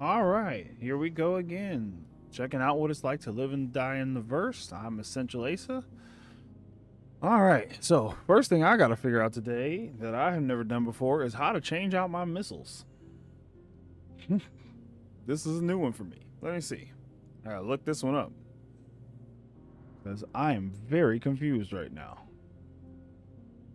All right, here we go again. Checking out what it's like to live and die in the verse. I'm Essential Asa. All right, so first thing I got to figure out today that I have never done before is how to change out my missiles. This is a new one for me. Let me see. I gotta look this one up because I am very confused right now.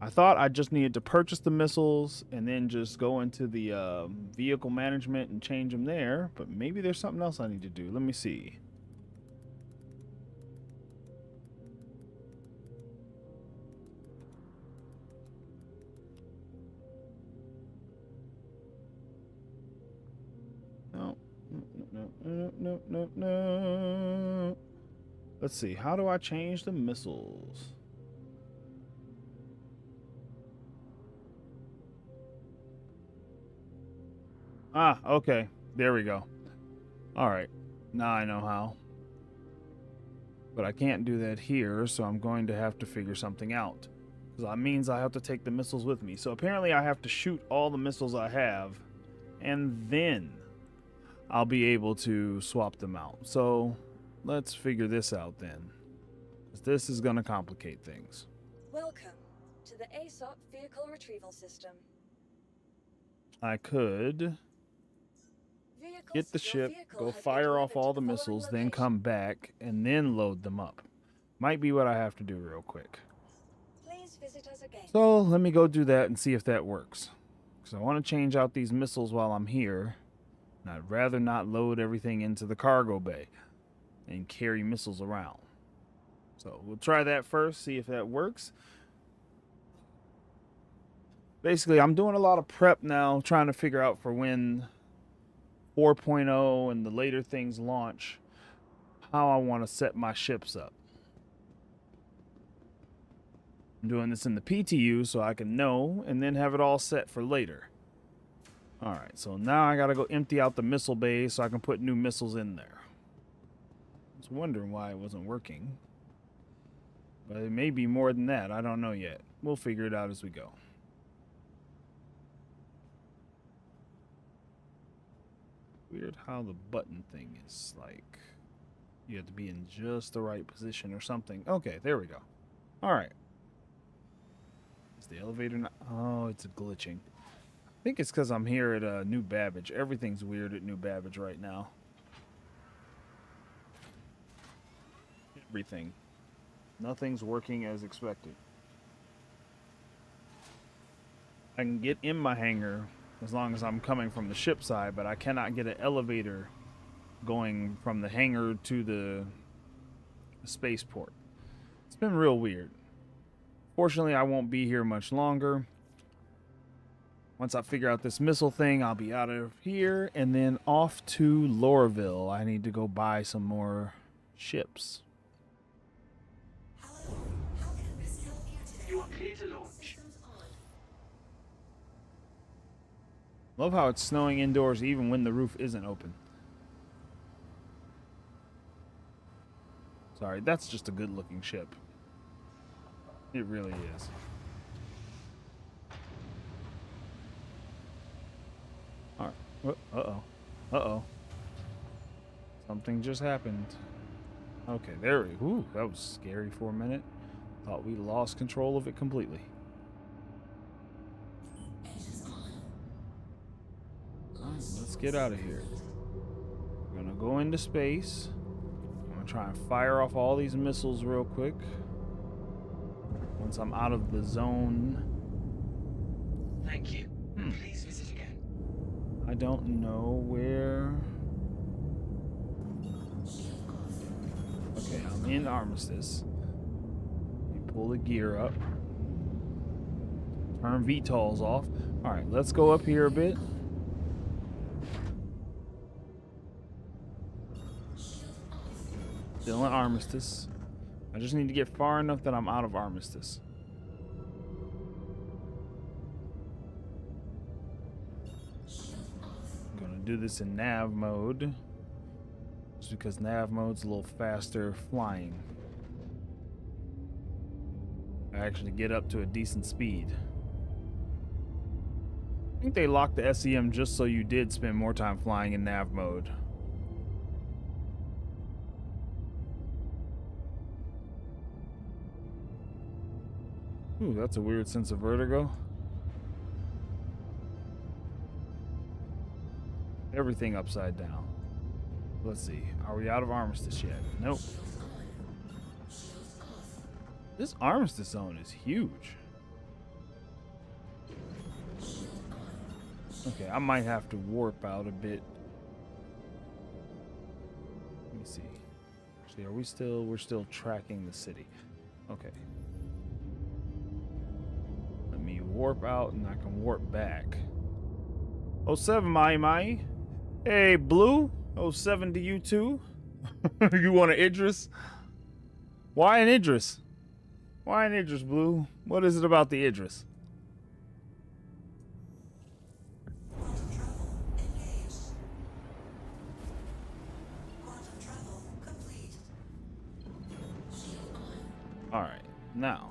I thought I just needed to purchase the missiles and then just go into the vehicle management and change them there, but maybe there's something else I need to do. Let me see. No. Let's see. How do I change the missiles? Ah, okay. There we go. All right. Now I know how. But I can't do that here, so I'm going to have to figure something out. Because that means I have to take the missiles with me. So apparently I have to shoot all the missiles I have, and then I'll be able to swap them out. So let's figure this out then. This is going to complicate things. Welcome to the ASUS Vehicle Retrieval System. I could get the ship, go fire off all the missiles, then come back, and then load them up. Might be what I have to do real quick. Please visit us again. So let me go do that and see if that works. Because I want to change out these missiles while I'm here. And I'd rather not load everything into the cargo bay and carry missiles around. So we'll try that first, see if that works. Basically, I'm doing a lot of prep now, trying to figure out for when 4.0 and the later things launch, how I want to set my ships up. I'm doing this in the PTU so I can know and then have it all set for later. All right, so now I got to go empty out the missile bay so I can put new missiles in there. I was wondering why it wasn't working. But it may be more than that. I don't know yet. We'll figure it out as we go. Weird how the button thing is like You have to be in just the right position or something. Okay, there we go. All right. Is the elevator not? Oh, it's glitching. I think it's because I'm here at New Babbage. Everything's weird at New Babbage right now. Everything. Nothing's working as expected. I can get in my hangar as long as I'm coming from the ship side, but I cannot get an elevator going from the hangar to the spaceport. It's been real weird. Fortunately, I won't be here much longer. Once I figure out this missile thing, I'll be out of here and then off to Lorville. I need to go buy some more ships. Hello. How can I help you today? You are clear to launch. Systems on. Love how it's snowing indoors even when the roof isn't open. Sorry, that's just a good looking ship. It really is. Alright. Uh-oh. Uh-oh. Something just happened. Okay, there we go. Ooh, that was scary for a minute. Thought we lost control of it completely. Alright, let's get out of here. We're gonna go into space. I'm gonna try and fire off all these missiles real quick. Once I'm out of the zone. Thank you. Please visit again. I don't know where. Okay, I'm in Armistice. You pull the gear up. Turn VTOLs off. Alright, let's go up here a bit. Still in Armistice. I just need to get far enough that I'm out of Armistice. I'm gonna do this in nav mode. Just because nav mode's a little faster flying. I actually get up to a decent speed. I think they locked the SEM just so you did spend more time flying in nav mode. Ooh, that's a weird sense of vertigo. Everything upside down. Let's see. Are we out of Armistice yet? Nope. This Armistice zone is huge. Okay, I might have to warp out a bit. Let me see. Actually, we're still tracking the city. Okay. Let me warp out and I can warp back. 07 Mai. Hey, Blue. 07 to you too. You want an Idris? Why an Idris? Why an Idris, Blue? What is it about the Idris? Quantum travel engaged. Quantum travel complete. Shield on. Alright, now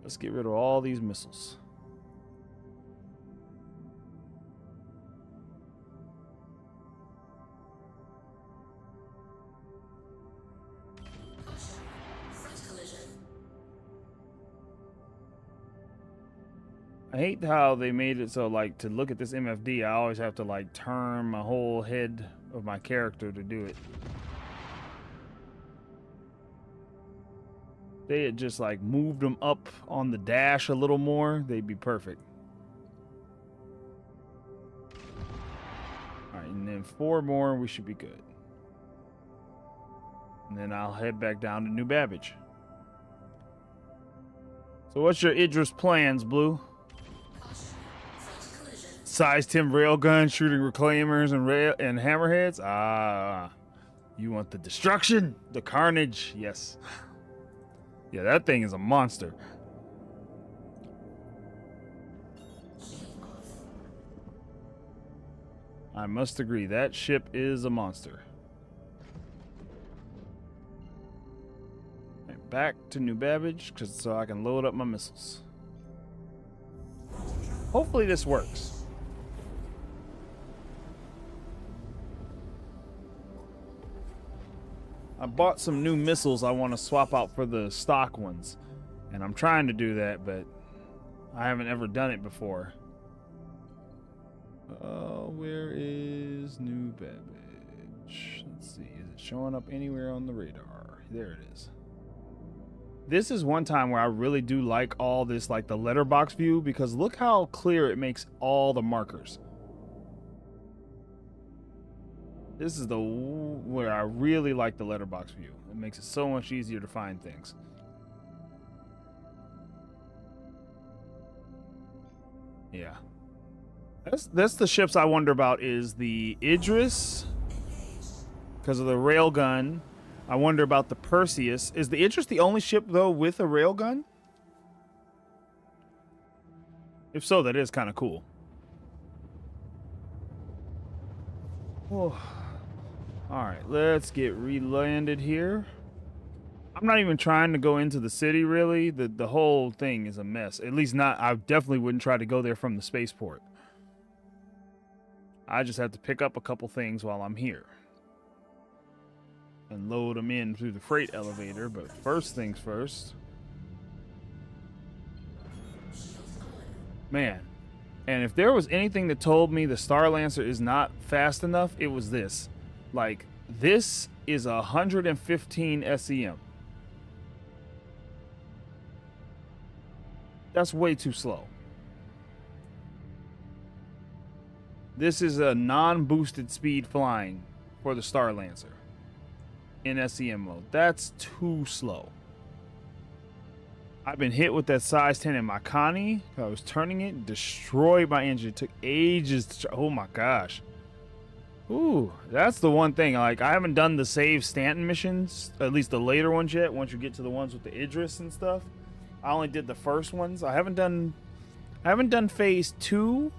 let's get rid of all these missiles. Caution. Front collision. I hate how they made it so, like, to look at this MFD, I always have to, like, turn my whole head of my character to do it. They had just, like, moved them up on the dash a little more, they'd be perfect. Alright, and then 4 more, we should be good. And then I'll head back down to New Babbage. So what's your Idris plans, Blue? Sized him railgun, shooting reclaimers and hammerheads? Ah, you want the destruction, the carnage, yes. Yeah, that thing is a monster. I must agree, that ship is a monster. Right, back to New Babbage, so I can load up my missiles. Hopefully this works. I bought some new missiles I want to swap out for the stock ones. And I'm trying to do that, but I haven't ever done it before. Where is New Babbage? Let's see. Is it showing up anywhere on the radar? There it is. This is one time where I really do like all this, like the letterbox view, because look how clear it makes all the markers. This is the where I really like the letterbox view. It makes it so much easier to find things. Yeah. That's the ships I wonder about is the Idris because of the railgun. I wonder about the Perseus. Is the Idris the only ship though with a railgun? If so, that is kind of cool. Oh. All right, let's get re-landed here. I'm not even trying to go into the city, really. The whole thing is a mess. At least not, I definitely wouldn't try to go there from the spaceport. I just have to pick up a couple things while I'm here. And load them in through the freight elevator, but first things first. Man, and if there was anything that told me the Star Lancer is not fast enough, it was this. Like, this is 115 SEM. That's way too slow. This is a non-boosted speed flying for the Star Lancer in SEM mode. That's too slow. I've been hit with that size 10 in my Connie. I was turning it, destroyed my engine. It took ages to, oh my gosh. Ooh, that's the one thing. Like, I haven't done the save Stanton missions, at least the later ones yet. Once you get to the ones with the Idris and stuff, I only did the first ones. I haven't done phase 2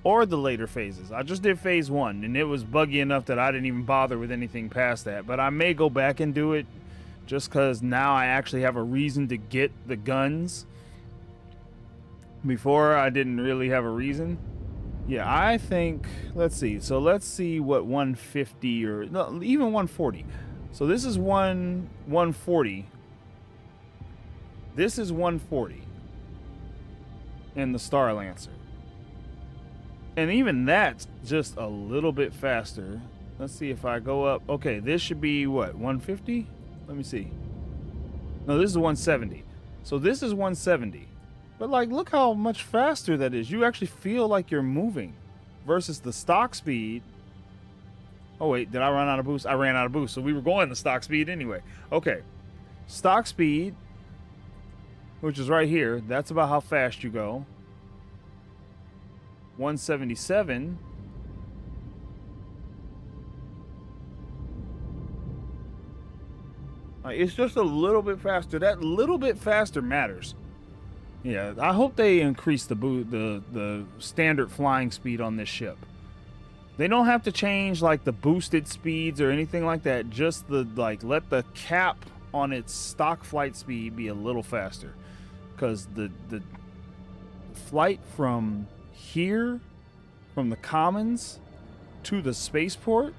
or the later phases. I just did phase 1, and it was buggy enough that I didn't even bother with anything past that. But I may go back and do it just because now I actually have a reason to get the guns. Before, I didn't really have a reason. Yeah, I think, let's see. So let's see what 150 or no, even 140. So this is 140. This is 140 in the Star Lancer. And even that's just a little bit faster. Let's see if I go up. Okay, this should be what, 150? Let me see. No, this is 170. So this is 170. But like, look how much faster that is. You actually feel like you're moving versus the stock speed. Oh wait, did I run out of boost? I ran out of boost. So we were going the stock speed anyway. Okay. Stock speed, which is right here. That's about how fast you go. 177. It's just a little bit faster. That little bit faster matters. Yeah, I hope they increase the standard flying speed on this ship. They don't have to change like the boosted speeds or anything like that. Just the let the cap on its stock flight speed be a little faster, because the flight from here, from the Commons to the spaceport,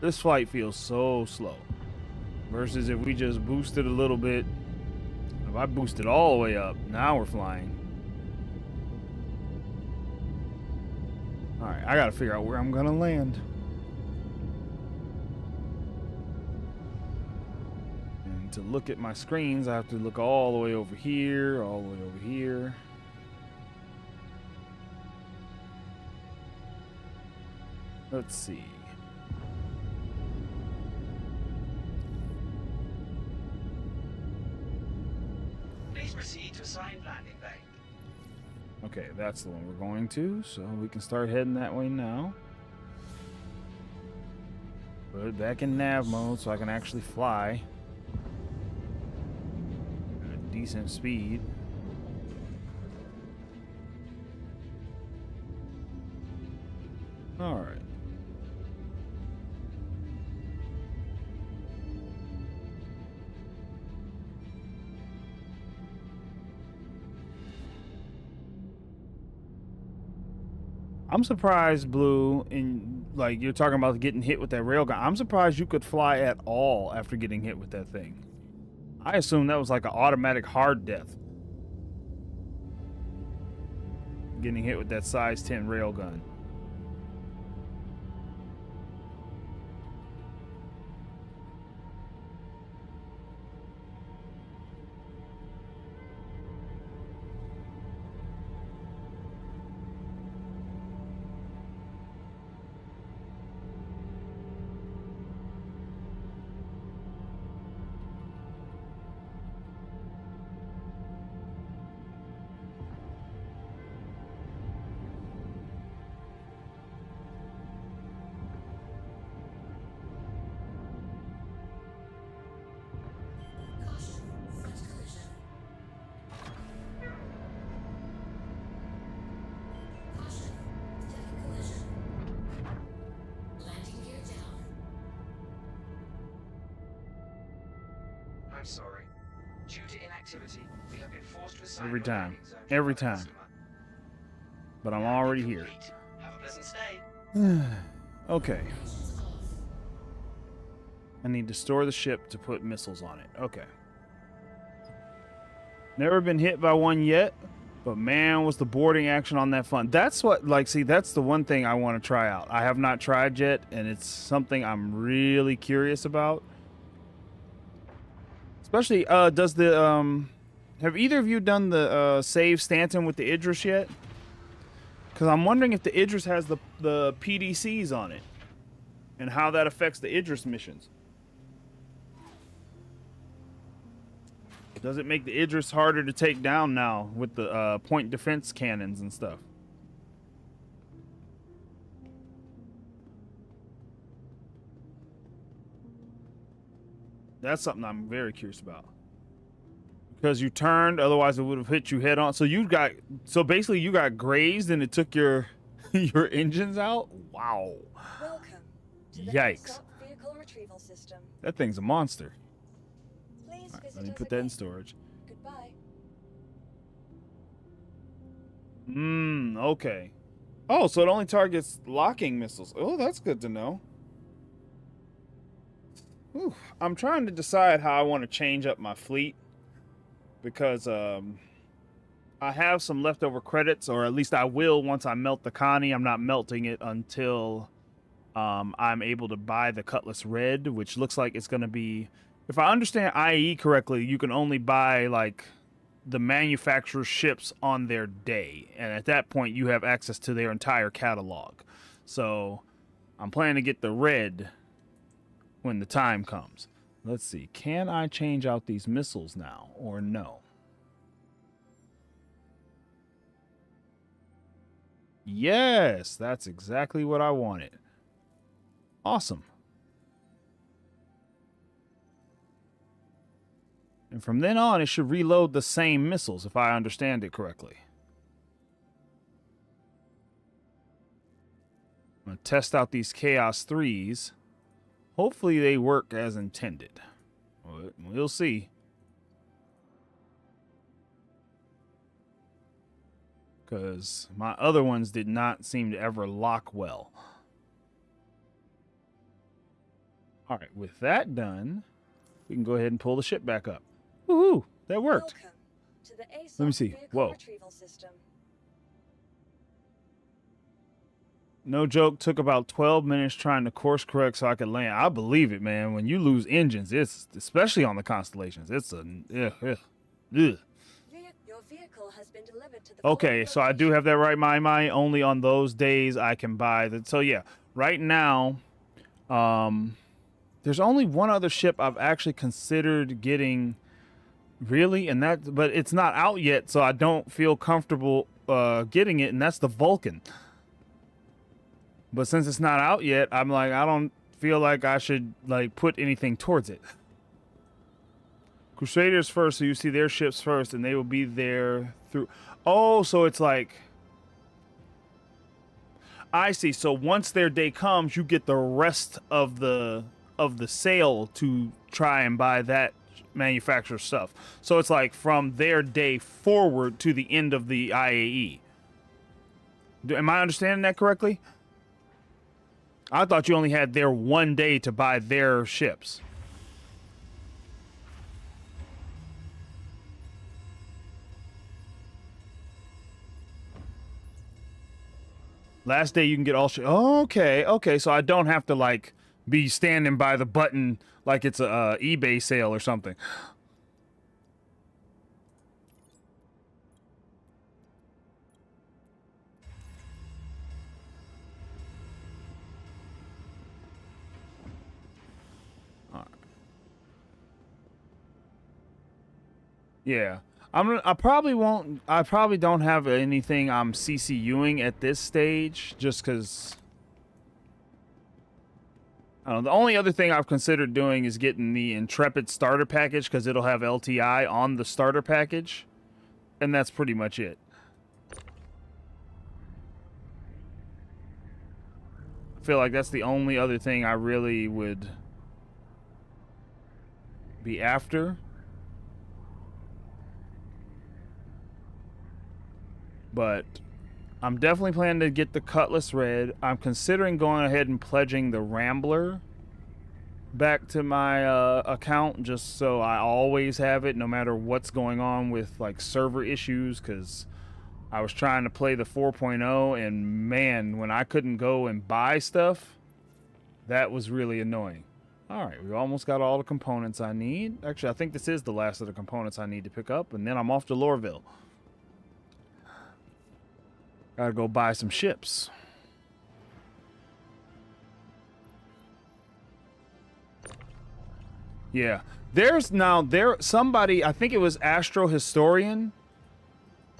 this flight feels so slow. Versus if we just boosted a little bit. If I boosted all the way up, now we're flying. Alright, I gotta figure out where I'm gonna land. And to look at my screens, I have to look all the way over here, all the way over here. Let's see. Please proceed to assigned landing bay. Okay, that's the one we're going to, so we can start heading that way now. Put it back in nav mode so I can actually fly at a decent speed. All right. I'm surprised, Blue, in like you're talking about getting hit with that railgun. I'm surprised you could fly at all after getting hit with that thing. I assume that was like an automatic hard death. Getting hit with that size 10 railgun. Caution, front collision. Caution, deck collision. Landing gear down. I'm sorry. Due to inactivity, we have been forced to assign Every your time. landing zone to Every another time. customer. But I'm Landing already here. complete. Have a pleasant stay. Okay. Operations off. I need to store the ship to put missiles on it. Okay. Never been hit by one yet, but man, was the boarding action on that fun. That's what, like, see, that's the one thing I want to try out. I have not tried yet, and it's something I'm really curious about. Especially, does the, have either of you done the, save Stanton with the Idris yet? Because I'm wondering if the Idris has the PDCs on it, and how that affects the Idris missions. Does it make the Idris harder to take down now with the point defense cannons and stuff? That's something I'm very curious about. Because you turned, otherwise it would have hit you head on. So you got, so basically you got grazed and it took your your engines out? Wow. Welcome to the Yikes. ASOP vehicle retrieval system. That thing's a monster. Please visit Let me us put that in again. storage. Goodbye. Okay. Oh, so it only targets locking missiles. Oh, that's good to know. Whew. I'm trying to decide how I want to change up my fleet. Because I have some leftover credits, or at least I will once I melt the Connie. I'm not melting it until I'm able to buy the Cutlass Red, which looks like it's going to be, if I understand IE correctly, you can only buy like the manufacturer's ships on their day, and at that point you have access to their entire catalog. So I'm planning to get the Red when the time comes. Let's see, can I change out these missiles now or no? Yes, that's exactly what I wanted. Awesome. And from then on, it should reload the same missiles, if I understand it correctly. I'm going to test out these Chaos 3s. Hopefully they work as intended. We'll see. Because my other ones did not seem to ever lock well. All right, with that done, we can go ahead and pull the ship back up. Woohoo! That worked. Welcome to the ASOP Let me see. vehicle Whoa. retrieval system. No joke, took about 12 minutes trying to course correct so I could land. I believe it, man. When you lose engines, it's, especially on the Constellations, it's a, ugh. Your vehicle has been delivered to the Okay, so I do have that right, my only on those days I can buy that. So yeah, right now, there's only one other ship I've actually considered getting, really, and that, but it's not out yet, so I don't feel comfortable getting it, and that's the Vulcan. But since it's not out yet, I'm like, I don't feel like I should like put anything towards it. Crusaders first, so you see their ships first, and they will be there through. Oh, so it's like, I see. So once their day comes, you get the rest of the sale to try and buy that manufacturer stuff. So it's like from their day forward to the end of the IAE. Am I understanding that correctly? I thought you only had their 1 day to buy their ships. Last day you can get all ships. Oh, okay, okay. So I don't have to like be standing by the button like it's a eBay sale or something. Yeah. I probably won't. I probably don't have anything I'm CCUing at this stage, just because. The only other thing I've considered doing is getting the Intrepid starter package, because it'll have LTI on the starter package, and that's pretty much it. I feel like that's the only other thing I really would be after. But I'm definitely planning to get the Cutlass Red. I'm considering going ahead and pledging the Rambler back to my account, just so I always have it no matter what's going on with like server issues, because I was trying to play the 4.0 and man, when I couldn't go and buy stuff, that was really annoying. All right, we almost got all the components I need. Actually, I think this is the last of the components I need to pick up, and then I'm off to Lorville. Gotta go buy some ships. Yeah. Somebody, I think it was Astro Historian,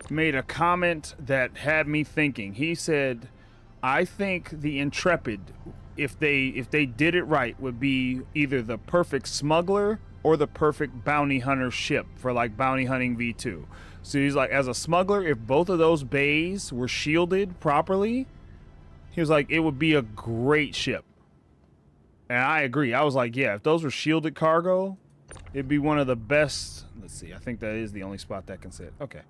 made a comment that had me thinking. He said, I think the Intrepid, if they did it right, would be either the perfect smuggler or the perfect bounty hunter ship for like bounty hunting V2. So he's like, as a smuggler, if both of those bays were shielded properly, he was like, it would be a great ship. And I agree. I was like, yeah, if those were shielded cargo, it'd be one of the best. Let's see. I think that is the only spot that can sit. Okay.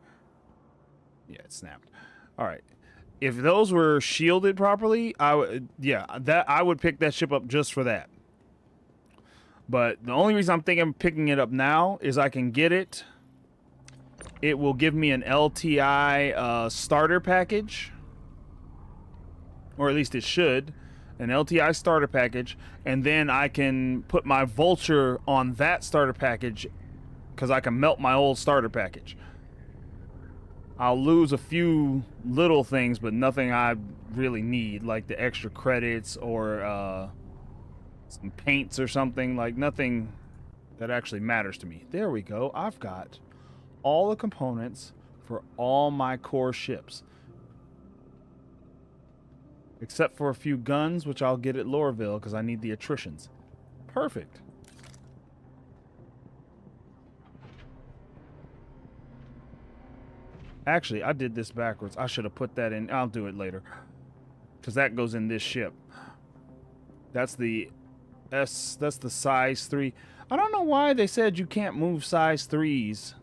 Yeah, it snapped. All right. If those were shielded properly, I would pick that ship up just for that. But the only reason I'm thinking of picking it up now is I can get it. It will give me an LTI starter package, or at least it should, an LTI starter package, and then I can put my Vulture on that starter package because I can melt my old starter package. I'll lose a few little things, but nothing I really need, like the extra credits or some paints or something, like nothing that actually matters to me. There we go. I've got all the components for all my core ships, except for a few guns, which I'll get at Lorville because I need the attritions. Perfect. Actually, I did this backwards. I should have put that in. I'll do it later, because that goes in this ship. That's the that's the size 3. I don't know why they said you can't move size 3s.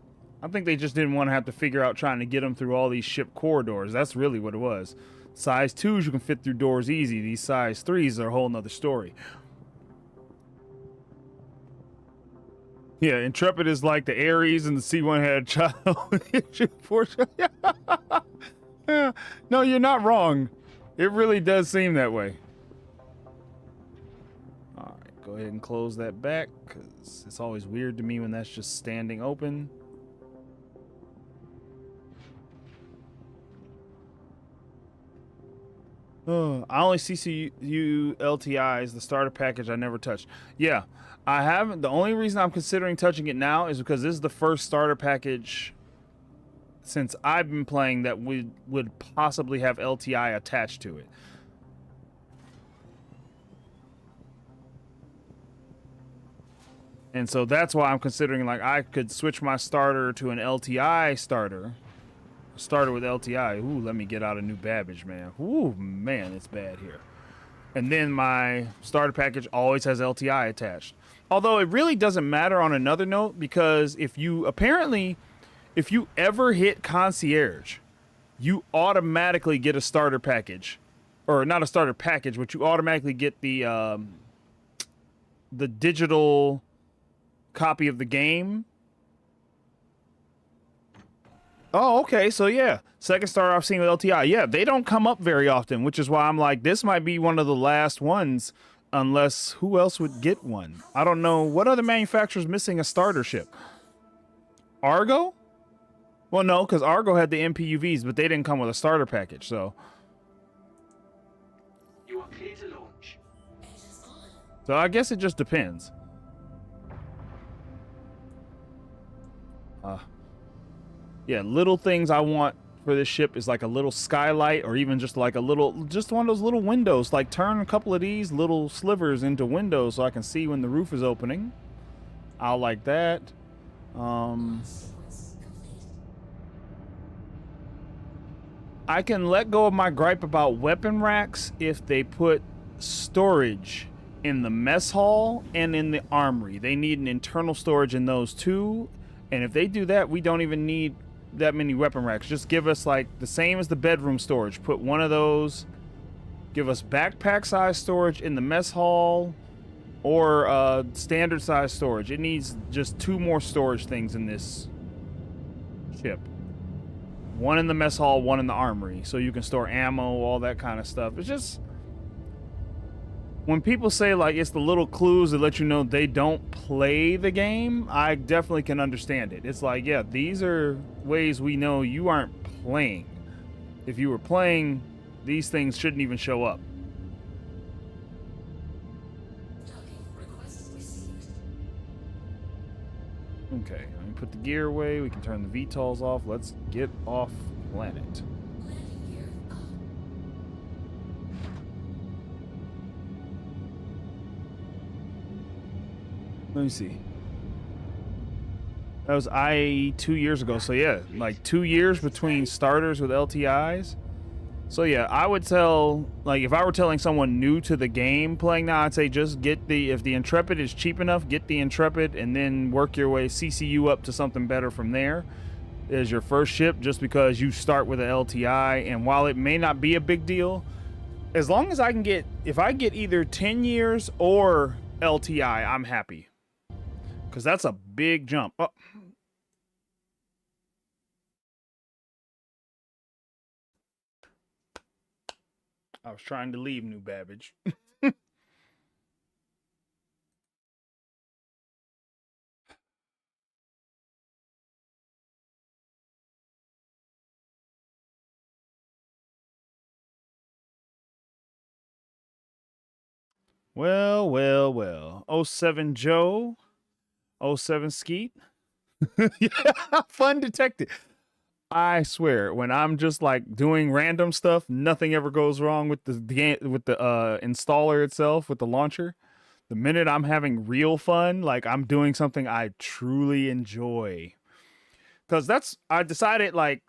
I think they just didn't want to have to figure out trying to get them through all these ship corridors. That's really what it was. Size 2s you can fit through doors easy. These size 3s are a whole nother story. Yeah, Intrepid is like the Ares and the C1 had a child. Yeah. No, you're not wrong. It really does seem that way. All right, go ahead and close that back, because it's always weird to me when that's just standing open. I only CCU LTIs, the starter package I never touched. Yeah, I haven't. The only reason I'm considering touching it now is because this is the first starter package since I've been playing that would possibly have LTI attached to it. And so that's why I'm considering, like, I could switch my starter to an LTI starter. Started with LTI. Ooh, let me get out a new Babbage, man. Ooh, man, it's bad here. And then my starter package always has LTI attached. Although it really doesn't matter on another note, because if you ever hit Concierge, you automatically get a starter package. Or not a starter package, but you automatically get the digital copy of the game. Oh, okay. So yeah, second starter I've seen with LTI. Yeah, they don't come up very often, which is why I'm like, this might be one of the last ones, unless who else would get one? I don't know. What other manufacturer's missing a starter ship? Argo? Well, no, because Argo had the MPUVs, but they didn't come with a starter package, so. You are clear to launch. So I guess it just depends. Yeah, little things I want for this ship is like a little skylight, or even just like a little, just one of those little windows. Like turn a couple of these little slivers into windows so I can see when the roof is opening. I'll like that. I can let go of my gripe about weapon racks if they put storage in the mess hall and in the armory. They need an internal storage in those too. And if they do that, we don't even need that many weapon racks. Just give us like the same as the bedroom storage. Put one of those. Give us backpack size storage in the mess hall, or standard size storage. It needs just 2 more storage things in this ship. One in the mess hall, one in the armory, so you can store ammo, all that kind of stuff. It's just, when people say like it's the little clues that let you know they don't play the game, I definitely can understand it. It's like, yeah, these are ways we know you aren't playing. If you were playing, these things shouldn't even show up. Okay, let me put the gear away. We can turn the VTOLs off. Let's get off planet. Let me see. That was IAE 2 years ago. So yeah, like 2 years between starters with LTIs. So yeah, I would tell, like if I were telling someone new to the game playing now, I'd say just get if the Intrepid is cheap enough, get the Intrepid and then work your way CCU up to something better from there as your first ship, just because you start with an LTI. And while it may not be a big deal, as long as I can get, if I get either 10 years or LTI, I'm happy. Because that's a big jump. Oh. I was trying to leave New Babbage. Well, well, well. 07 Joe. 07 Skeet. Yeah, fun detective. I swear, when I'm just like doing random stuff, nothing ever goes wrong with the installer itself, with the launcher. The minute I'm having real fun, like I'm doing something I truly enjoy. Because I decided like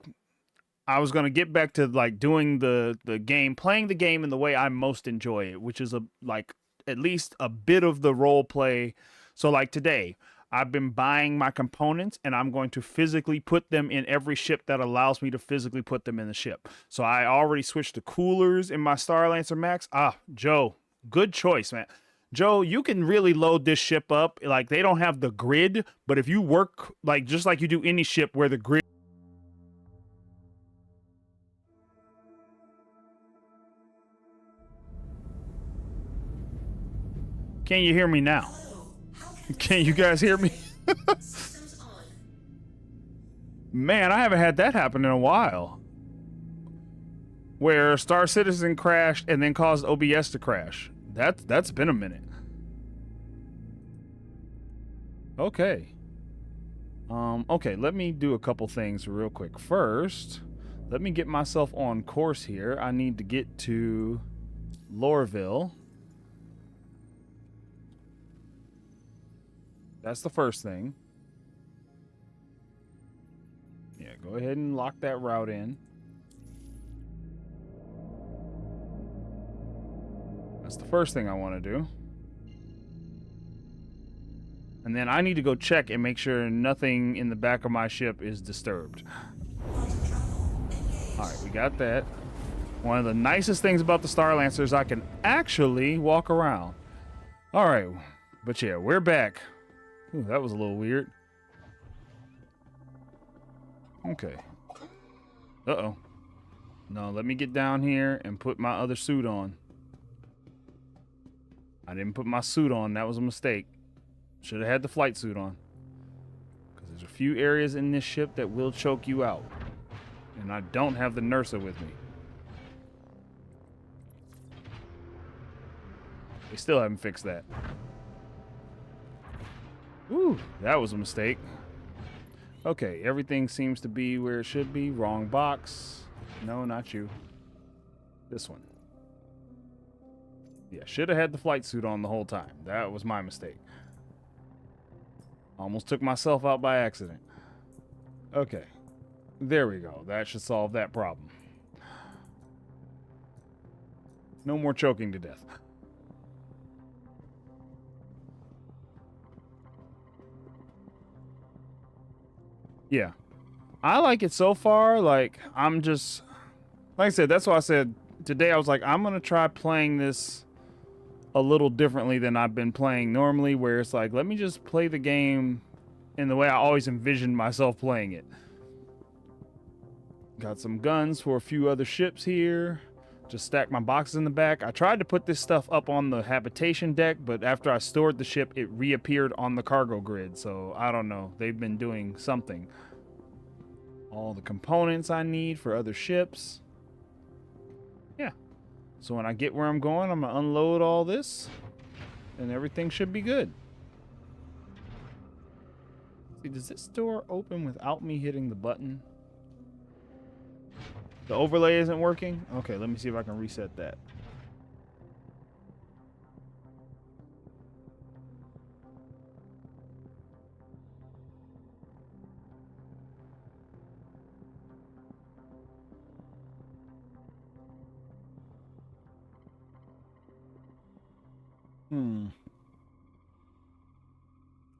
I was going to get back to like doing the game, playing the game in the way I most enjoy it, which is like at least a bit of the role play. So like today, I've been buying my components and I'm going to physically put them in every ship that allows me to physically put them in the ship. So I already switched to coolers in my Starlancer Max. Joe, good choice, man. Joe, you can really load this ship up. Like they don't have the grid, but if you work like just like you do any ship where the grid. Can you hear me now? Can you guys hear me? Man, I haven't had that happen in a while. Where Star Citizen crashed and then caused OBS to crash. That's been a minute. Okay. Okay, let me do a couple things real quick. First, let me get myself on course here. I need to get to Lorville. That's the first thing. Yeah, go ahead and lock that route in. That's the first thing I want to do. And then I need to go check and make sure nothing in the back of my ship is disturbed. All right, we got that. One of the nicest things about the Star Lancer is I can actually walk around. All right, but yeah, we're back. Ooh, that was a little weird. Okay. Uh-oh. No, let me get down here and put my other suit on. I didn't put my suit on. That was a mistake. Should have had the flight suit on. Because there's a few areas in this ship that will choke you out. And I don't have the Nursa with me. They still haven't fixed that. Ooh, that was a mistake. Okay, everything seems to be where it should be. Wrong box. No, not you. This one. Yeah, should have had the flight suit on the whole time. That was my mistake. Almost took myself out by accident. Okay. There we go. That should solve that problem. No more choking to death. Yeah. I like it so far. Like, I'm just... Like I said, that's why I said today I was like, I'm going to try playing this a little differently than I've been playing normally, where it's like, let me just play the game in the way I always envisioned myself playing it. Got some guns for a few other ships here. Just stack my boxes in the back. I tried to put this stuff up on the habitation deck, but after I stored the ship, it reappeared on the cargo grid. So I don't know. They've been doing something. All the components I need for other ships. Yeah. So when I get where I'm going, I'm going to unload all this, and everything should be good. See, does this door open without me hitting the button? The overlay isn't working? Okay, let me see if I can reset that.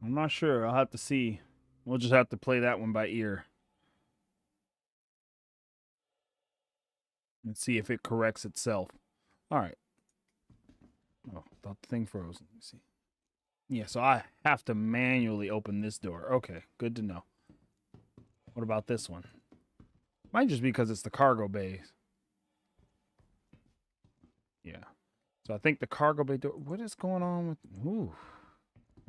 I'm not sure. I'll have to see. We'll just have to play that one by ear. And see if it corrects itself. All right. Oh, thought the thing froze. Let me see. Yeah, so I have to manually open this door. Okay, good to know. What about this one? Might just be because it's the cargo bay. Yeah. So I think the cargo bay door... What is going on with... Ooh.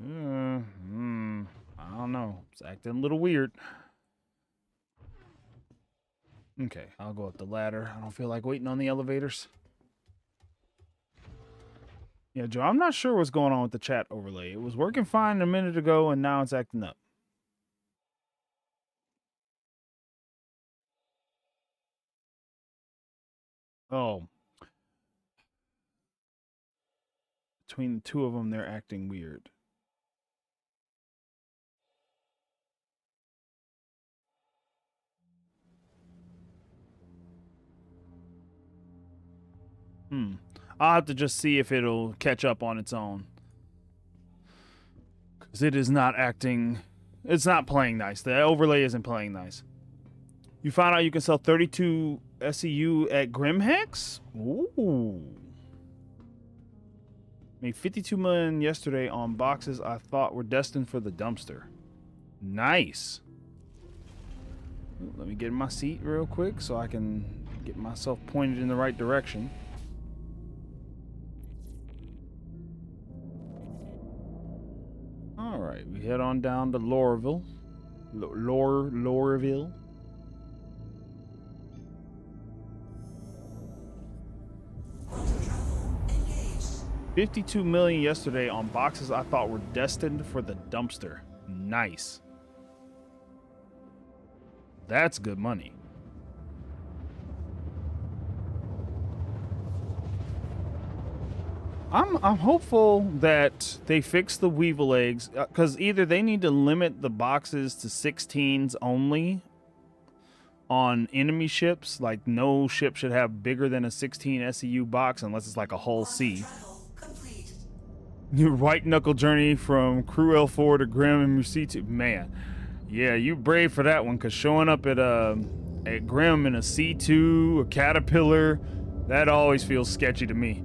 I don't know. It's acting a little weird. Okay, I'll go up the ladder. I don't feel like waiting on the elevators. Yeah, Joe, I'm not sure what's going on with the chat overlay. It was working fine a minute ago, and now it's acting up. Oh. Between the two of them, they're acting weird. I'll have to just see if it'll catch up on its own. Because it is not acting... It's not playing nice. The overlay isn't playing nice. You found out you can sell 32 SEU at Grimhex? Ooh. Made 52 million yesterday on boxes I thought were destined for the dumpster. Nice. Let me get in my seat real quick so I can get myself pointed in the right direction. All right, we head on down to Lorville. Lorville. $52 million yesterday on boxes I thought were destined for the dumpster. Nice. That's good money. I'm hopeful that they fix the Weevil eggs, because either they need to limit the boxes to 16s only on enemy ships. Like, no ship should have bigger than a 16 SEU box unless it's like a hull C. Your white knuckle journey from Crew L4 to Grim and Mucitu. Man, yeah, you brave for that one, because showing up at a Grim in a C2, a Caterpillar, that always feels sketchy to me.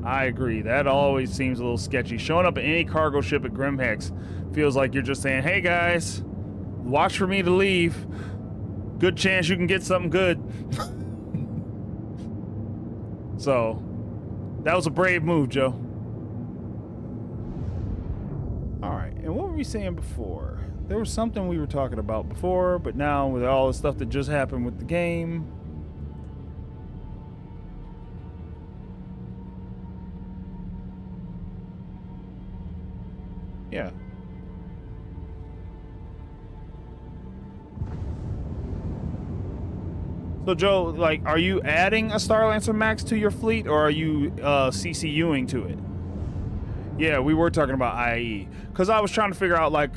I agree. That always seems a little sketchy. Showing up at any cargo ship at Grimhex feels like you're just saying, hey guys, watch for me to leave. Good chance you can get something good. So, that was a brave move, Joe. Alright, and what were we saying before? There was something we were talking about before, but now with all the stuff that just happened with the game... Yeah. So Joe, like, are you adding a Starlancer Max to your fleet, or are you CCUing to it? Yeah, we were talking about IE, because I was trying to figure out, like,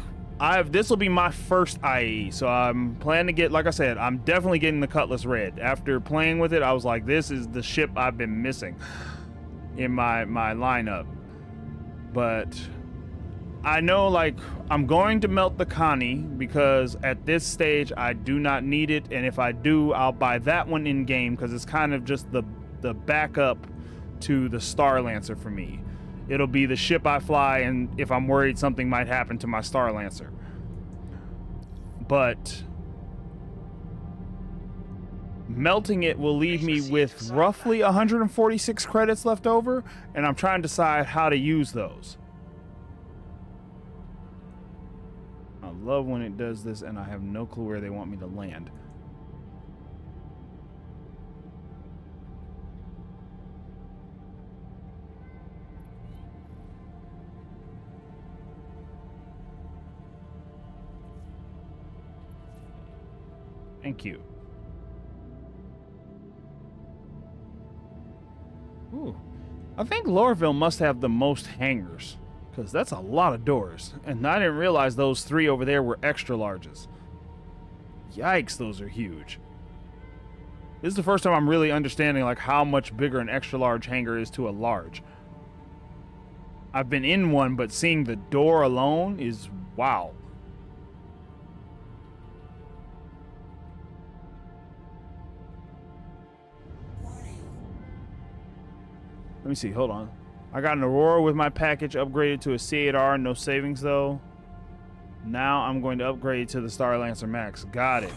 this will be my first IE, so I'm planning to get, like I said, I'm definitely getting the Cutlass Red. After playing with it, I was like, this is the ship I've been missing in my lineup. But I know, like, I'm going to melt the Connie because at this stage I do not need it, and if I do, I'll buy that one in game because it's kind of just the backup to the Starlancer for me. It'll be the ship I fly, and if I'm worried something might happen to my Starlancer. But melting it will leave me with roughly 146 credits left over, and I'm trying to decide how to use those. I love when it does this, and I have no clue where they want me to land. Thank you. Ooh. I think Lorville must have the most hangars, because that's a lot of doors. And I didn't realize those 3 over there were extra larges. Yikes, those are huge. This is the first time I'm really understanding, like, how much bigger an extra large hangar is to a large. I've been in one, but seeing the door alone is wow. Let me see, hold on. I got an Aurora with my package upgraded to a C8R, no savings though. Now I'm going to upgrade to the Starlancer Max. Got it.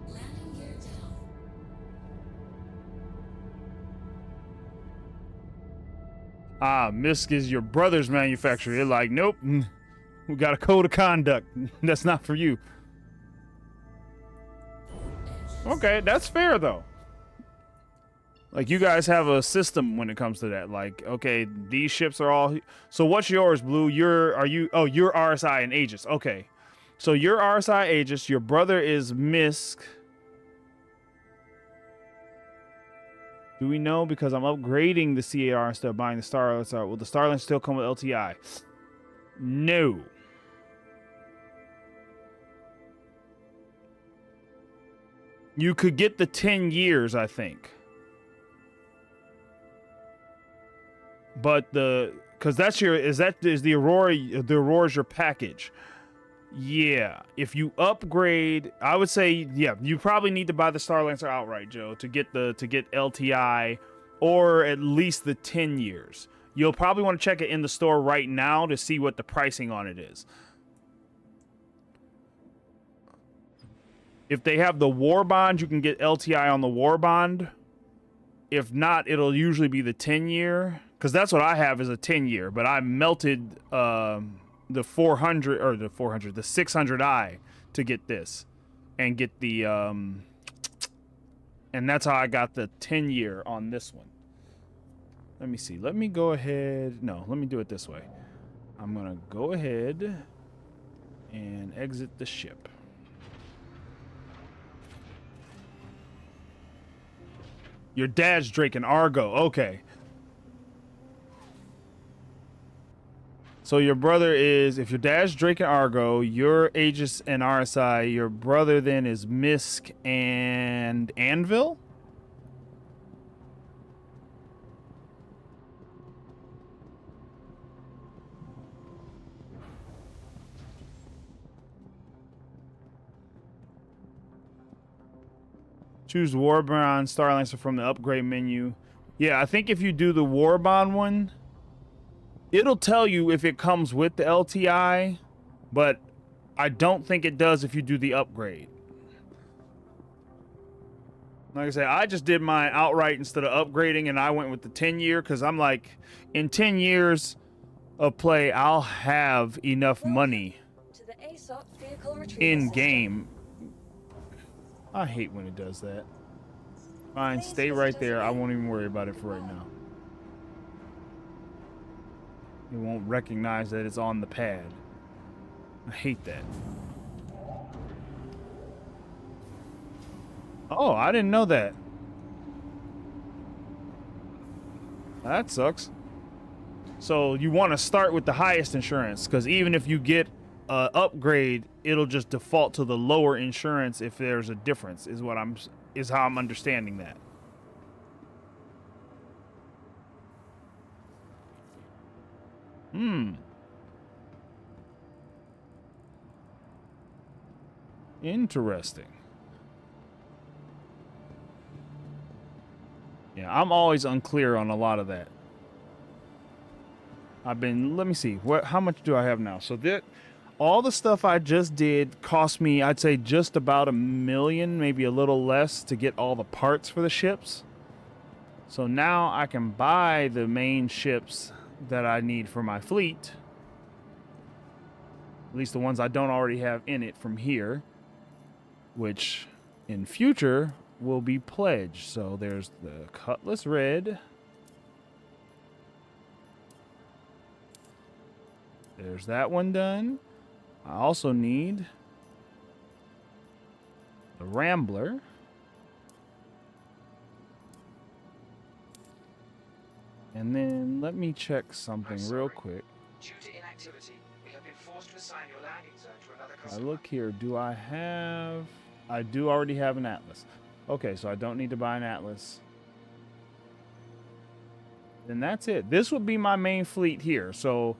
Landing gear down. Ah, Misk is your brother's manufacturer. They're like, nope, we got a code of conduct. That's not for you. Okay, that's fair though. Like, you guys have a system when it comes to that. Like, okay, these ships are all. So what's yours, Blue? You're RSI and Aegis. Okay, so you're RSI Aegis. Your brother is Misk. Do we know? Because I'm upgrading the C8R instead of buying the Starlancer. Will the Starlancer still come with LTI? No. You could get the 10 years, I think. But because that's is the Aurora's your package. Yeah, if you upgrade, I would say, yeah, you probably need to buy the Starlancer outright, Joe, to get LTI or at least the 10 years. You'll probably want to check it in the store right now to see what the pricing on it is. If they have the War Bond, you can get LTI on the War Bond. If not, it'll usually be the 10-year. Because that's what I have is a 10-year. But I melted the 600i to get this. And get the... and that's how I got the 10-year on this one. Let me see. Let me go ahead... No, let me do it this way. I'm going to go ahead and exit the ship. Your dad's Drake and Argo. Okay. So your brother is, if your dad's Drake and Argo, you're Aegis and RSI. Your brother then is Misk and Anvil? Choose Warbond Star Lancer from the upgrade menu. Yeah, I think if you do the Warbond one, it'll tell you if it comes with the LTI, but I don't think it does if you do the upgrade. Like I said, I just did mine outright instead of upgrading, and I went with the 10-year because I'm like, in 10 years of play, I'll have enough money To the ASOP vehicle retrieval in system. game. I hate when it does that. Fine, Please stay visit right us there. I again. won't even worry about it for right now. It won't recognize that it's on the pad. I hate that. Oh, I didn't know that. That sucks. So you want to start with the highest insurance, because even if you get an upgrade, it'll just default to the lower insurance if there's a difference. Is how I'm understanding that. Interesting. Yeah, I'm always unclear on a lot of that. Let me see, how much do I have now? So all the stuff I just did cost me, I'd say just about $1 million, maybe a little less, to get all the parts for the ships. So now I can buy the main ships that I need for my fleet. At least the ones I don't already have in it from here, which in future will be pledged. So there's the Cutlass Red. There's that one done. I also need the Rambler. And then let me check something real quick. Due to inactivity, we have been forced to assign your landing zone to another I customer. look here. I do already have an Atlas. Okay, so I don't need to buy an Atlas. Then that's it. This would be my main fleet here. So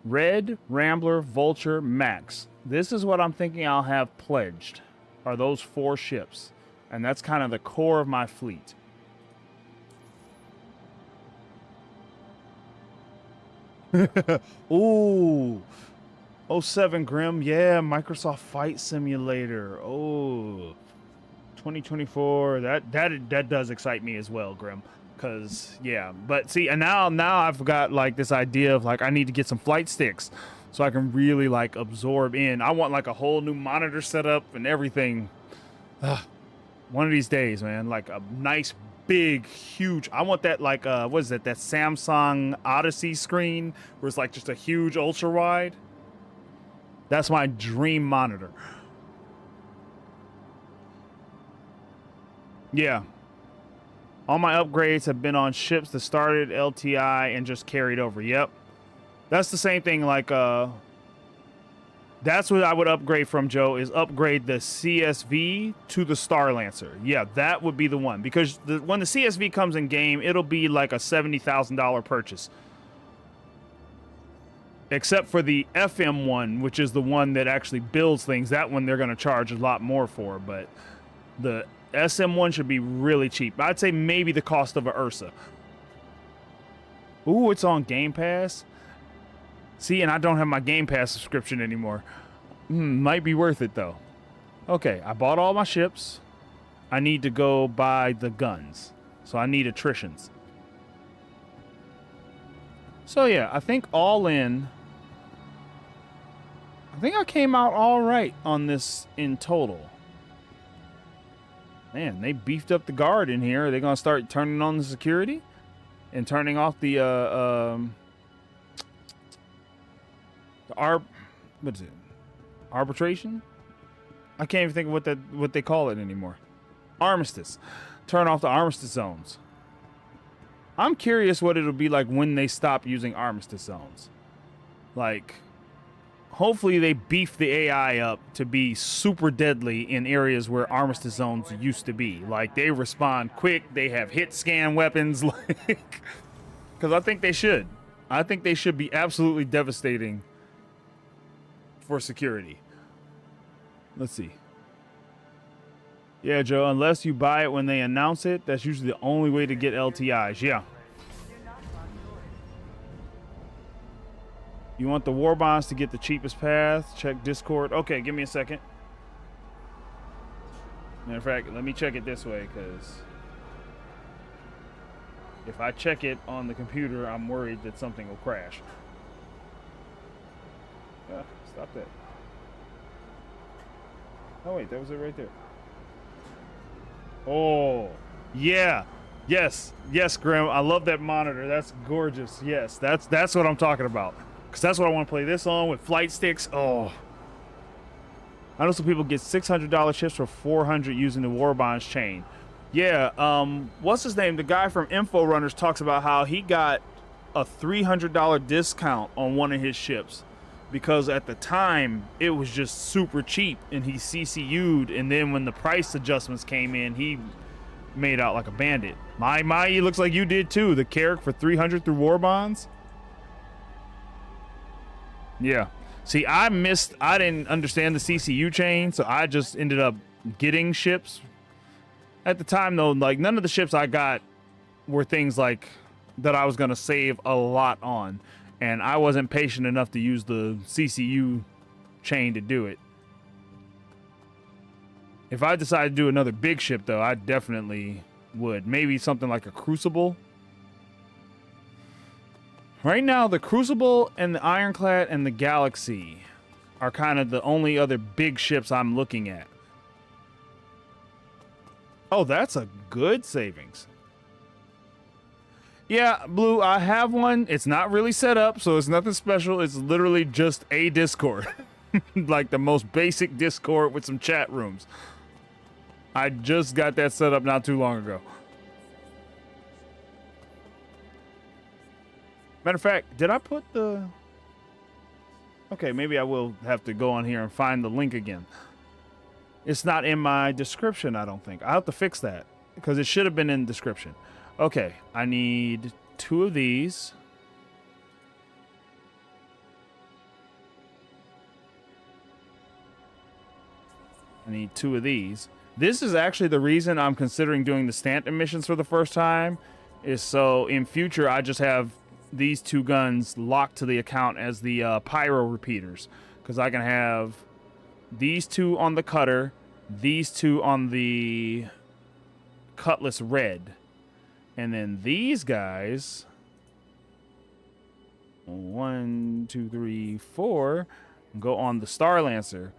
Red, Rambler, Vulture, Max. This is what I'm thinking I'll have pledged, are those 4 ships. And that's kind of the core of my fleet. Ooh. 07 Grim. Yeah, Microsoft Flight Simulator. Oh. 2024. That does excite me as well, Grim. Cause yeah, but see, and now I've got like this idea of like I need to get some flight sticks so I can really like absorb in. I want like a whole new monitor setup and everything. One of these days, man, like a nice big huge, I want that like what is it, that Samsung Odyssey screen where it's like just a huge ultra wide. That's my dream monitor. Yeah. All my upgrades have been on ships that started LTI and just carried over. Yep. That's the same thing, like, that's what I would upgrade from, Joe, is upgrade the CSV to the Star Lancer. Yeah, that would be the one. Because when the CSV comes in game, it'll be like a $70,000 purchase. Except for the FM one, which is the one that actually builds things. That one they're going to charge a lot more for, but the SM1 should be really cheap. I'd say maybe the cost of an Ursa. Ooh, it's on Game Pass. See, and I don't have my Game Pass subscription anymore. Might be worth it, though. Okay, I bought all my ships. I need to go buy the guns. So I need attritions. So yeah, I think all in, I think I came out all right on this in total. Man, they beefed up the guard in here. Are they going to start turning on the security and turning off the what is it? Arbitration? I can't even think of what they call it anymore. Armistice. Turn off the armistice zones. I'm curious what it'll be like when they stop using armistice zones. Like, hopefully they beef the AI up to be super deadly in areas where armistice zones used to be. Like, they respond quick, they have hit scan weapons, like, because I think they should. I think they should be absolutely devastating for security. Let's see. Yeah, Joe, unless you buy it when they announce it, that's usually the only way to get LTIs. Yeah. You want the war bonds to get the cheapest path? Check Discord. Okay, give me a second. Matter of fact, let me check it this way, because if I check it on the computer, I'm worried that something will crash. Ah, stop that. Oh, wait, that was it right there. Oh, yeah. Yes. Yes, Grim. I love that monitor. That's gorgeous. Yes, that's what I'm talking about. Because that's what I want to play this on with flight sticks. Oh. I know some people get $600 chips for $400 using the War Bonds chain. Yeah, what's his name? The guy from Info Runners talks about how he got a $300 discount on one of his ships. Because at the time, it was just super cheap, and he CCU'd, and then when the price adjustments came in, he made out like a bandit. My, he looks like you did too. The Carrick for $300 through War Bonds. Yeah. See, I didn't understand the CCU chain, so I just ended up getting ships. At the time, though, like, none of the ships I got were things like that I was going to save a lot on. And I wasn't patient enough to use the CCU chain to do it. If I decided to do another big ship, though, I definitely would. Maybe something like a Crucible. Right now, the Crucible and the Ironclad and the Galaxy are kind of the only other big ships I'm looking at. Oh, that's a good savings. Yeah, Blue, I have one. It's not really set up, so it's nothing special. It's literally just a Discord. Like the most basic Discord with some chat rooms. I just got that set up not too long ago. Matter of fact, did I put the... Okay, maybe I will have to go on here and find the link again. It's not in my description, I don't think. I'll have to fix that, because it should have been in the description. Okay, I need 2 of these. I need 2 of these. This is actually the reason I'm considering doing the Stanton missions for the first time, is so in future I just have these 2 guns locked to the account as the pyro repeaters, because I can have these 2 on the cutter, these 2 on the Cutlass Red. And then these guys, 1, 2, 3, 4, go on the Star Lancer.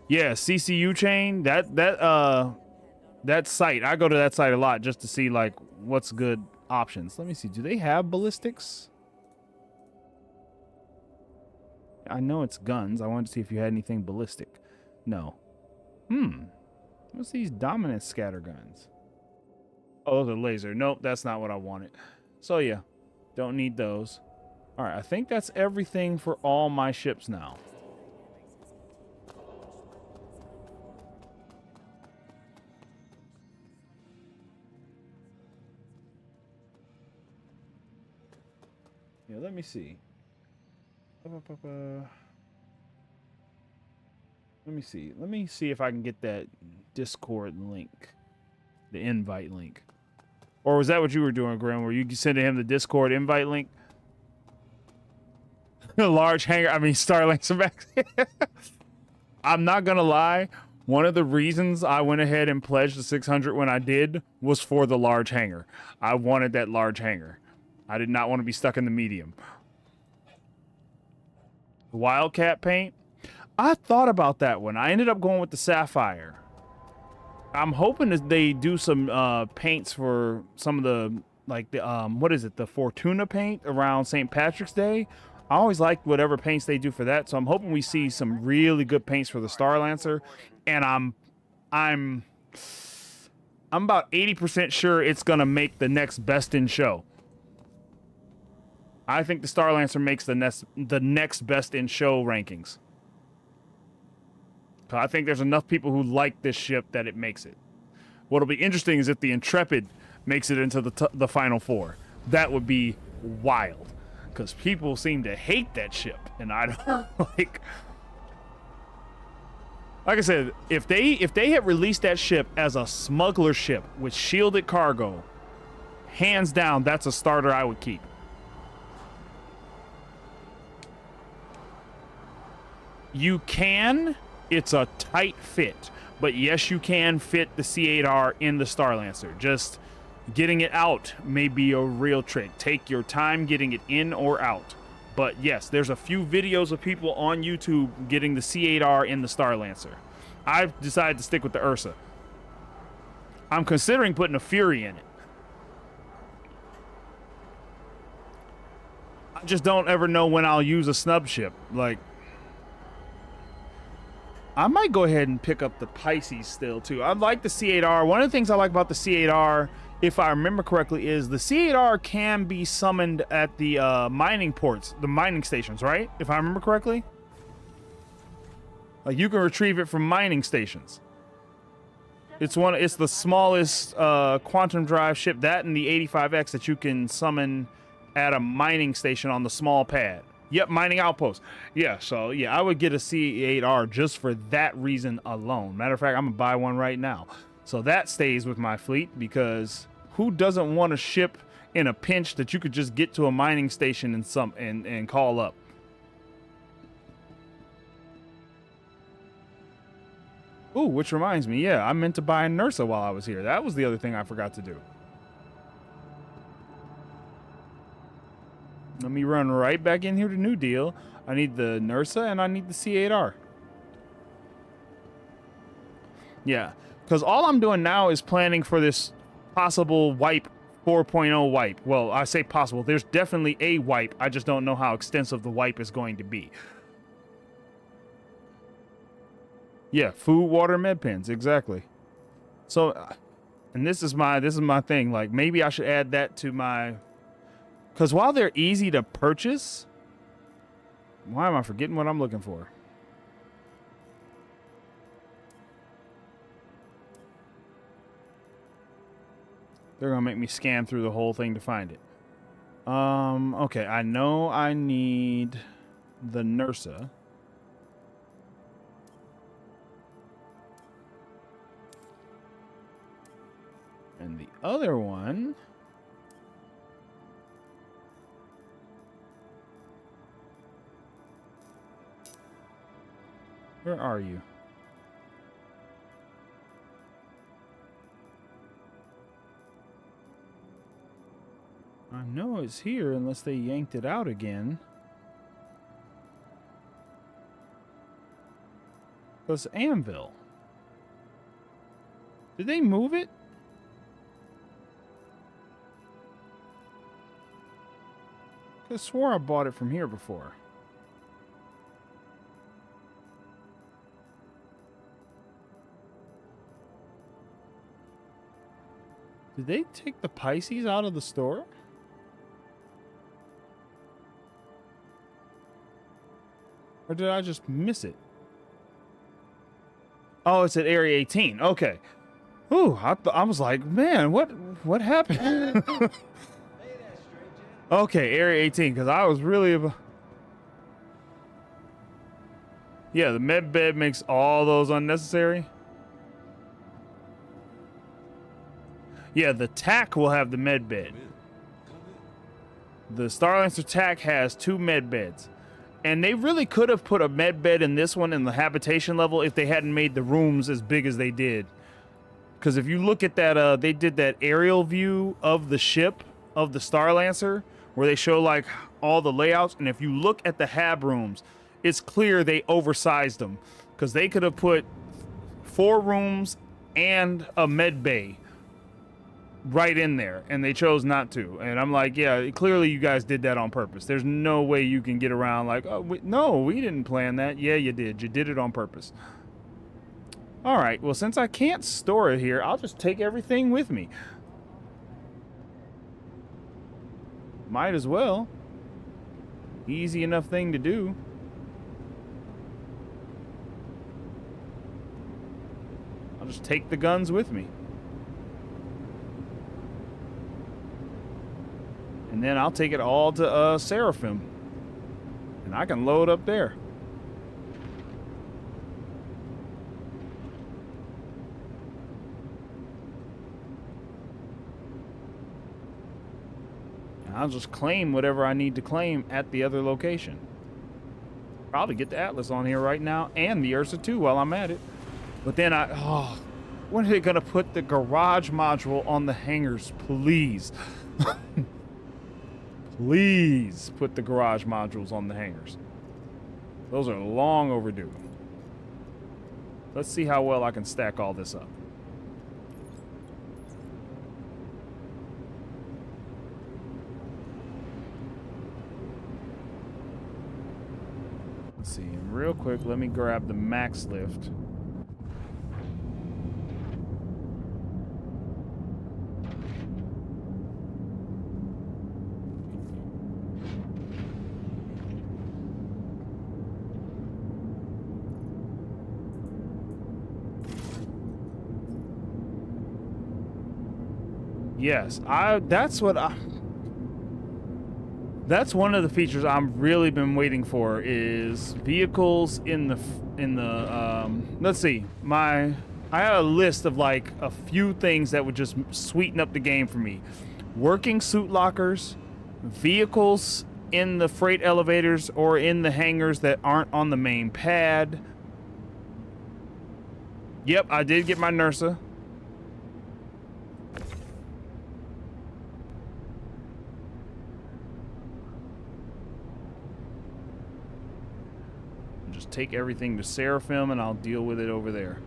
Yeah, CCU chain. That site. I go to that site a lot just to see like what's good options. Let me see. Do they have ballistics? I know it's guns. I wanted to see if you had anything ballistic. No. What's these dominant scatter guns? Oh, those are laser. Nope, that's not what I wanted. So yeah, don't need those. All right, I think that's everything for all my ships now. Yeah, let me see. Let me see. Let me see if I can get that Discord link, the invite link. Or was that what you were doing, Graham? Were you sending him the Discord invite link? Large hangar. I mean, Starlink's back. I'm not gonna lie. One of the reasons I went ahead and pledged the 600 when I did was for the large hangar. I wanted that large hangar. I did not want to be stuck in the medium. Wildcat paint. I thought about that one. I ended up going with the Sapphire. I'm hoping that they do some paints for some of the, like the what is it, the Fortuna paint around St. Patrick's Day. I always like whatever paints they do for that, so I'm hoping we see some really good paints for the Star Lancer. And I'm about 80% sure it's gonna make the next best in show. I think the Star Lancer makes the next best in show rankings. I think there's enough people who like this ship that it makes it. What'll be interesting is if the Intrepid makes it into the final 4. That would be wild, because people seem to hate that ship, and I don't like. Like I said, if they had released that ship as a smuggler ship with shielded cargo, hands down, that's a starter I would keep. You can. It's a tight fit. But yes, you can fit the C8R in the Star-Lancer. Just getting it out may be a real trick. Take your time getting it in or out. But yes, there's a few videos of people on YouTube getting the C8R in the Star-Lancer. I've decided to stick with the Ursa. I'm considering putting a Fury in it. I just don't ever know when I'll use a snub ship. Like, I might go ahead and pick up the Pisces still, too. I like the C8R. One of the things I like about the C8R, if I remember correctly, is the C8R can be summoned at the mining ports, the mining stations, right? If I remember correctly. Like, you can retrieve it from mining stations. It's the smallest quantum drive ship, that and the 85X that you can summon at a mining station on the small pad. Yep, mining outpost. Yeah, so yeah, I would get a C8R just for that reason alone. Matter of fact, I'm gonna buy one right now. So that stays with my fleet, because who doesn't want a ship in a pinch that you could just get to a mining station and call up? Ooh, which reminds me, yeah, I meant to buy a Nursa while I was here. That was the other thing I forgot to do. Let me run right back in here to New Deal. I need the Nursa and I need the C8R. Yeah, because all I'm doing now is planning for this possible wipe 4.0 wipe. Well, I say possible. There's definitely a wipe. I just don't know how extensive the wipe is going to be. Yeah, food, water, med pens, exactly. So, and this is my thing. Like, maybe I should add that to my. Because while they're easy to purchase, why am I forgetting what I'm looking for? They're going to make me scan through the whole thing to find it. Okay, I know I need the Nursa. And the other one... Where are you? I know it's here unless they yanked it out again. It's Anvil. Did they move it? I swore I bought it from here before. Did they take the Pisces out of the store? Or did I just miss it? Oh, it's at Area 18. Okay. Ooh, I was like, man, what happened? Okay, Area 18, because I was really... Yeah, the med bed makes all those unnecessary. Yeah, the TAC will have the med bed. The Star-Lancer TAC has 2 med beds. And they really could have put a med bed in this one in the habitation level if they hadn't made the rooms as big as they did. Because if you look at that, they did that aerial view of the ship, of the Star-Lancer, where they show like all the layouts. And if you look at the hab rooms, it's clear they oversized them. Because they could have put 4 rooms and a med bay right in there, and they chose not to. And I'm like, yeah, clearly you guys did that on purpose. There's no way you can get around like, oh, no, we didn't plan that. Yeah, you did. You did it on purpose. All right, well, since I can't store it here, I'll just take everything with me. Might as well. Easy enough thing to do. I'll just take the guns with me. And then I'll take it all to Seraphim. And I can load up there. I'll just claim whatever I need to claim at the other location. Probably get the Atlas on here right now and the Ursa too while I'm at it. But then when are they gonna put the garage module on the hangars, please? Please put the garage modules on the hangars. Those are long overdue. Let's see how well I can stack all this up. Let's see, and real quick, let me grab the max lift. Yes, that's one of the features I've really been waiting for is vehicles in the let's see, I had a list of like a few things that would just sweeten up the game for me. Working suit lockers, vehicles in the freight elevators or in the hangars that aren't on the main pad. Yep, I did get my NURSA. Take everything to Seraphim and I'll deal with it over there.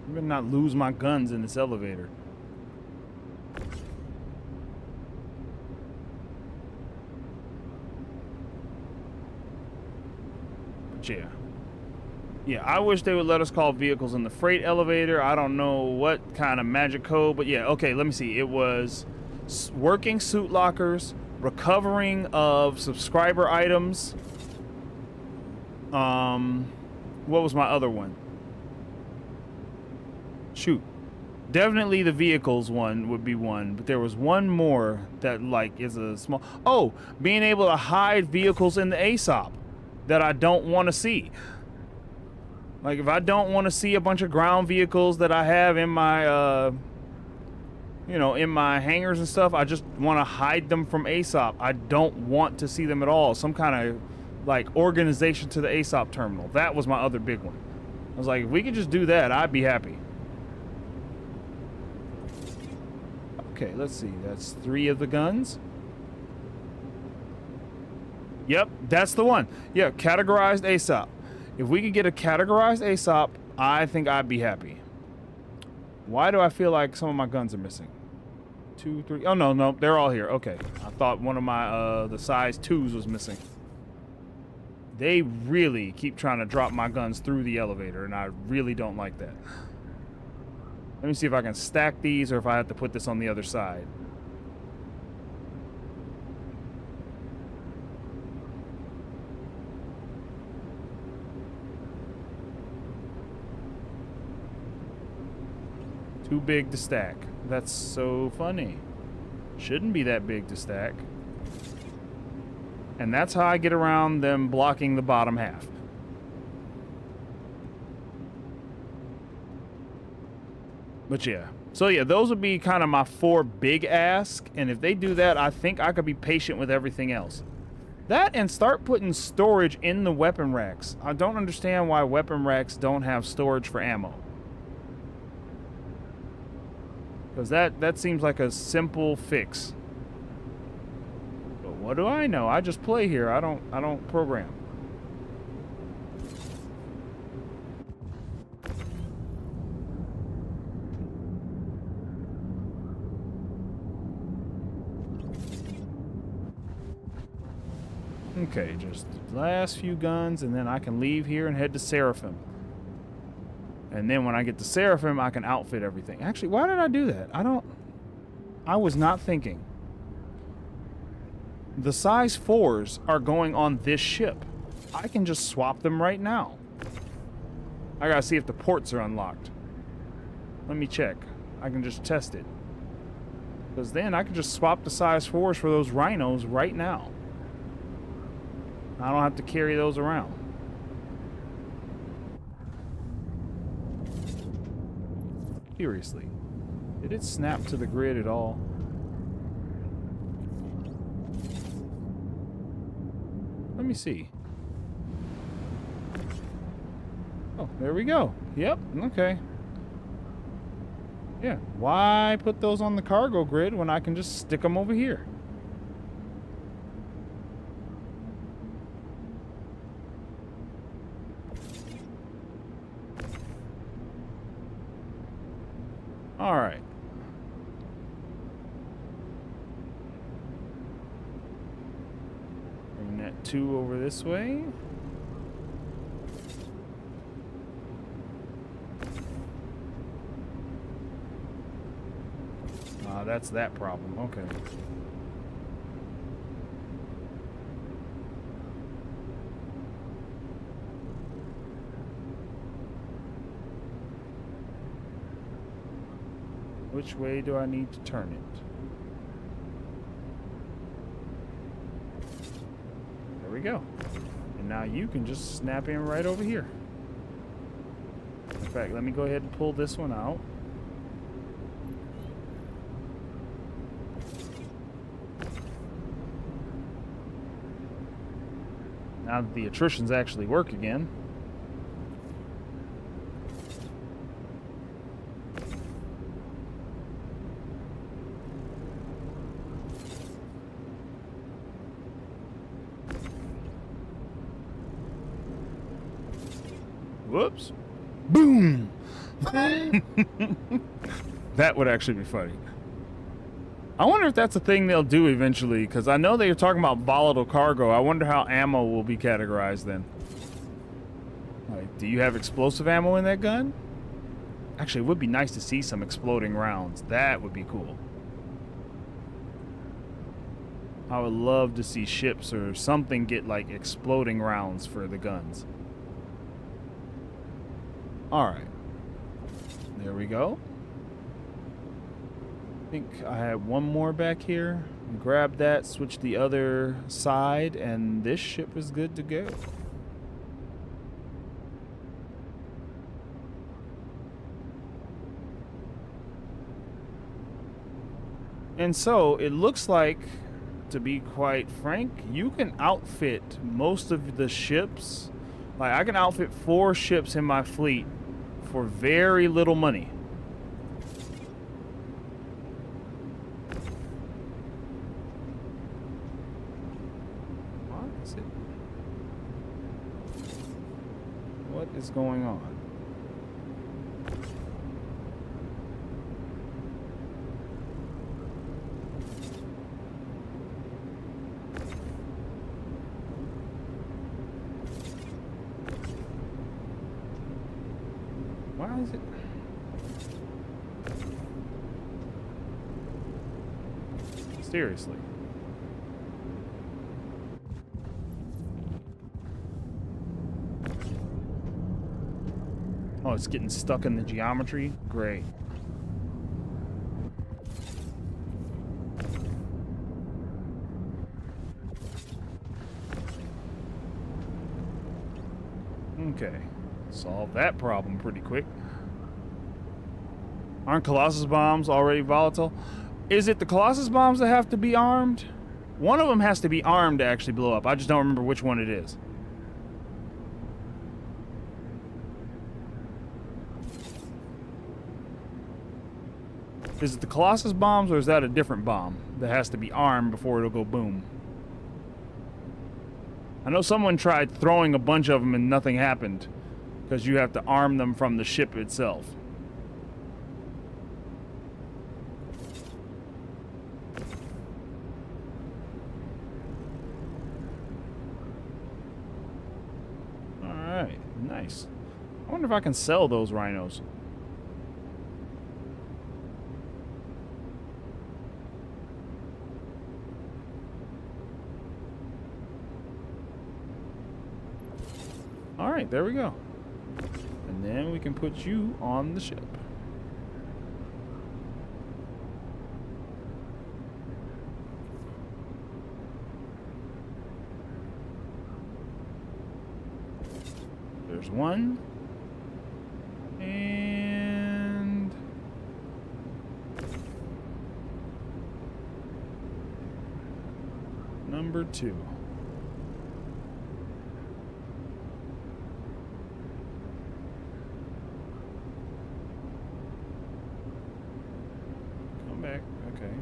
I'm gonna not lose my guns in this elevator. Yeah, I wish they would let us call vehicles in the freight elevator. I don't know what kind of magic code, but yeah, okay, let me see. It was working suit lockers, recovering of subscriber items. What was my other one? Shoot. Definitely the vehicles one would be one, but there was one more that like is a small... Oh, being able to hide vehicles in the ASOP that I don't want to see. Like if I don't want to see a bunch of ground vehicles that I have in my, you know, in my hangars and stuff, I just want to hide them from ASOP. I don't want to see them at all. Some kind of like organization to the ASOP terminal. That was my other big one. I was like, if we could just do that, I'd be happy. Okay, let's see. That's 3 of the guns. Yep, that's the one. Yeah, categorized ASOP. If we could get a categorized ASOP, I think I'd be happy. Why do I feel like some of my guns are missing? 2, 3. Oh, no, they're all here. Okay. I thought one of my, the size 2s was missing. They really keep trying to drop my guns through the elevator, and I really don't like that. Let me see if I can stack these or if I have to put this on the other side. Too big to stack. That's so funny. Shouldn't be that big to stack. And that's how I get around them blocking the bottom half. But yeah. So yeah, those would be kind of my 4 big asks. And if they do that, I think I could be patient with everything else. That and start putting storage in the weapon racks. I don't understand why weapon racks don't have storage for ammo. Because that seems like a simple fix. But what do I know? I just play here. I don't program. Okay, just the last few guns, and then I can leave here and head to Seraphim. And then when I get to Seraphim, I can outfit everything. Actually, why did I do that? I was not thinking. The size 4s are going on this ship. I can just swap them right now. I gotta see if the ports are unlocked. Let me check. I can just test it. Because then I could just swap the size 4s for those rhinos right now. I don't have to carry those around. Seriously. Did it snap to the grid at all? Let me see. Oh, there we go. Yep, okay. Yeah, why put those on the cargo grid when I can just stick them over here? All right. Bring that 2 over this way. That's that problem. Okay. Which way do I need to turn it? There we go. And now you can just snap in right over here. In fact, let me go ahead and pull this one out. Now that the attritions actually work again. Whoops. Boom! That would actually be funny. I wonder if that's a thing they'll do eventually, because I know they were talking about volatile cargo. I wonder how ammo will be categorized then. Like, do you have explosive ammo in that gun? Actually, it would be nice to see some exploding rounds. That would be cool. I would love to see ships or something get, like, exploding rounds for the guns. Alright. There we go. I think I have one more back here. Grab that, switch the other side, and this ship is good to go. And so it looks like, to be quite frank, you can outfit most of the ships. Like, I can outfit 4 ships in my fleet for very little money. What is going on? Why is it? Seriously. Oh, it's getting stuck in the geometry? Great. Okay. Solve that problem pretty quick. Aren't Colossus bombs already volatile? Is it the Colossus bombs that have to be armed? One of them has to be armed to actually blow up. I just don't remember which one it is. Is it the Colossus bombs, or is that a different bomb that has to be armed before it'll go boom? I know someone tried throwing a bunch of them and nothing happened, because you have to arm them from the ship itself. Alright, nice. I wonder if I can sell those rhinos. Alright, there we go. And then we can put you on the ship. There's one. And number 2. Come back. Okay.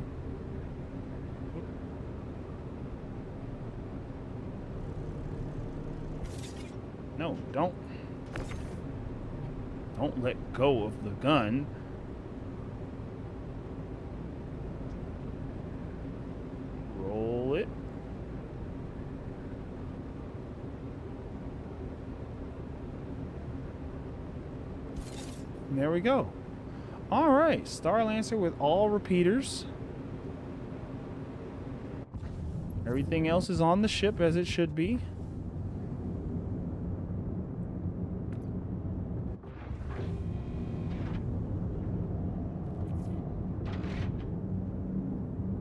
No, don't let go of the gun. Roll it. And there we go. All right, Star Lancer with all repeaters. Everything else is on the ship as it should be.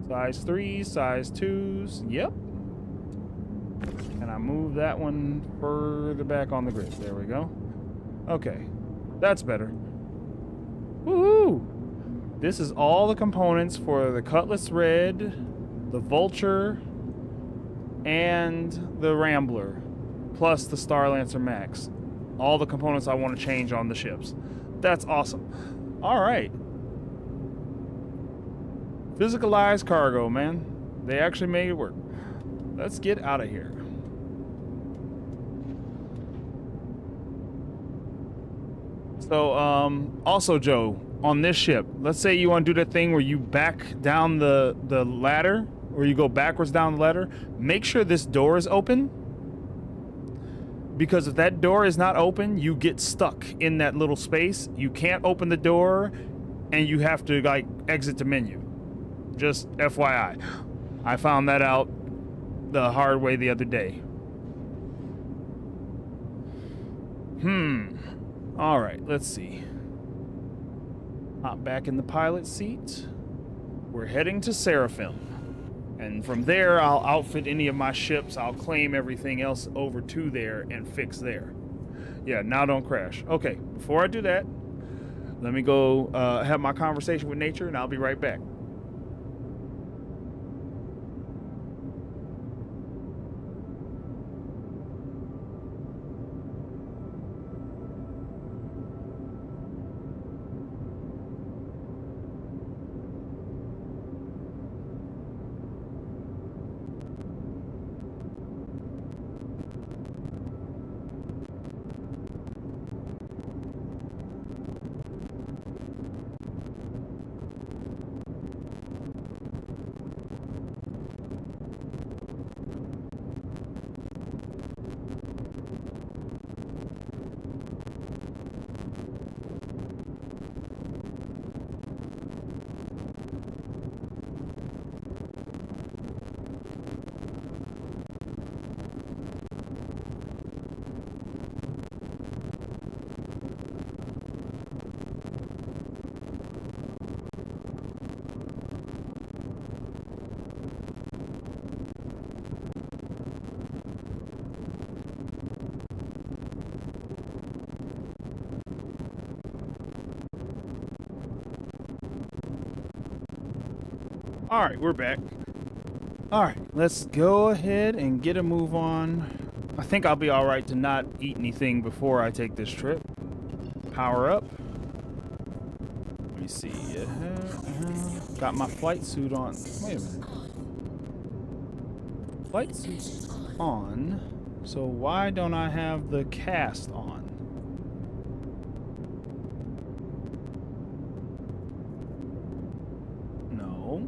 Size 3s, size 2s. Yep. And I move that one further back on the grid. There we go. Okay. That's better. Woohoo! This is all the components for the Cutlass Red, the Vulture, and the Rambler, plus the Star Lancer Max. All the components I want to change on the ships. That's awesome. All right. Physicalized cargo, man. They actually made it work. Let's get out of here. So, also, Joe, on this ship, let's say you want to do that thing where you back down the ladder, or you go backwards down the ladder. Make sure this door is open, because if that door is not open, you get stuck in that little space. You can't open the door, and you have to, like, exit the menu. Just FYI. I found that out the hard way the other day. All right, let's see. Hop back in the pilot seat. We're heading to Seraphim. And from there, I'll outfit any of my ships. I'll claim everything else over to there and fix there. Yeah, now don't crash. Okay, before I do that, let me go have my conversation with nature, and I'll be right back. All right, we're back. All right, let's go ahead and get a move on. I think I'll be all right to not eat anything before I take this trip. Power up. Let me see. Got my flight suit on. Wait a minute. Flight suit's on. So why don't I have the cast on? No.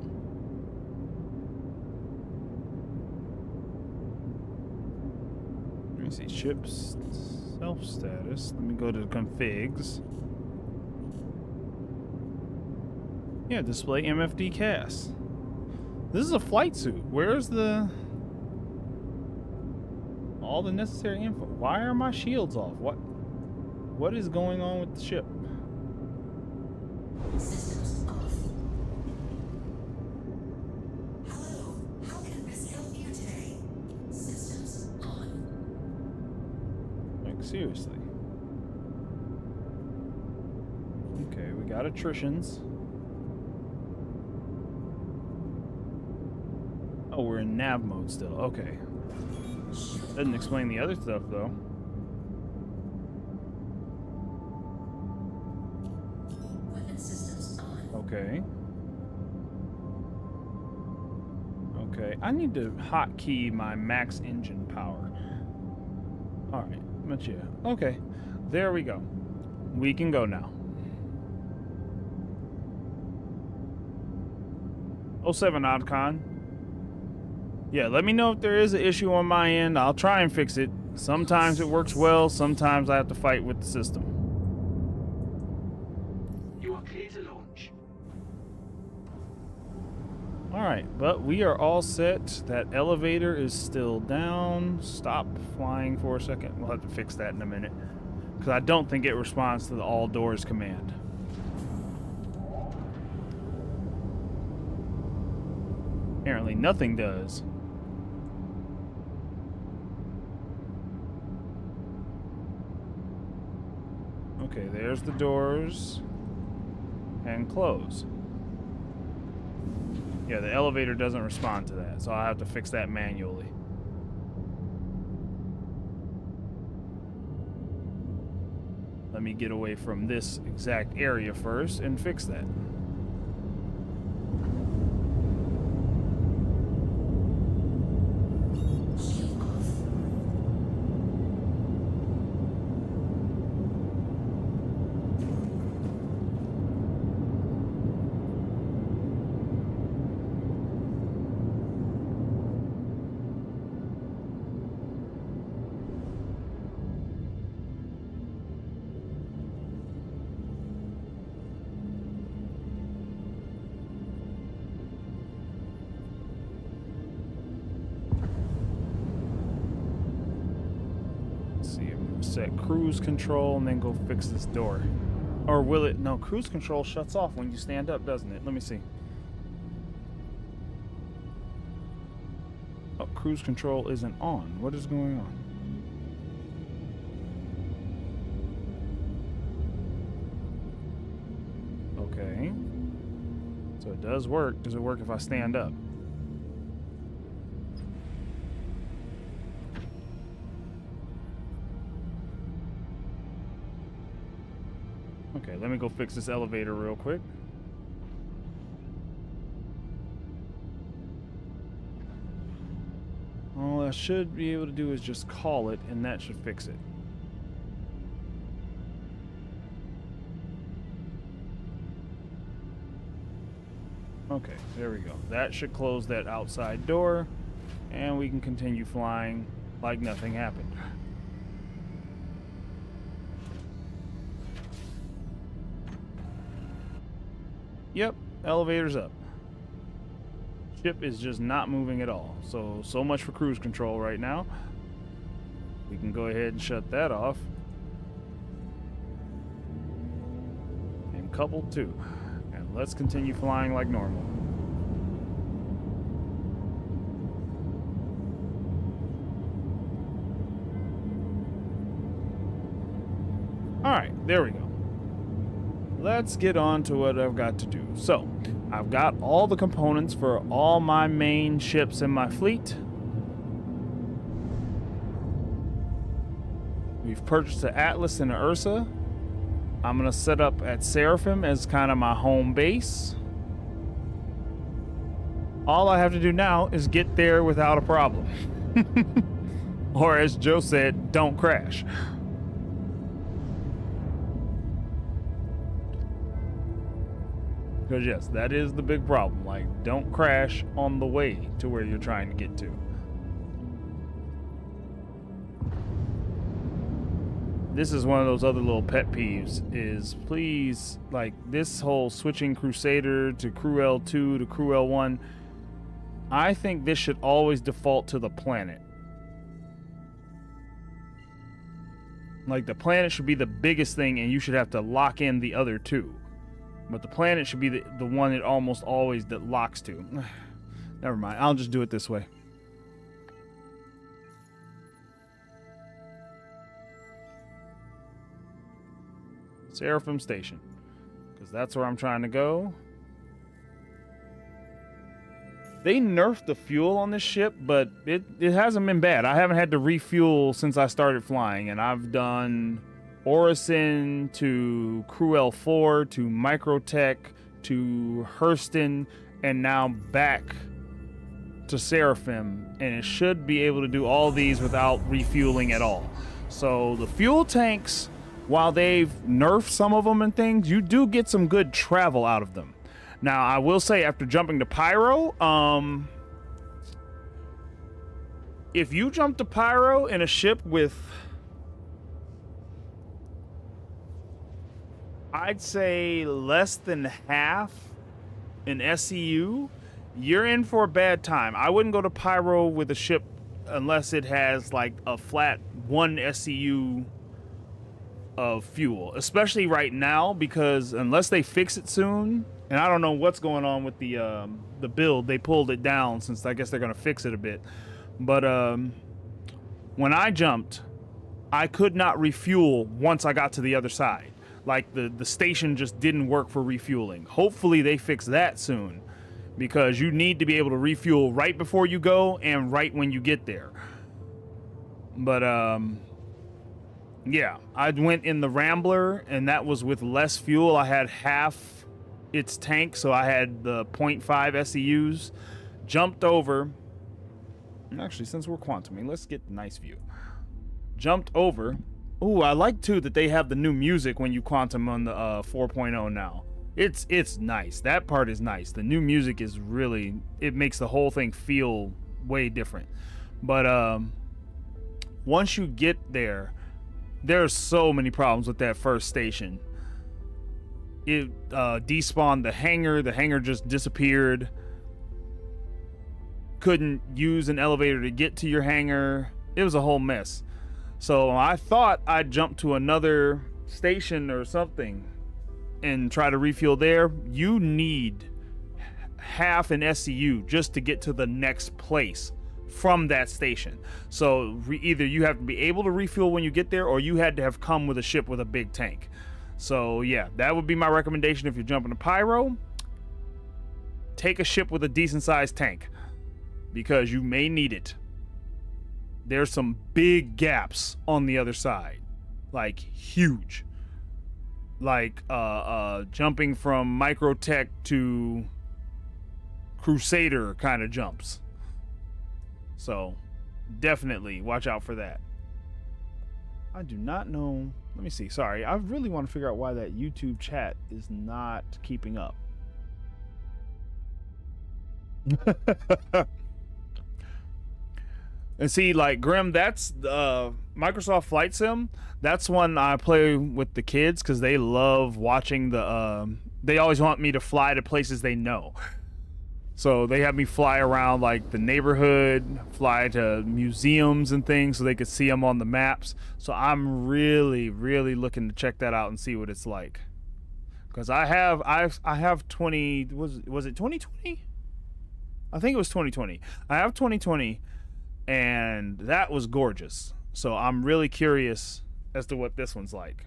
Let me see. Ship's self status. Let me go to the configs. Yeah, display MFD cast. This is a flight suit. Where's the... all the necessary info? Why are my shields off? What is going on with the ship? Systems off. Hello, how can this help you today? Systems on. Like, seriously. got attritions. Oh, we're in nav mode still. Okay. Doesn't explain the other stuff, though. Weapon systems on. Okay. Okay. I need to hotkey my max engine power. Alright. But yeah. Okay. There we go. We can go now. 07 Oddcon. Yeah, let me know if there is an issue on my end. I'll try and fix it. Sometimes it works well, sometimes I have to fight with the system. You are clear to launch. Alright, but we are all set. That elevator is still down. Stop flying for a second. We'll have to fix that in a minute. Because I don't think it responds to the all doors command. Apparently nothing does. Okay, there's the doors. And close. Yeah, the elevator doesn't respond to that, so I'll have to fix that manually. Let me get away from this exact area first and fix that. Set cruise control and then go fix this door. Or will it? No, cruise control shuts off when you stand up, doesn't it? Let me see. Oh, cruise control isn't on. What is going on? Okay. So it does work. Does it work if I stand up? Okay, let me go fix this elevator real quick. All I should be able to do is just call it, and that should fix it. Okay, there we go. That should close that outside door, and we can continue flying like nothing happened. Yep, elevator's up. Ship is just not moving at all. So much for cruise control right now. We can go ahead and shut that off. And couple two. And let's continue flying like normal. Alright, there we go. Let's get on to what I've got to do. So, I've got all the components for all my main ships in my fleet. We've purchased the Atlas and the Ursa. I'm going to set up at Seraphim as kind of my home base. All I have to do now is get there without a problem. Or as Joe said, don't crash. Because yes, that is the big problem. Like, don't crash on the way to where you're trying to get to. This is one of those other little pet peeves, is please, like, this whole switching Crusader to Crew L2 to Crew L1, I think this should always default to the planet. Like, the planet should be the biggest thing, and you should have to lock in the other two. But the planet should be the one it almost always that locks to. Never mind. I'll just do it this way. Seraphim Station. Because because that's where I'm trying to go. They nerfed the fuel on this ship, but it hasn't been bad. I haven't had to refuel since I started flying, and I've done Orison to Crew L4 to Microtech to Hurston, and now back to Seraphim, and it should be able to do all these without refueling at all. So the fuel tanks, while they've nerfed some of them and things, you do get some good travel out of them. Now, I will say, after jumping to Pyro, if you jump to Pyro in a ship with, I'd say, less than half an SCU, you're in for a bad time. I wouldn't go to Pyro with a ship unless it has like a flat 1 SCU of fuel, especially right now, because unless they fix it soon, and I don't know what's going on with the build. They pulled it down since I guess they're gonna fix it a bit. But when I jumped, I could not refuel once I got to the other side. Like the station just didn't work for refueling. Hopefully they fix that soon, because you need to be able to refuel right before you go and right when you get there. But yeah, I went in the Rambler, and that was with less fuel. I had half its tank, so I had the 0.5 SEUs. Jumped over. Actually, since we're quantuming, let's get a nice view. Jumped over. Ooh, I like too that they have the new music when you quantum on the 4.0 now. It's nice. That part is nice. The new music is really, it makes the whole thing feel way different. But once you get there, there's so many problems with that first station. It despawned the hangar. The hangar just disappeared. Couldn't use an elevator to get to your hangar. It was a whole mess. So I thought I'd jump to another station or something and try to refuel there. You need half an SCU just to get to the next place from that station. So either you have to be able to refuel when you get there, or you had to have come with a ship with a big tank. So yeah, that would be my recommendation if you're jumping to Pyro. Take a ship with a decent sized tank, because you may need it. There's some big gaps on the other side, like huge. Like jumping from Microtech to Crusader kind of jumps. So definitely watch out for that. I do not know. Let me see. Sorry, I really want to figure out why that YouTube chat is not keeping up. And see, like Grim, that's Microsoft Flight Sim. That's one I play with the kids because they love watching the. They always want me to fly to places they know. So they have me fly around like the neighborhood, fly to museums and things so they could see them on the maps. So I'm really, really looking to check that out and see what it's like. Because I have 20. Was it 2020? I think it was 2020. I have 2020. And that was gorgeous. So I'm really curious as to what this one's like.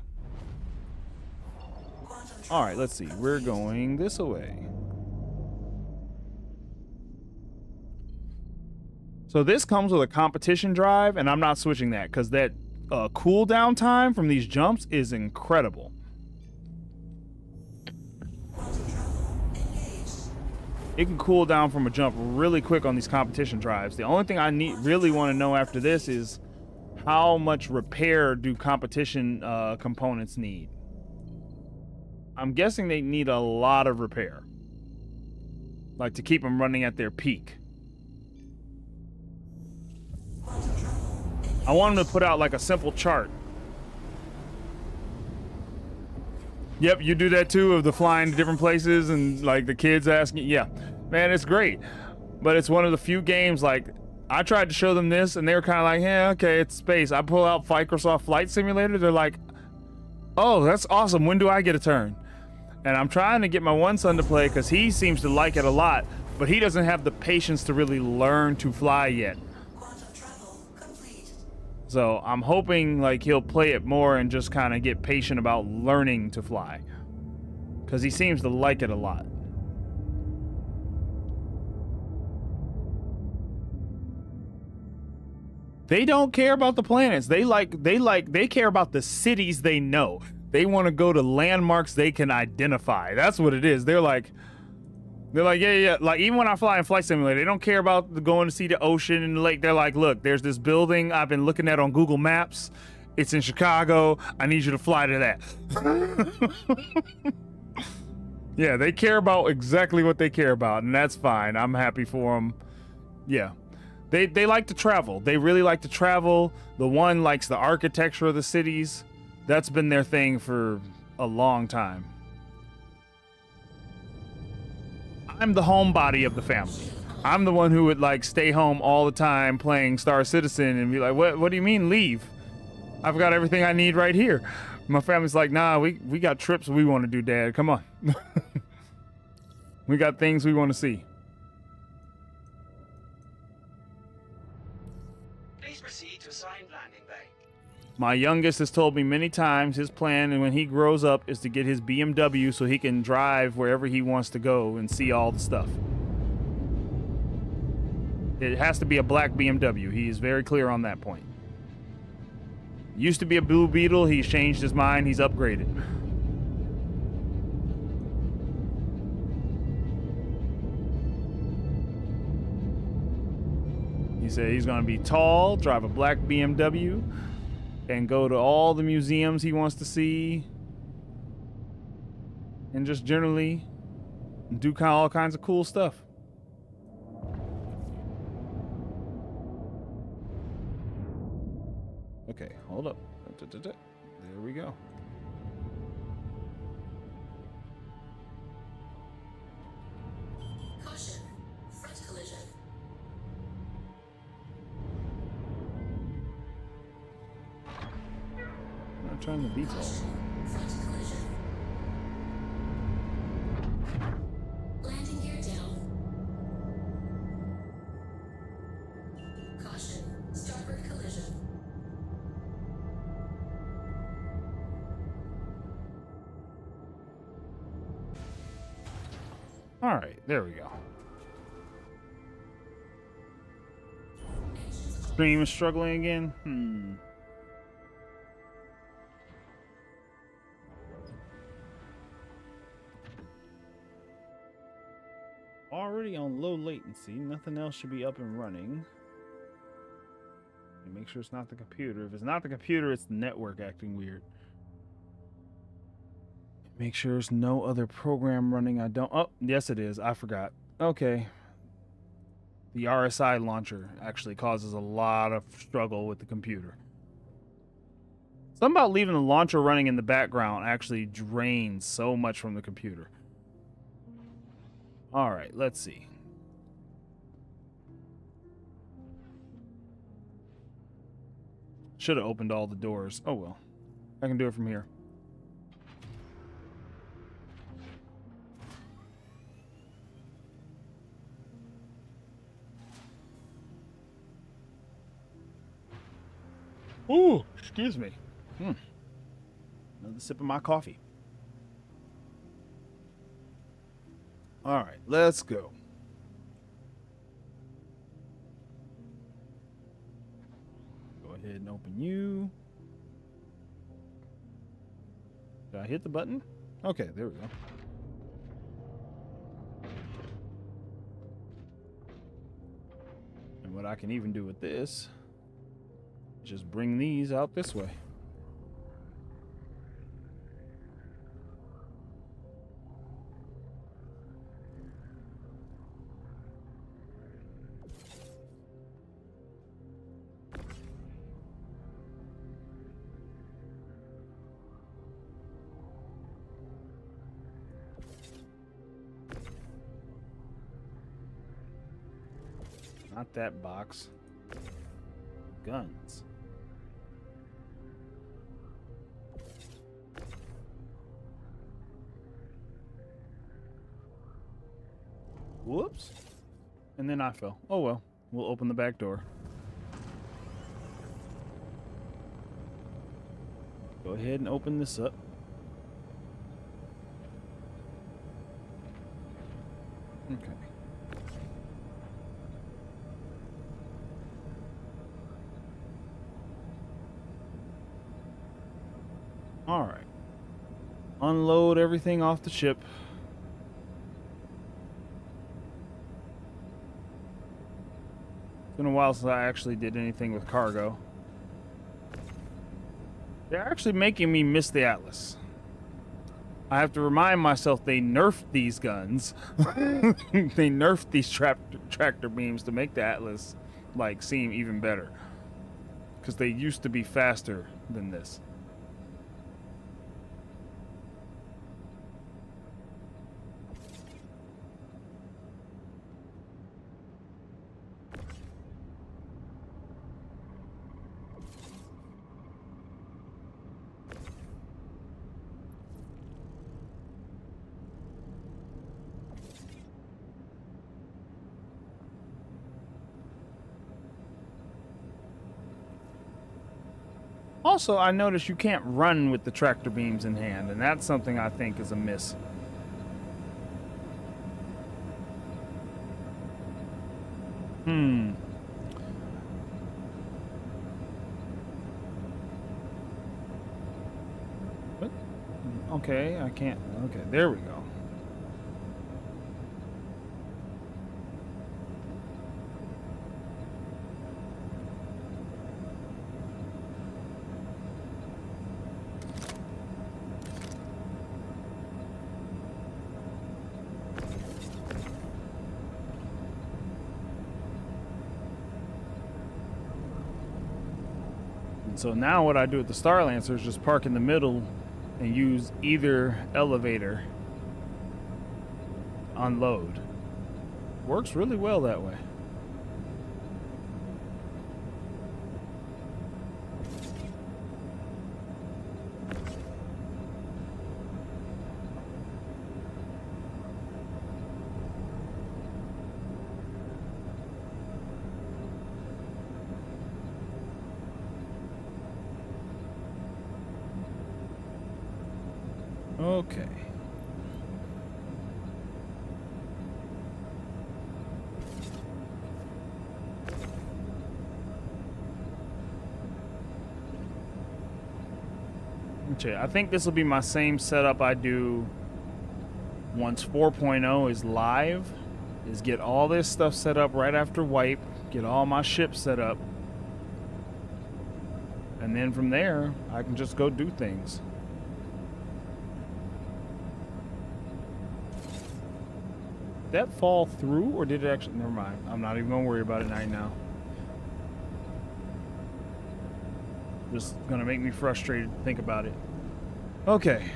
All right, let's see. We're going this way. So this comes with a competition drive, and I'm not switching that because that cooldown time from these jumps is incredible. It can cool down from a jump really quick on these competition drives. The only thing I really want to know after this is how much repair do competition components need? I'm guessing they need a lot of repair, like to keep them running at their peak. I want them to put out like a simple chart. Yep, you do that too, of the flying to different places and like the kids asking. Yeah, man, it's great. But it's one of the few games, like, I tried to show them this and they were kind of like, yeah, okay, it's space. I pull out Microsoft Flight Simulator. They're like, oh, that's awesome. When do I get a turn? And I'm trying to get my one son to play because he seems to like it a lot, but he doesn't have the patience to really learn to fly yet. So I'm hoping like he'll play it more and just kind of get patient about learning to fly. because he seems to like it a lot. They don't care about the planets. They care about the cities they know. They want to go to landmarks they can identify. That's what it is. They're like, yeah. Like, even when I fly in Flight Simulator, they don't care about going to see the ocean and the lake. They're like, look, there's this building I've been looking at on Google Maps. It's in Chicago. I need you to fly to that. Yeah, they care about exactly what they care about, and that's fine. I'm happy for them. Yeah. They like to travel. They really like to travel. The one likes the architecture of the cities. That's been their thing for a long time. I'm the homebody of the family. I'm the one who would like stay home all the time playing Star Citizen and be like, what do you mean leave? I've got everything I need right here. My family's like, nah, we got trips we want to do, Dad. Come on. We got things we want to see. Please proceed to assigned landing bay. My youngest has told me many times his plan when he grows up is to get his BMW so he can drive wherever he wants to go and see all the stuff. It has to be a black BMW. He is very clear on that point. Used to be a Blue Beetle. He's changed his mind. He's upgraded. He said he's going to be tall, drive a black BMW, and go to all the museums he wants to see, and just generally do all kinds of cool stuff. Okay, hold up. There we go. Caution. Front collision. I'm not trying to beat all. Front collision. Landing gear down. Caution. Starboard collision. All right, there we go. Stream is struggling again. Already on low latency. Nothing else should be up and running. And make sure it's not the computer. If it's not the computer, it's the network acting weird. Make sure there's no other program running. Oh, yes it is. I forgot. Okay. The RSI launcher actually causes a lot of struggle with the computer. Something about leaving the launcher running in the background actually drains so much from the computer. All right, let's see. Should have opened all the doors. Oh well. I can do it from here. Ooh, excuse me. Another sip of my coffee. All right, let's go. Go ahead and open you. Did I hit the button? Okay, there we go. And what I can even do with this, just bring these out this way. Not that box. Guns. Whoops. And then I fell. Oh well. We'll open the back door. Go ahead and open this up. Okay. All right. Unload everything off the ship. It's been a while since I actually did anything with cargo. They're actually making me miss the Atlas. I have to remind myself they nerfed these guns. They nerfed these tractor beams to make the Atlas like seem even better. Because they used to be faster than this. Also, I noticed you can't run with the tractor beams in hand, and that's something I think is a miss. What? Okay, I can't. Okay, there we go. So now what I do with the Star Lancer is just park in the middle and use either elevator to unload. Works really well that way. Okay. Okay, I think this will be my same setup I do once 4.0 is live, is get all this stuff set up right after wipe, get all my ships set up, and then from there, I can just go do things. Did that fall through, or did it actually? Never mind. I'm not even gonna worry about it right now. Just gonna make me frustrated to think about it. Okay,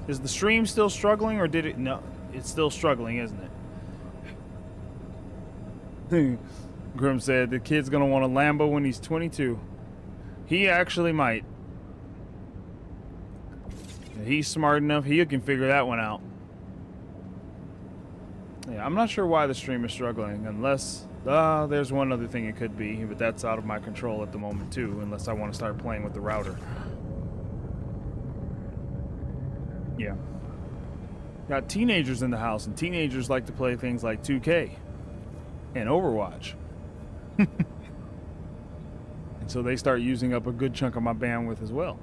is the stream still struggling, or did it? No, it's still struggling, isn't it? Grim said the kid's gonna want a Lambo when he's 22. He actually might. He's smart enough. He can figure that one out. Yeah, I'm not sure why the stream is struggling, unless there's one other thing it could be, but that's out of my control at the moment too, unless I want to start playing with the router. Yeah. Got teenagers in the house, and teenagers like to play things like 2K and Overwatch. And so they start using up a good chunk of my bandwidth as well.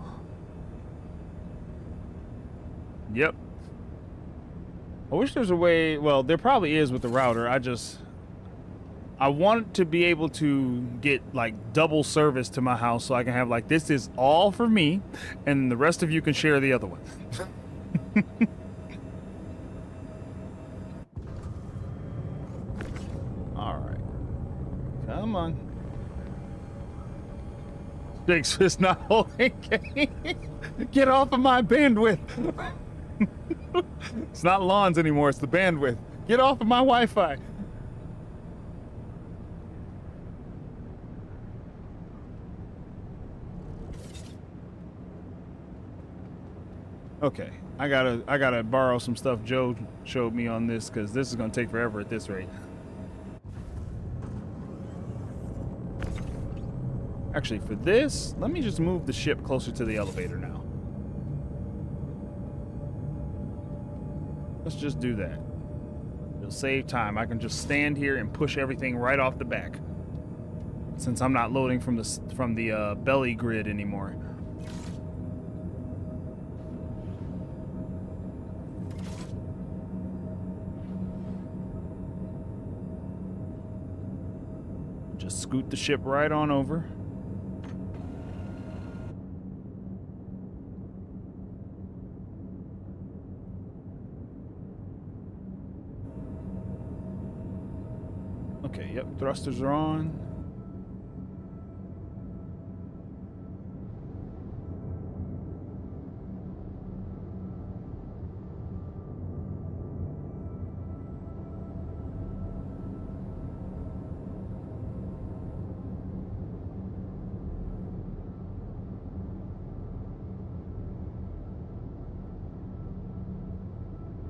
Yep. I wish there's a way, well, there probably is with the router. I want to be able to get like double service to my house so I can have like, this is all for me and the rest of you can share the other one. All right. Come on. Shakespeare's not holding. Get off of my bandwidth. It's not lawns anymore, it's the bandwidth. Get off of my Wi-Fi. Okay, I gotta borrow some stuff Joe showed me on this, because this is gonna take forever at this rate. Actually, for this, let me just move the ship closer to the elevator now. Let's just do that. It'll save time. I can just stand here and push everything right off the back, since I'm not loading from the belly grid anymore. Just scoot the ship right on over. Okay, yep, thrusters are on.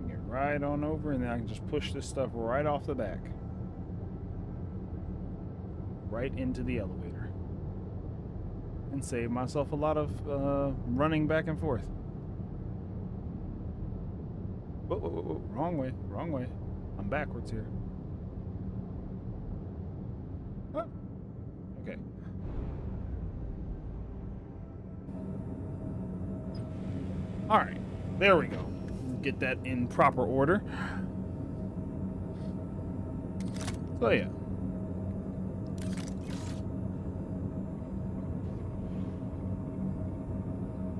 Get right on over, and then I can just push this stuff right off the back. Right into the elevator. And save myself a lot of running back and forth. Whoa, whoa, whoa, whoa. Wrong way, wrong way. I'm backwards here. Oh. Okay. All right, there we go. Get that in proper order. So yeah.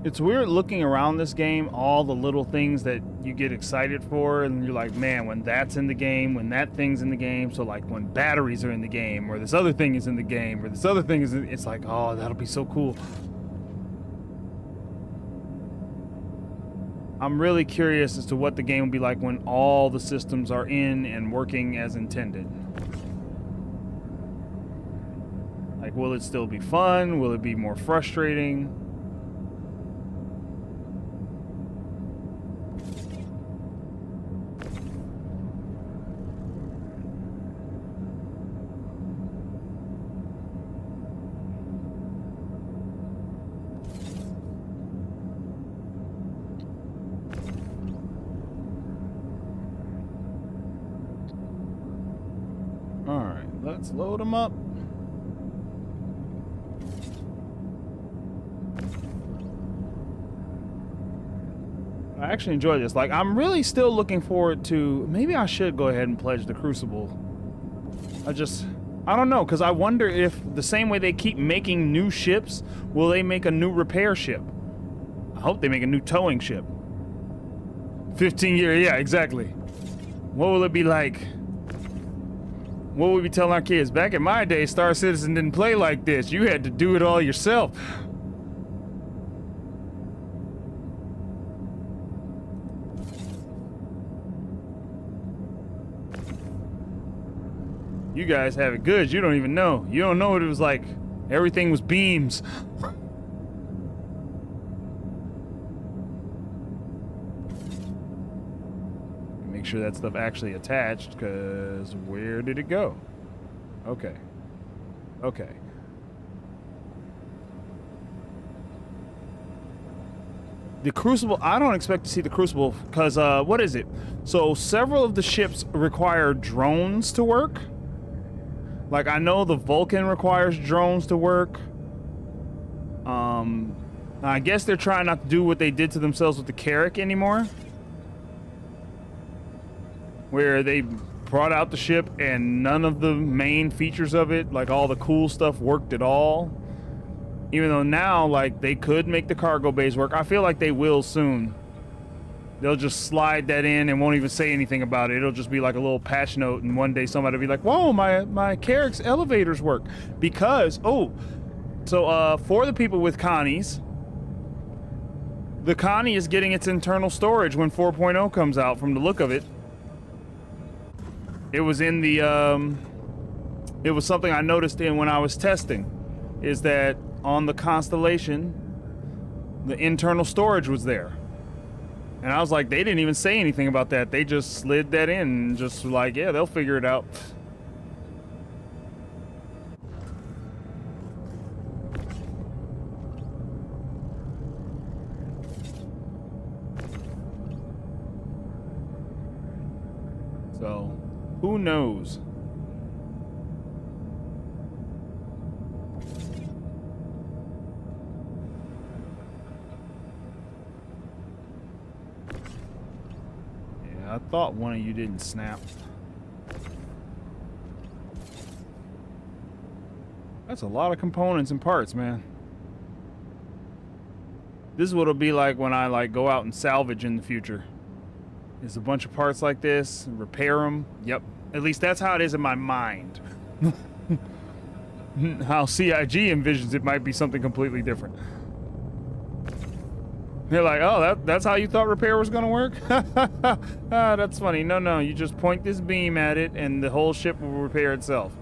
It's weird looking around this game, all the little things that you get excited for, and you're like, man, when that's in the game, when that thing's in the game, so like when batteries are in the game, or this other thing is in the game, or this other thing is in, it's like, oh, that'll be so cool. I'm really curious as to what the game will be like when all the systems are in and working as intended. Like, will it still be fun? Will it be more frustrating? Let's load them up. I actually enjoy this. Like, I'm really still looking forward to, maybe I should go ahead and pledge the Crucible. I don't know, because I wonder if the same way they keep making new ships, will they make a new repair ship? I hope they make a new towing ship. 15-year, yeah, exactly. What will it be like? What would we tell our kids? Back in my day, Star Citizen didn't play like this. You had to do it all yourself. You guys have it good. You don't even know. You don't know what it was like. Everything was beams. Make sure that stuff actually attached, because where did it go? Okay. Okay. The Crucible, I don't expect to see the Crucible, because, what is it? So, several of the ships require drones to work. Like, I know the Vulcan requires drones to work. I guess they're trying not to do what they did to themselves with the Carrack anymore, where they brought out the ship and none of the main features of it, like all the cool stuff, worked at all. Even though now, like, they could make the cargo bays work. I feel like they will soon. They'll just slide that in and won't even say anything about it. It'll just be like a little patch note, and one day somebody will be like, whoa, my Carrack's elevators work. Because, so for the people with Connies, the Connie is getting its internal storage when 4.0 comes out, from the look of it. It was in the, it was something I noticed in when I was testing, is that on the Constellation, the internal storage was there. And I was like, they didn't even say anything about that. They just slid that in and just like, yeah, they'll figure it out. So Who knows? Yeah, I thought one of you didn't snap. That's a lot of components and parts, man. This is what it'll be like when I like go out and salvage in the future. There's a bunch of parts like this, repair them. Yep. At least that's how it is in my mind. How CIG envisions it might be something completely different. They're like, oh, that's how you thought repair was going to work? Ah, that's funny. No, you just point this beam at it and the whole ship will repair itself.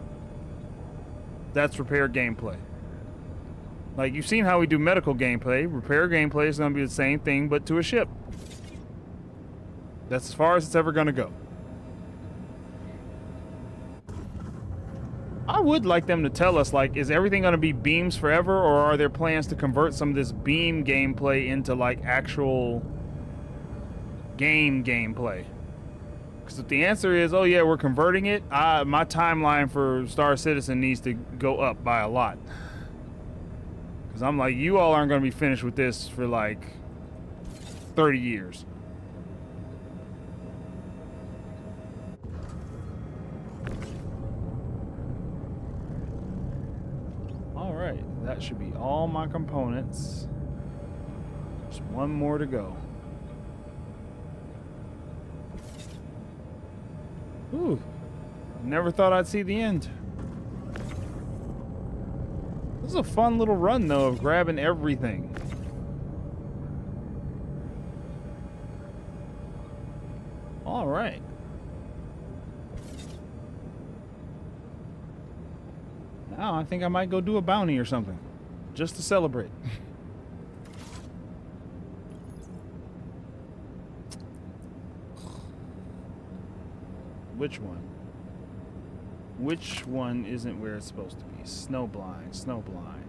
That's repair gameplay. Like, you've seen how we do medical gameplay. Repair gameplay is going to be the same thing, but to a ship. That's as far as it's ever going to go. I would like them to tell us, like, is everything going to be beams forever, or are there plans to convert some of this beam gameplay into, like, actual game gameplay? Because if the answer is, oh yeah, we're converting it, my timeline for Star Citizen needs to go up by a lot. Because I'm like, you all aren't going to be finished with this for, like, 30 years. Alright, that should be all my components. Just one more to go. Ooh, never thought I'd see the end. This is a fun little run, though, of grabbing everything. Alright. Now I think I might go do a bounty or something, just to celebrate. Which one? Which one isn't where it's supposed to be? Snowblind, snowblind.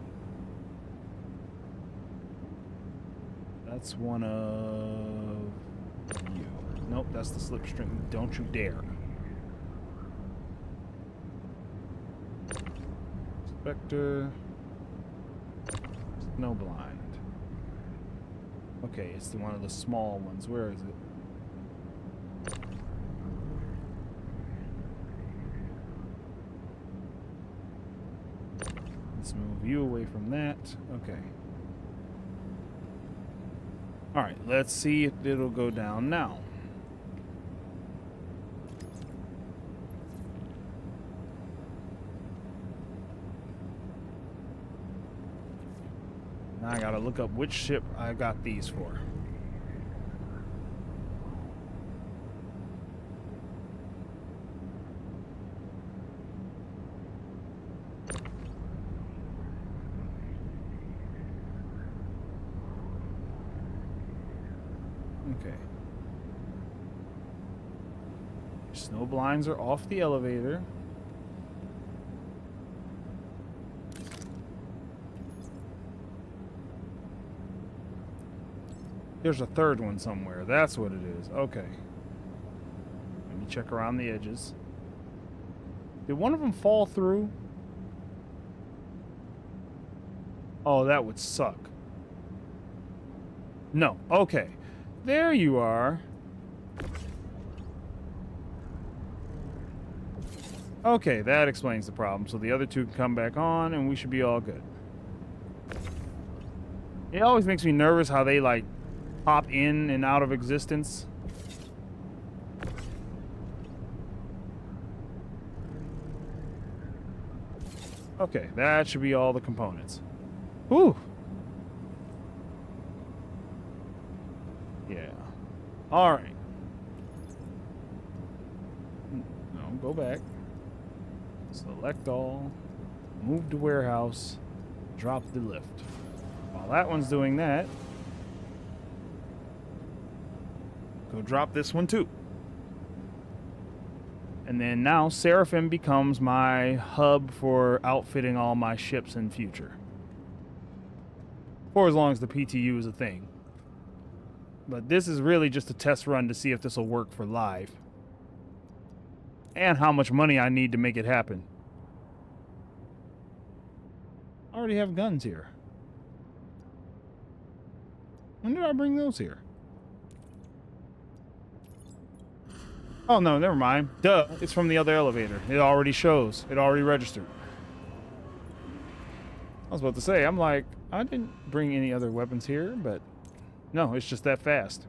That's one of you. Nope, that's the slipstream. Don't you dare. Spectre. Snowblind. Okay, it's one of the small ones. Where is it? Let's move you away from that. Okay. Alright, let's see if it'll go down now. Now I gotta look up which ship I got these for. Okay. Snow blinds are off the elevator. There's a third one somewhere. That's what it is. Okay. Let me check around the edges. Did one of them fall through? Oh, that would suck. No. Okay. There you are. Okay, that explains the problem. So the other two can come back on and we should be all good. It always makes me nervous how they, like, pop in and out of existence. Okay, that should be all the components. Whew. Yeah. Alright. No, go back. Select all. Move to warehouse. Drop the lift. While that one's doing that, go drop this one too. And then now Seraphim becomes my hub for outfitting all my ships in future. For as long as the PTU is a thing. But this is really just a test run to see if this will work for live. and how much money I need to make it happen. I already have guns here. When did I bring those here? Oh, no, never mind. Duh, it's from the other elevator. It already shows. It already registered. I was about to say, I'm like, I didn't bring any other weapons here, but no, it's just that fast.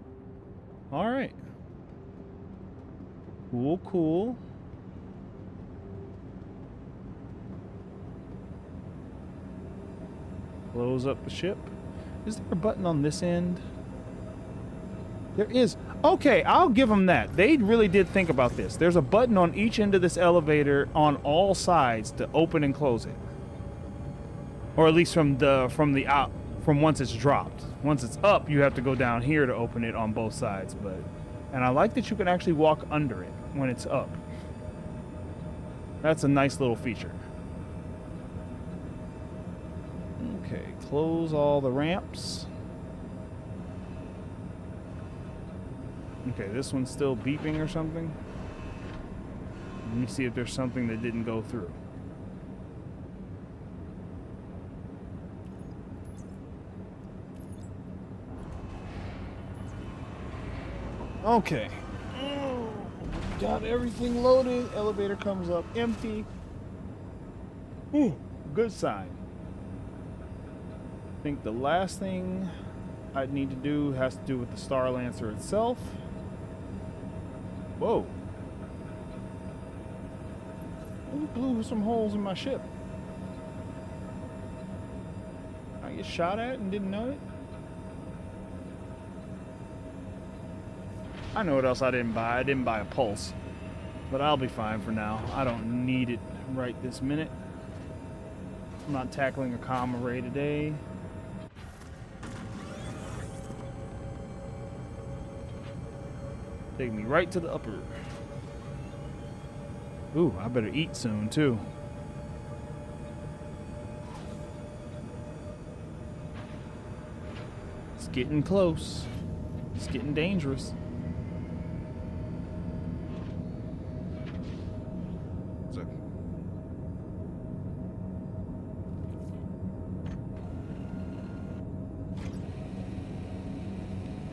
All right. Cool, cool. Close up the ship. Is there a button on this end? There is. Okay, I'll give them that. They really did think about this. There's a button on each end of this elevator on all sides to open and close it. Or at least from once it's dropped. Once it's up, you have to go down here to open it on both sides. And I like that you can actually walk under it when it's up. That's a nice little feature. Okay, close all the ramps. Okay, this one's still beeping or something. Let me see if there's something that didn't go through. Okay. Got everything loaded. Elevator comes up empty. Ooh, good sign. I think the last thing I need to do has to do with the Star Lancer itself. Whoa. Who blew some holes in my ship? I get shot at and didn't know it? I know what else I didn't buy. I didn't buy a pulse. But I'll be fine for now. I don't need it right this minute. I'm not tackling a comm array today. Take me right to the upper. Ooh, I better eat soon too. It's getting close. It's getting dangerous.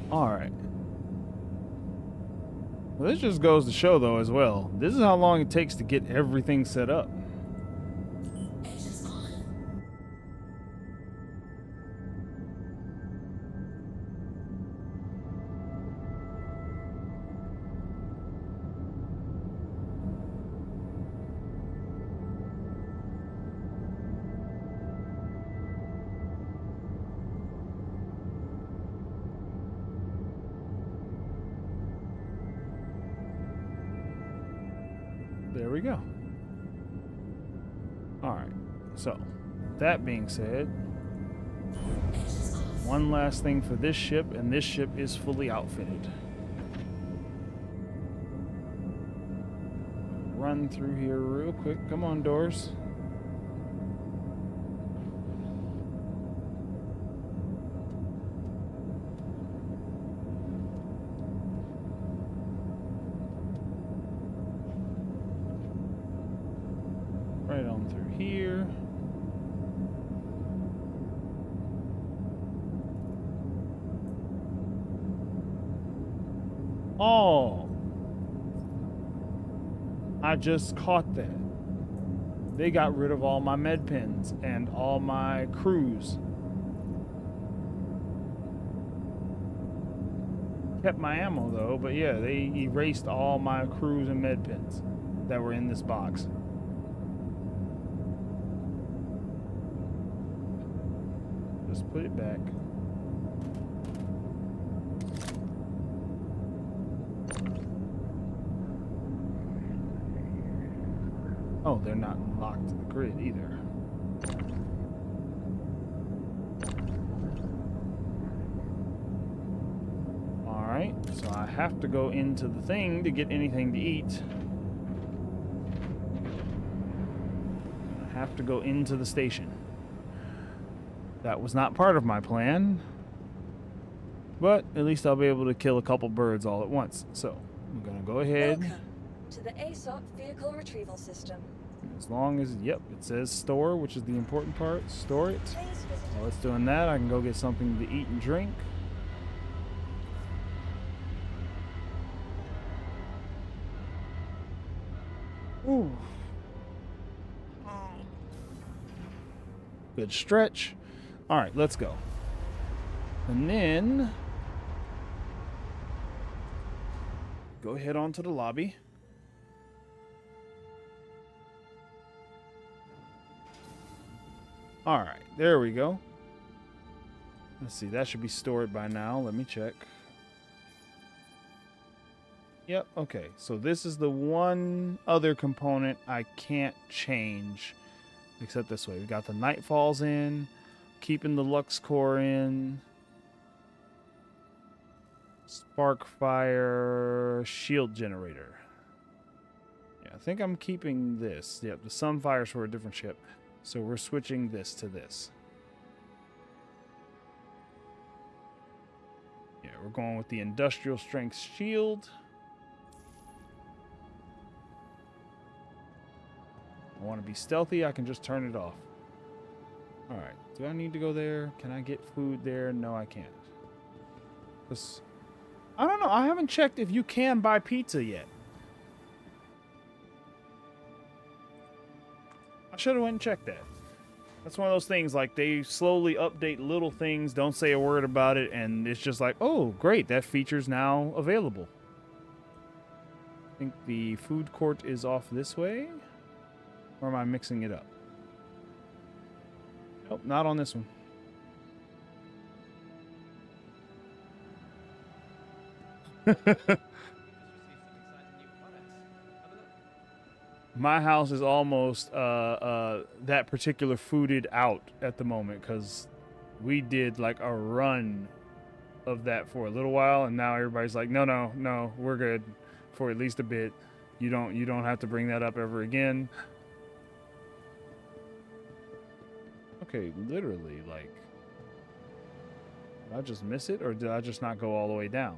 All right. Well, this just goes to show, though, as well. This is how long it takes to get everything set up. Engines on. There we go. All right. So, that being said, Engines off. one last thing for this ship, and this ship is fully outfitted. Run through here real quick. Come on, doors. Right on through here. Oh, I just caught that. They got rid of all my med pens and all my crews. Kept my ammo though, but yeah, they erased all my crews and med pens that were in this box. Just put it back. Oh, they're not locked to the grid either. Alright, so I have to go into the thing to get anything to eat. I have to go into the station. That was not part of my plan, but at least I'll be able to kill a couple birds all at once. So I'm gonna go ahead. Welcome. to the ASOP vehicle retrieval system. As long as, yep, it says store, which is the important part. Store it. Please visit. While it's doing that, I can go get something to eat and drink. Ooh. Good stretch. All right, let's go. And then go head on to the lobby. All right, there we go. Let's see, that should be stored by now. Let me check. Yep, okay. So this is the one other component I can't change except this way. We got the Nightfalls in, keeping the Lux Core in. Sparkfire shield generator. Yeah, I think I'm keeping this. Yep, the Sunfire's for a different ship. So we're switching this to this. Yeah, we're going with the industrial strength shield. I want to be stealthy, I can just turn it off. Alright, do I need to go there? Can I get food there? No, I can't. I don't know, I haven't checked if you can buy pizza yet. I should have went and checked that. That's one of those things, like, they slowly update little things, don't say a word about it, and it's just like, oh, great, that feature's now available. I think the food court is off this way. Or am I mixing it up? Nope, not on this one. My house is almost that particular fooded out at the moment because we did like a run of that for a little while, and now everybody's like, no, we're good for at least a bit. You don't have to bring that up ever again. Okay, literally, like, did I just miss it, or did I just not go all the way down?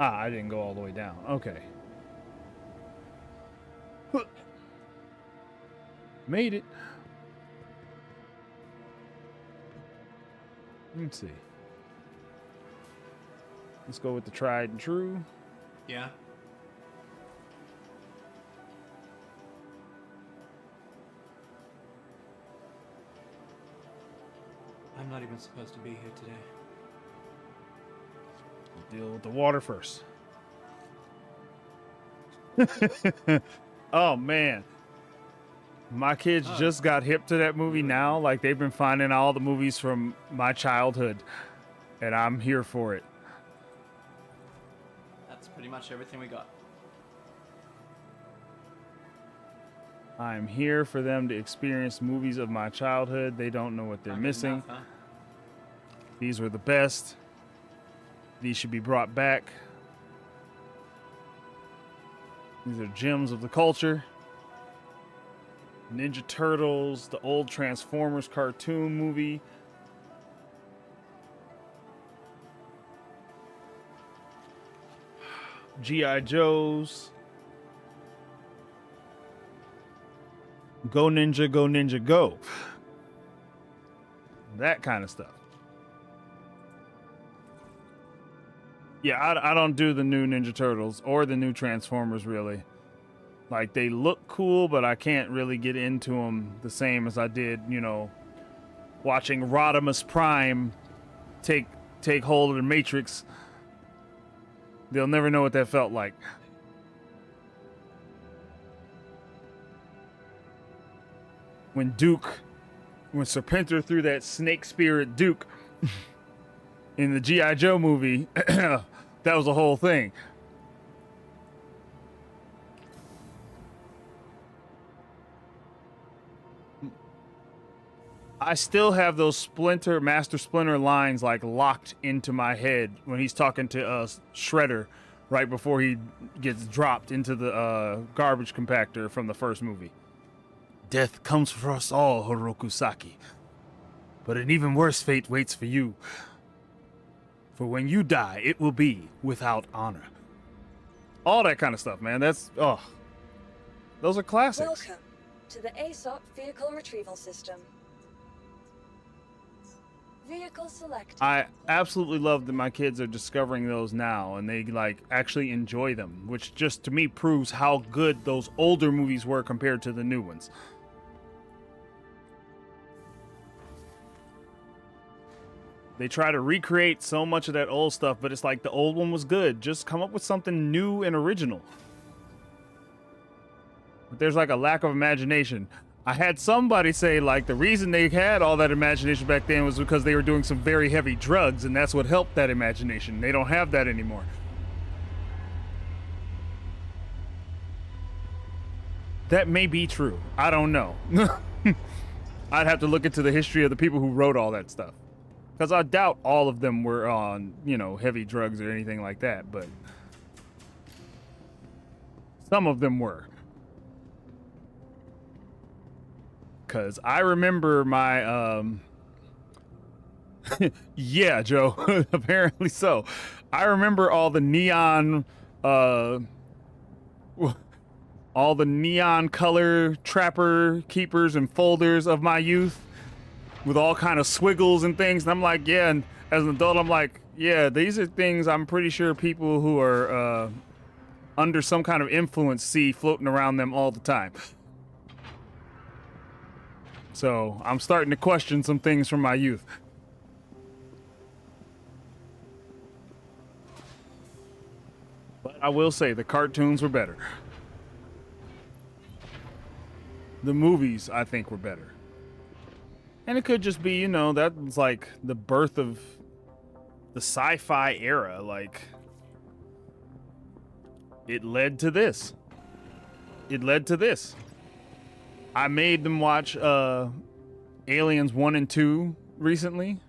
Ah, I didn't go all the way down. Okay. Made it. Let's see. Let's go with the tried and true. Yeah. I'm not even supposed to be here today. Deal with the water first. Oh man, my kids just got hip to that movie now. Like, they've been finding all the movies from my childhood, and I'm here for it. That's pretty much everything we got. I'm here for them to experience movies of my childhood. They don't know what they're Not good missing. enough, huh? These were the best. These should be brought back. These are gems of the culture. Ninja Turtles, the old Transformers cartoon movie. G.I. Joes. Go Ninja, go Ninja, go. That kind of stuff. Yeah, I don't do the new Ninja Turtles or the new Transformers, really. Like, they look cool, but I can't really get into them the same as I did, you know, watching Rodimus Prime take hold of the Matrix. They'll never know what that felt like. When Serpentor threw that snake spear at Duke in the G.I. Joe movie, that was the whole thing. I still have those Master Splinter lines like locked into my head when he's talking to Shredder right before he gets dropped into the garbage compactor from the first movie. Death comes for us all, Horokusaki. But an even worse fate waits for you. For when you die, it will be without honor. All that kind of stuff, man. That's, oh, those are classics. Welcome to the ASOP Vehicle Retrieval System. Vehicle selected. I absolutely love that my kids are discovering those now and they like actually enjoy them, which just to me proves how good those older movies were compared to the new ones. They try to recreate so much of that old stuff, but it's like the old one was good. Just come up with something new and original. But there's like a lack of imagination. I had somebody say like the reason they had all that imagination back then was because they were doing some very heavy drugs, and that's what helped that imagination. They don't have that anymore. That may be true. I don't know. I'd have to look into the history of the people who wrote all that stuff. Because I doubt all of them were on, you know, heavy drugs or anything like that, but some of them were. Because I remember my, yeah, Joe, apparently so. I remember all the neon, all the neon color trapper keepers and folders of my youth with all kind of swiggles and things. And I'm like, yeah, and as an adult, I'm like, yeah, these are things I'm pretty sure people who are under some kind of influence see floating around them all the time. So I'm starting to question some things from my youth. But I will say the cartoons were better. The movies, I think, were better. And it could just be, you know, that was like the birth of the sci-fi era. Like, it led to this. It led to this. I made them watch Aliens 1 and 2 recently.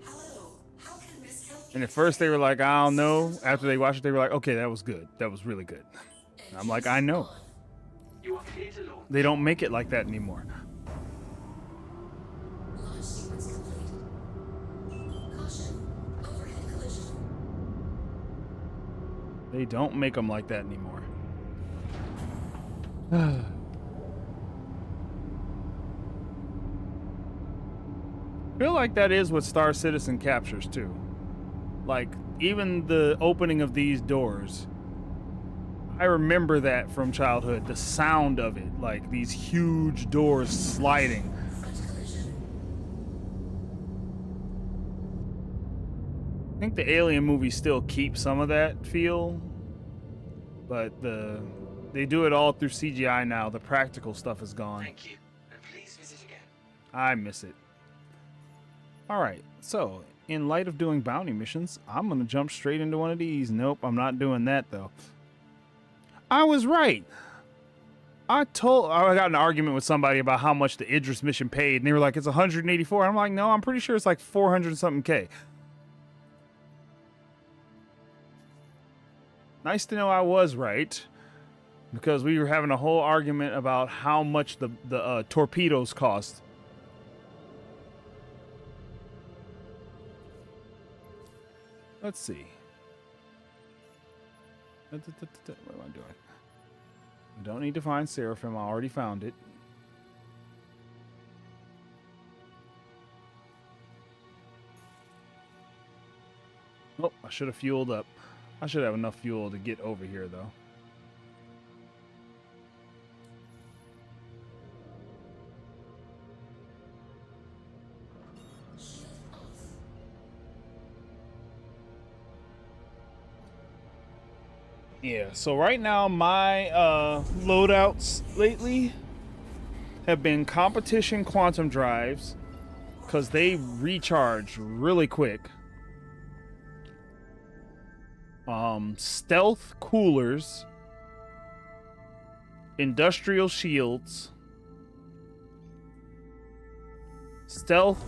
Hello. How can Miss help you? And at first they were like, I don't know. After they watched it, they were like, okay, that was good. That was really good. And I'm like, I know. You are clear to launch. They don't make it like that anymore. Launch sequence complete. Caution. Overhead collision. They don't make them like that anymore. I feel like that is what Star Citizen captures too. Like, even the opening of these doors, I remember that from childhood, the sound of it, like these huge doors sliding. Front collision. I think the Alien movies still keep some of that feel, but they do it all through CGI now. The practical stuff is gone. Thank you, and please visit again. I miss it. All right, so in light of doing bounty missions, I'm gonna jump straight into one of these. Nope, I'm not doing that though. I was right. I got an argument with somebody about how much the Idris mission paid, and they were like, it's 184. I'm like, no, I'm pretty sure it's like 400 and something K. Nice to know I was right, because we were having a whole argument about how much the torpedoes cost. Let's see. What am I doing? I don't need to find Seraphim. I already found it. Oh, I should have fueled up. I should have enough fuel to get over here, though. Yeah, so right now my loadouts lately have been competition quantum drives because they recharge really quick. Stealth coolers, industrial shields, stealth,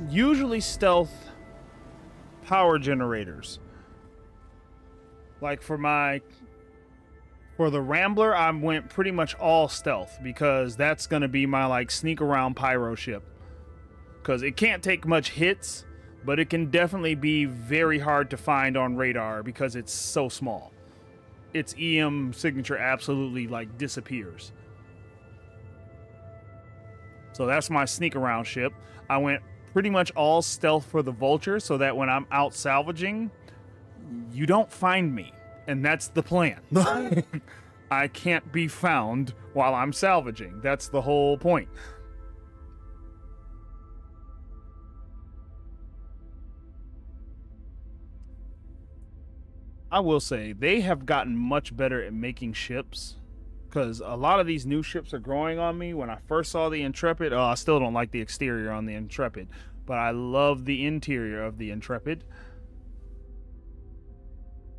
usually stealth power generators. Like for the Rambler, I went pretty much all stealth because that's gonna be my like sneak around pyro ship. Because it can't take much hits, but it can definitely be very hard to find on radar because it's so small. Its EM signature absolutely like disappears. So that's my sneak around ship. I went pretty much all stealth for the Vulture so that when I'm out salvaging, you don't find me. And that's the plan. I can't be found while I'm salvaging. That's the whole point. I will say they have gotten much better at making ships, because a lot of these new ships are growing on me. When I first saw the Intrepid, I still don't like the exterior on the Intrepid, but I love the interior of the Intrepid.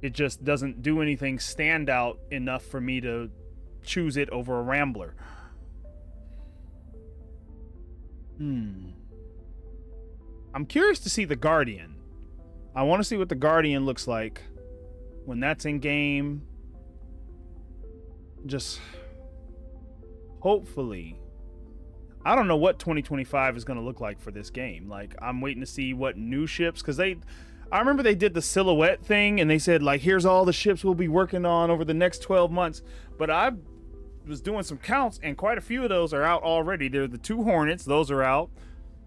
It just doesn't do anything stand out enough for me to choose it over a Rambler. I'm curious to see the Guardian. I want to see what the Guardian looks like when that's in game. Just hopefully, I don't know what 2025 is going to look like for this game. Like, I'm waiting to see what new ships, because I remember they did the silhouette thing and they said like, here's all the ships we'll be working on over the next 12 months. But I was doing some counts and quite a few of those are out already. They're the 2 Hornets, those are out.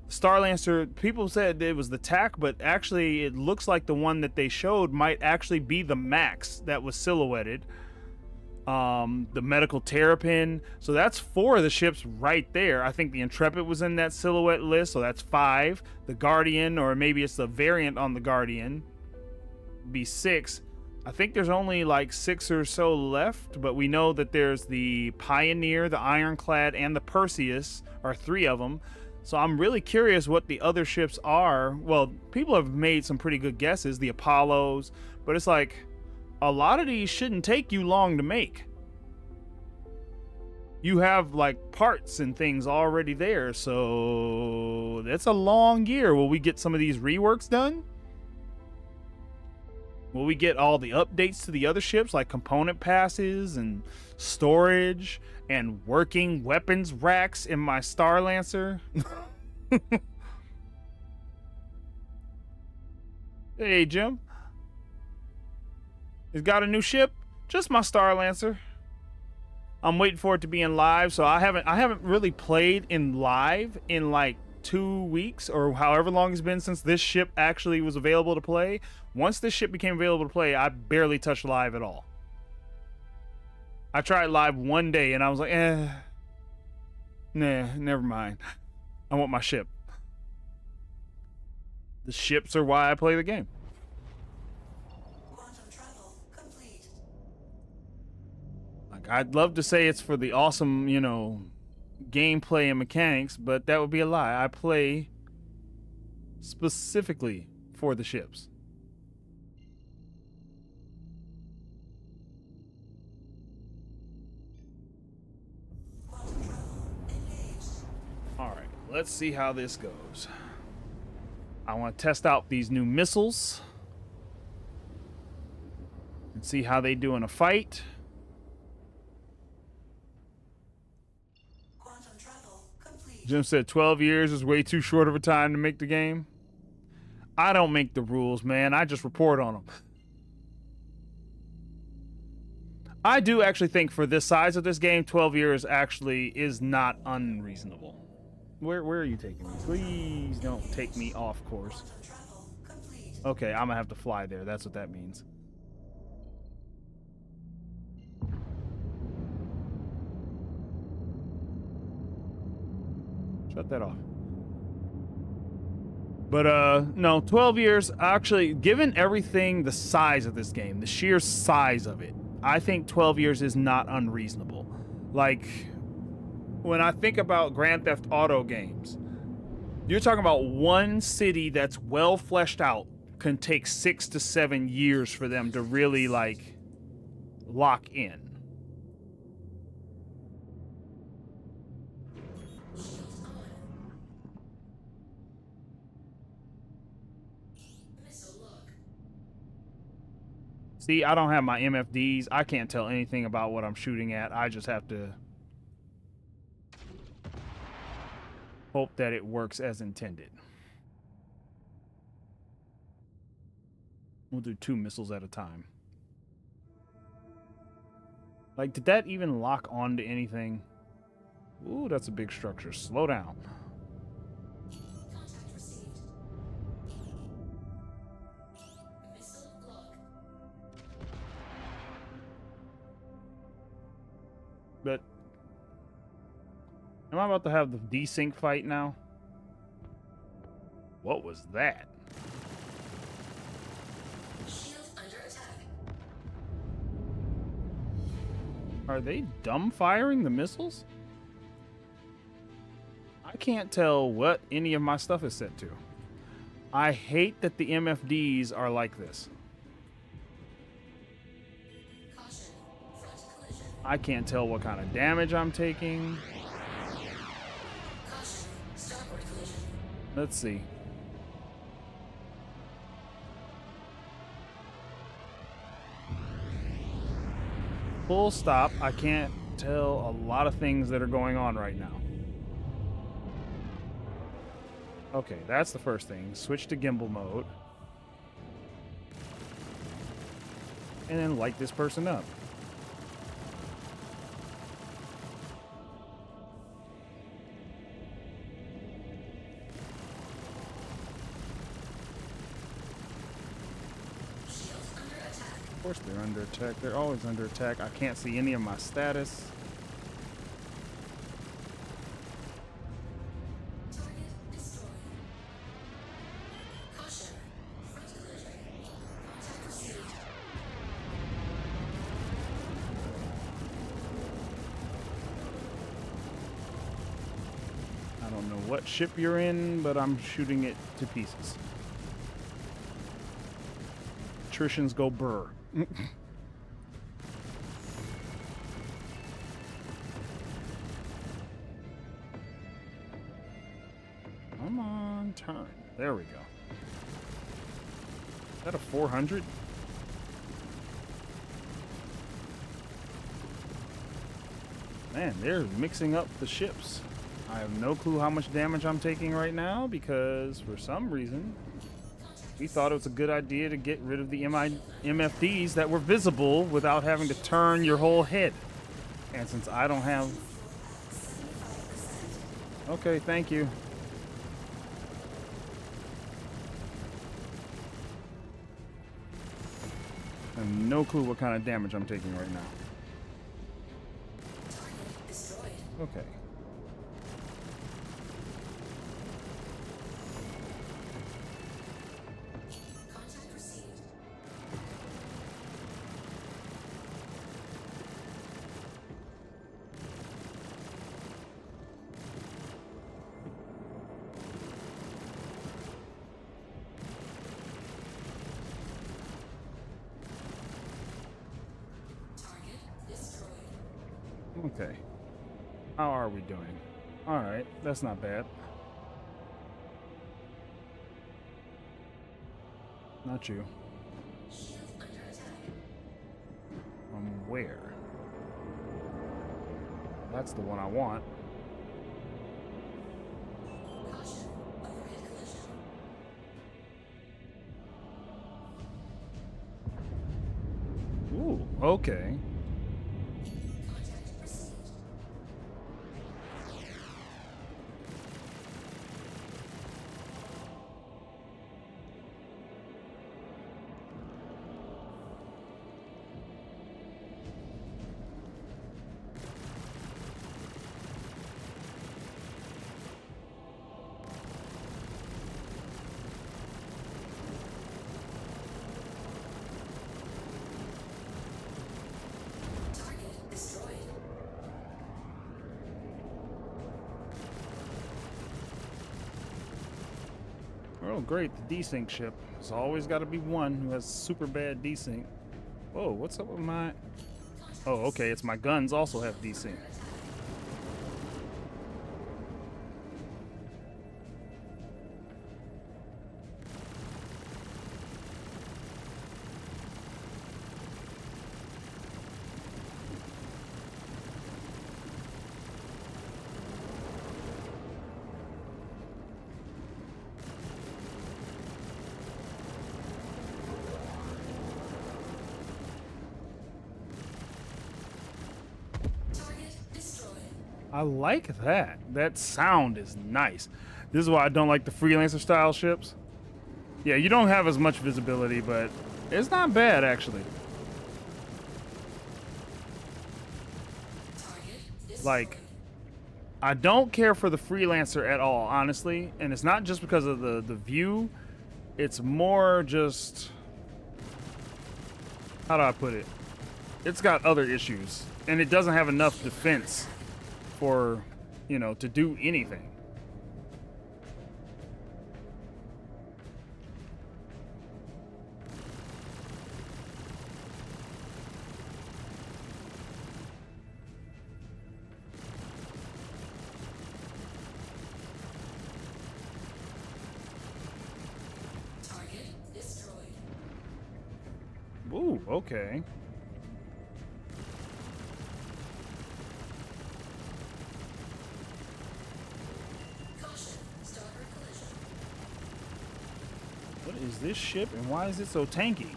Starlancer, people said it was the TAC, but actually it looks like the one that they showed might actually be the Max that was silhouetted. The Medical Terrapin. So that's 4 of the ships right there. I think the Intrepid was in that silhouette list, so that's 5. The Guardian, or maybe it's the variant on the Guardian, be 6. I think there's only like 6 or so left, but we know that there's the Pioneer, the Ironclad, and the Perseus, are 3 of them. So I'm really curious what the other ships are. Well, people have made some pretty good guesses, the Apollos, but it's like a lot of these shouldn't take you long to make. You have like parts and things already there, so that's a long year. Will we get some of these reworks done? Will we get all the updates to the other ships, like component passes and storage and working weapons racks in my Starlancer? Hey, Jim. It's got a new ship? Just my Starlancer. I'm waiting for it to be in live, so I haven't really played in live in like 2 weeks or however long it's been since this ship actually was available to play. Once this ship became available to play, I barely touched live at all. I tried live one day and I was like, nah, never mind. I want my ship. The ships are why I play the game. Quantum travel complete. Like, I'd love to say it's for the awesome, gameplay and mechanics, but that would be a lie. I play specifically for the ships. Quantum travel engaged. All right, let's see how this goes. I want to test out these new missiles and see how they do in a fight. Quantum travel complete. Jim said 12 years is way too short of a time to make the game. I don't make the rules, man. I just report on them. I do actually think for this size of this game, 12 years actually is not unreasonable. Where are you taking me? Please don't take me off course. Quantum travel complete. Okay, I'm gonna have to fly there. That's what that means. Shut that off. But no, 12 years, actually, given everything, the size of this game, the sheer size of it, I think 12 years is not unreasonable. Like, when I think about Grand Theft Auto games, you're talking about one city that's well fleshed out can take 6 to 7 years for them to really, like, lock in. Shields on. Missile lock. See, I don't have my MFDs. I can't tell anything about what I'm shooting at. I just have to hope that it works as intended. We'll do 2 missiles at a time. Like, did that even lock onto anything? Ooh, that's a big structure. Slow down. Contact received. Missile lock. But am I about to have the desync fight now? What was that? Shield under attack. Are they dumb firing the missiles? I can't tell what any of my stuff is set to. I hate that the MFDs are like this. Caution. Front collision. I can't tell what kind of damage I'm taking. Caution. Starboard collision. Let's see. Full stop. I can't tell a lot of things that are going on right now. Okay, that's the first thing. Switch to gimbal mode. And then light this person up. Shield under attack. Of course they're under attack. They're always under attack. I can't see any of my status. Target destroyed. Caution. Front collision. Contact received. I don't know what ship you're in, but I'm shooting it to pieces. Attritions go burr. Come on, turn. There we go. Is that a 400? Man, they're mixing up the ships. I have no clue how much damage I'm taking right now because for some reason we thought it was a good idea to get rid of the MFDs that were visible without having to turn your whole head. And since I don't have... Okay, thank you. I have no clue what kind of damage I'm taking right now. Target destroyed. Okay. Contact received. Target destroyed. Okay. How are we doing? Alright, that's not bad. Not you. Shield under attack. From where? That's the one I want. Caution. Overhead collision. Ooh, okay. Contact received. Target destroyed. Oh, great. The desync ship. There's always got to be one who has super bad desync. Whoa, what's up with my... Oh, okay. It's my guns also have desync. I like that. That sound is nice. This is why I don't like the freelancer style ships. Yeah, you don't have as much visibility, but it's not bad actually. Like, I don't care for the freelancer at all, honestly, and it's not just because of the view. It's more just, how do I put it? It's got other issues, and it doesn't have enough defense for, you know, to do anything. Ooh, okay. What is this ship and why is it so tanky?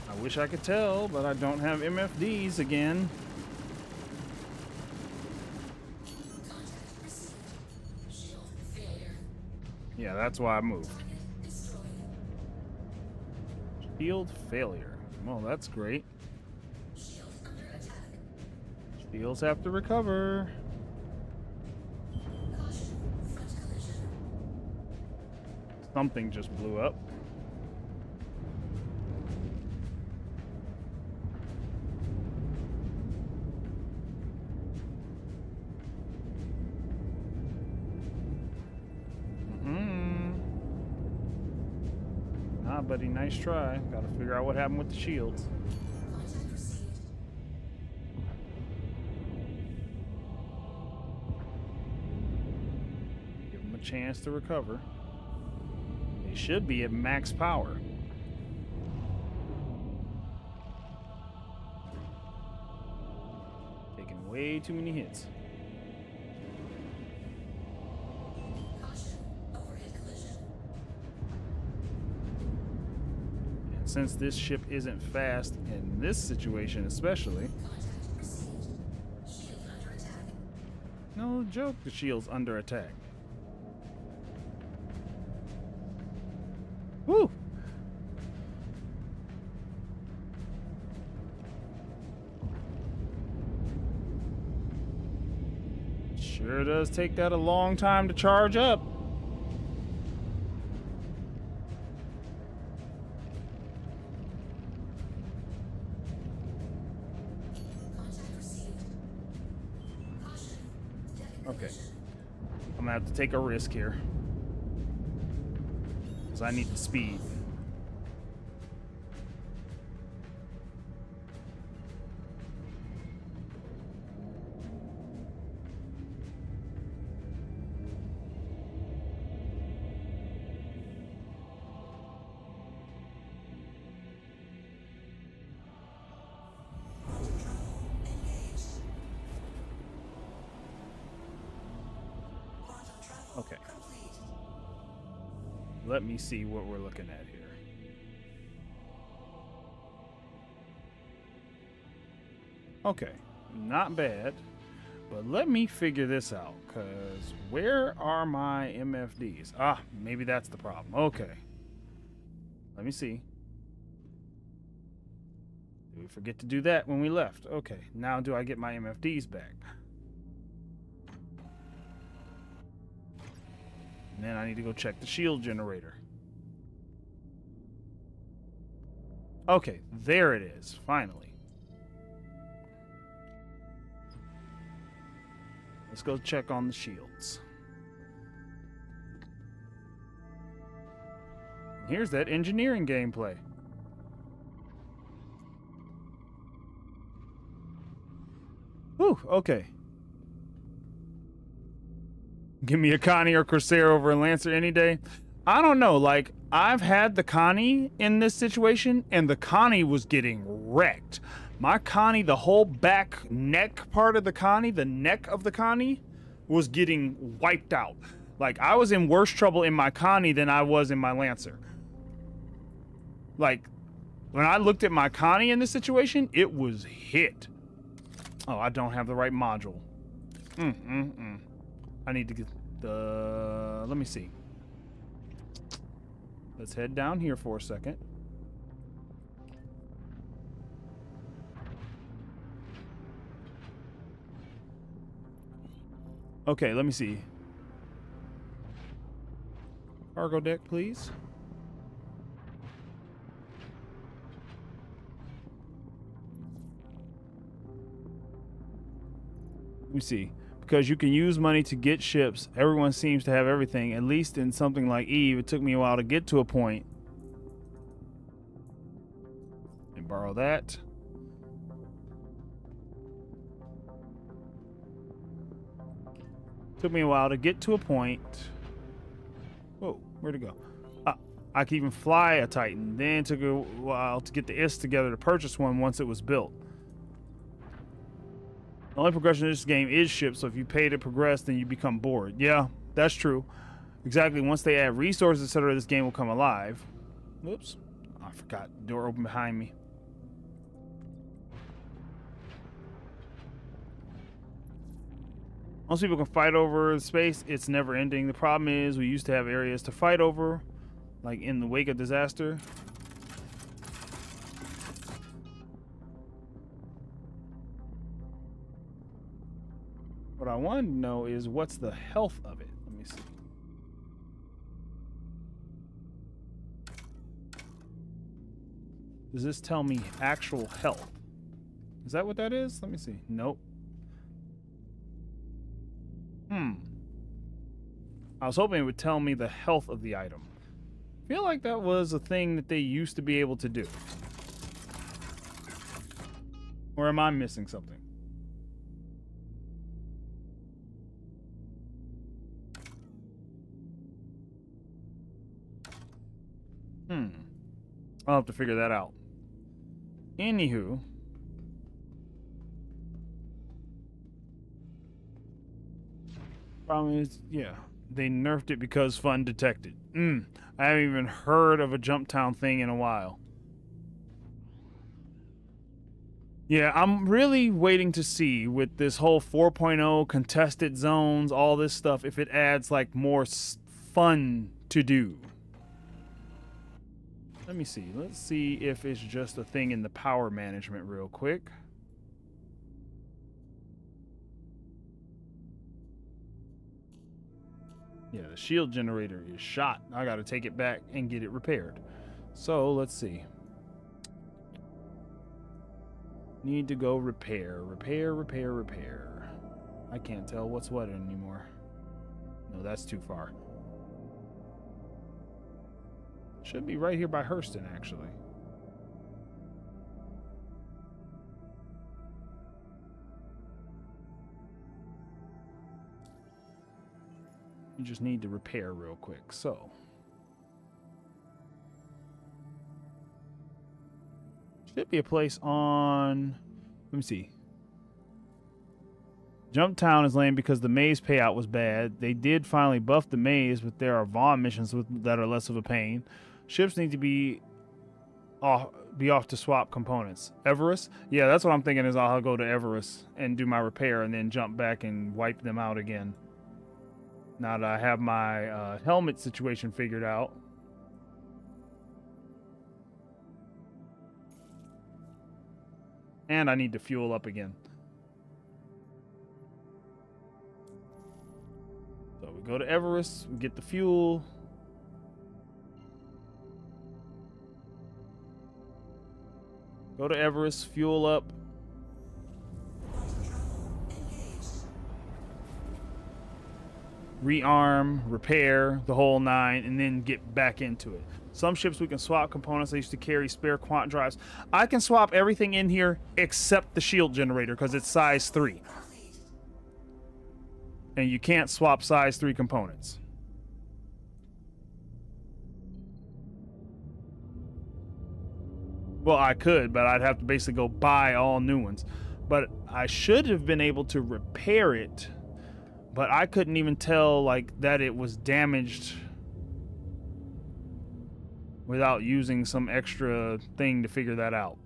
I wish I could tell, but I don't have MFDs again. Yeah, that's why I moved. Shield failure. Well, that's great. Shields have to recover. Something just blew up. Buddy, nice try. Gotta figure out what happened with the shields. Give them a chance to recover. They should be at max power. Taking way too many hits. Since this ship isn't fast in this situation especially. No joke, the shield's under attack. Woo! Sure does take that a long time to charge up. Okay, I'm gonna have to take a risk here because I need the speed. Okay. Let me see what we're looking at here. Okay, not bad. But let me figure this out, because where are my MFDs? Ah, maybe that's the problem. Okay. Let me see. Did we forget to do that when we left? Okay, now do I get my MFDs back? And then I need to go check the shield generator. Okay, there it is, finally. Let's go check on the shields. Here's that engineering gameplay. Whew, okay. Give me a Connie or Corsair over a Lancer any day. I don't know, like, I've had the Connie in this situation, and the Connie was getting wrecked. My Connie, the whole back neck part of the Connie, the neck of the Connie, was getting wiped out. Like, I was in worse trouble in my Connie than I was in my Lancer. Like, When I looked at my Connie in this situation, it was hit. Oh, I don't have the right module. I need to get the... Let me see. Let's head down here for a second. Okay, let me see. Cargo deck, please. Let me see. Because you can use money to get ships. Everyone seems to have everything. At least in something like Eve, it took me a while to get to a point. And borrow that. Took me a while to get to a point. Whoa, where'd it go? I could even fly a Titan. Then it took a while to get the IS together to purchase one once it was built. The only progression in this game is ships, so if you pay to progress, then you become bored. Yeah, that's true. Exactly. Once they add resources, etc., this game will come alive. Whoops. I forgot. Door open behind me. Most people can fight over space. It's never ending. The problem is we used to have areas to fight over, like in the wake of disaster. What I want to know is what's the health of it. Let me see. Does this tell me actual health? Is that what that is? Let me see. Nope. I was hoping it would tell me the health of the item. I feel like that was a thing that they used to be able to do. Or am I missing something? I'll have to figure that out. Anywho. Problem is, yeah, they nerfed it because fun detected. I haven't even heard of a jump town thing in a while. Yeah, I'm really waiting to see with this whole 4.0 contested zones, all this stuff, if it adds like more fun to do. Let me see. Let's see if it's just a thing in the power management real quick. Yeah, the shield generator is shot. I got to take it back and get it repaired. So let's see. Need to go repair. Repair. I can't tell what's what anymore. No, that's too far. Should be right here by Hurston, actually. You just need to repair real quick. So should be a place on, let me see. Jump Town is lame because the maze payout was bad. They did finally buff the maze, but there are Vaughn missions that are less of a pain. Ships need to be off to swap components. Everest? Yeah, that's what I'm thinking is I'll go to Everest and do my repair and then jump back and wipe them out again. Now that I have my helmet situation figured out. And I need to fuel up again. So we go to Everest, we get the fuel. Go to Everest, fuel up. Rearm, repair, the whole nine, and then get back into it. Some ships we can swap components. I used to carry spare quant drives. I can swap everything in here except the shield generator because it's size 3. And you can't swap size 3 components. Well, I could, but I'd have to basically go buy all new ones. But I should have been able to repair it, but I couldn't even tell like that it was damaged. without using some extra thing to figure that out.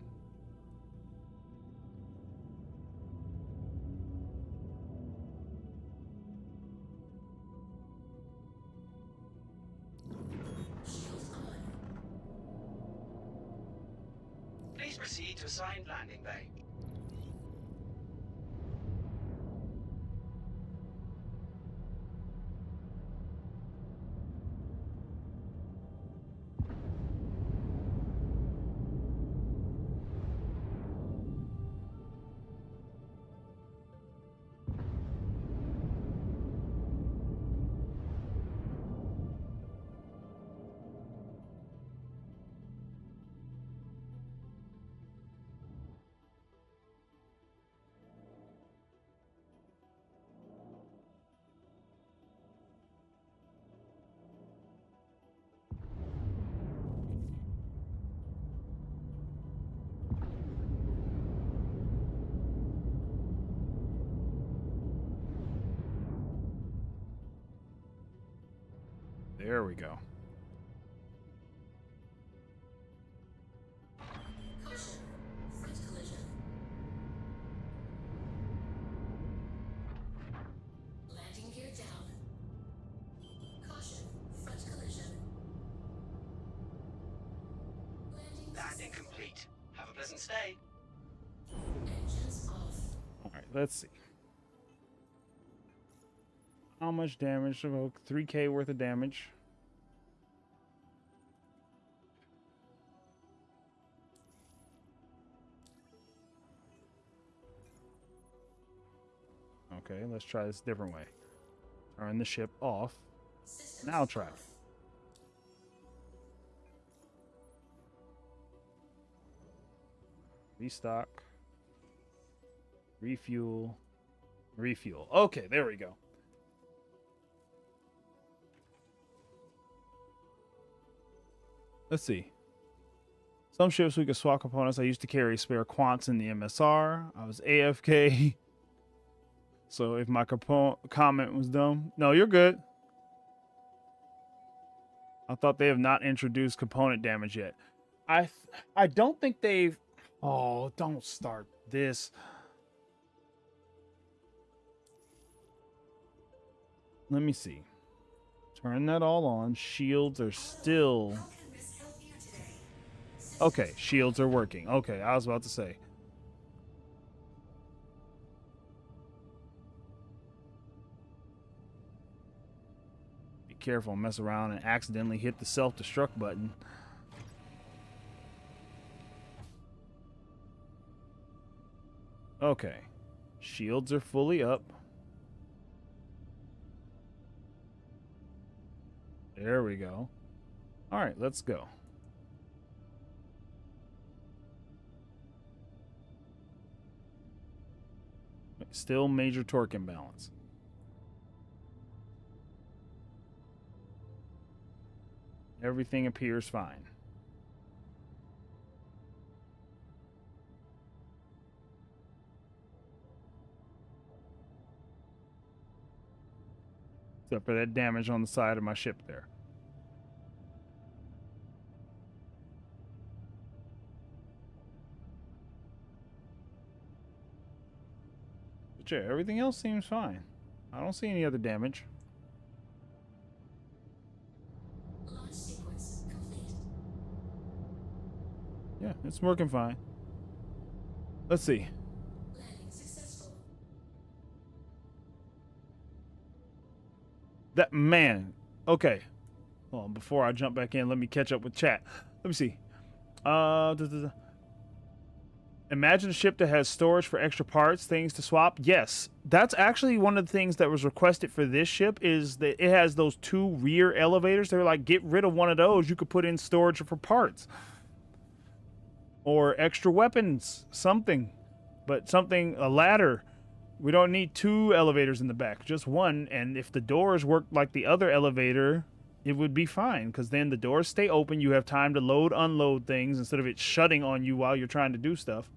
Please proceed to assigned landing bay. There we go. Caution. Front collision. Landing gear down. Caution. Front collision. Landing complete. Have a pleasant stay. Engines off. All right, let's see. How much damage? About 3K worth of damage. Okay, let's try this a different way. Turn the ship off. Systems Now try it. off. Restock. Refuel. Refuel. Okay, there we go. Let's see. Some ships we could swap components. I used to carry spare quants in the MSR. I was AFK. So if my comment was dumb. No, you're good. I thought they have not introduced component damage yet. I don't think they've... Oh, don't start this. Let me see. Turn that all on. Shields are still... How can Miss help you today? Okay, shields are working. Okay, I was about to say. Be careful, mess around and accidentally hit the self-destruct button. Okay, shields are fully up. There we go. All right, let's go. Still major torque imbalance. Everything appears fine. Except for that damage on the side of my ship there. But yeah, everything else seems fine. I don't see any other damage. Launch sequence complete. Yeah, it's working fine. Let's see. Landing successful. That man. Okay. Well, before I jump back in, let me catch up with chat. Let me see. Imagine a ship that has storage for extra parts, things to swap. Yes, that's actually one of the things that was requested for this ship is that it has those 2 rear elevators. They're like, get rid of one of those. You could put in storage for parts. Or extra weapons, something. But something, a ladder. We don't need 2 elevators in the back, just one. And if the doors work like the other elevator, it would be fine. Because then the doors stay open. You have time to load, unload things instead of it shutting on you while you're trying to do stuff.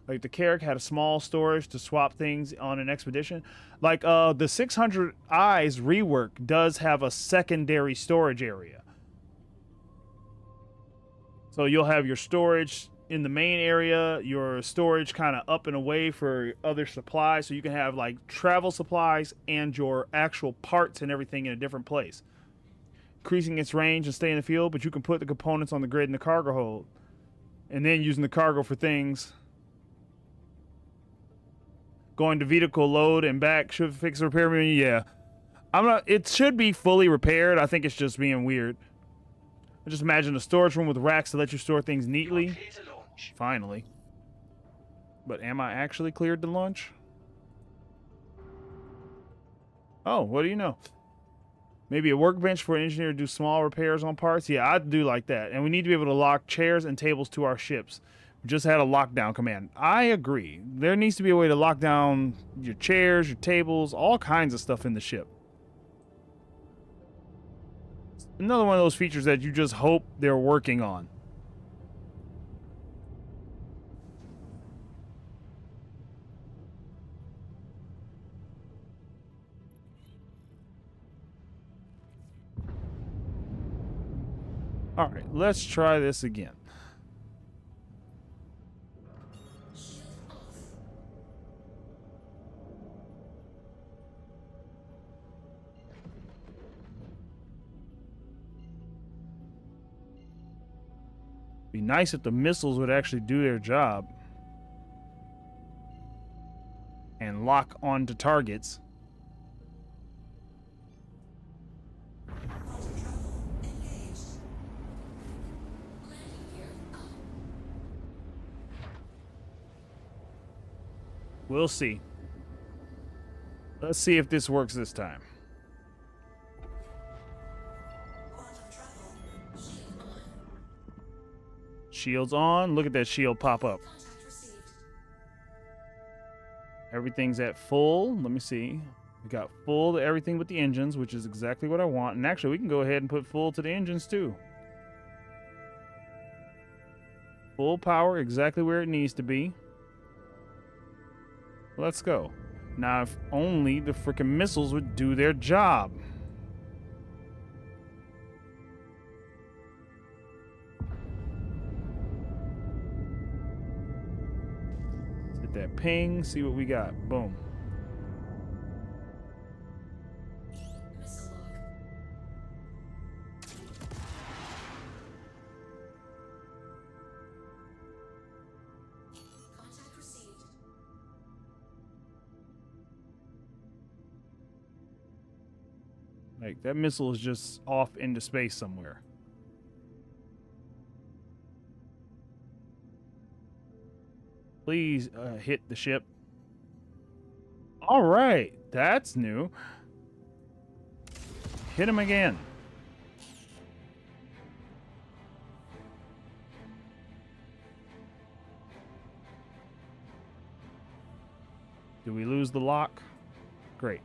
Like the Carrack had a small storage to swap things on an expedition. Like the 600 Eyes rework does have a secondary storage area. So you'll have your storage in the main area, your storage kind of up and away for other supplies. So you can have like travel supplies and your actual parts and everything in a different place. Increasing its range and stay in the field, but you can put the components on the grid in the cargo hold. And then using the cargo for things. Going to vehicle load and back should fix the repair menu. Yeah. It should be fully repaired. I think it's just being weird. I just imagine a storage room with racks to let you store things neatly. You are clear to launch. Finally. But am I actually cleared to launch? Oh, what do you know? Maybe a workbench for an engineer to do small repairs on parts. Yeah, I'd do like that. And we need to be able to lock chairs and tables to our ships. We just had a lockdown command. I agree. There needs to be a way to lock down your chairs, your tables, all kinds of stuff in the ship. Another one of those features that you just hope they're working on. All right, let's try this again. Shield off. Be nice if the missiles would actually do their job and lock onto targets. Quantum travel engaged. Landing gear up. We'll see. Let's see if this works this time. Quantum travel. Shield on. Shield's on. Look at that shield pop up. Contact received. Everything's at full. Let me see. We got full to everything but the engines, which is exactly what I want. And actually, we can go ahead and put full to the engines too. Full power, exactly where it needs to be. Let's go. Now, if only the freaking missiles would do their job. Let's hit that ping, see what we got. Boom. Missile log. Contact received. Like, that missile is just off into space somewhere. Please hit the ship. All right, that's new. Hit him again. Do we lose the lock? Great.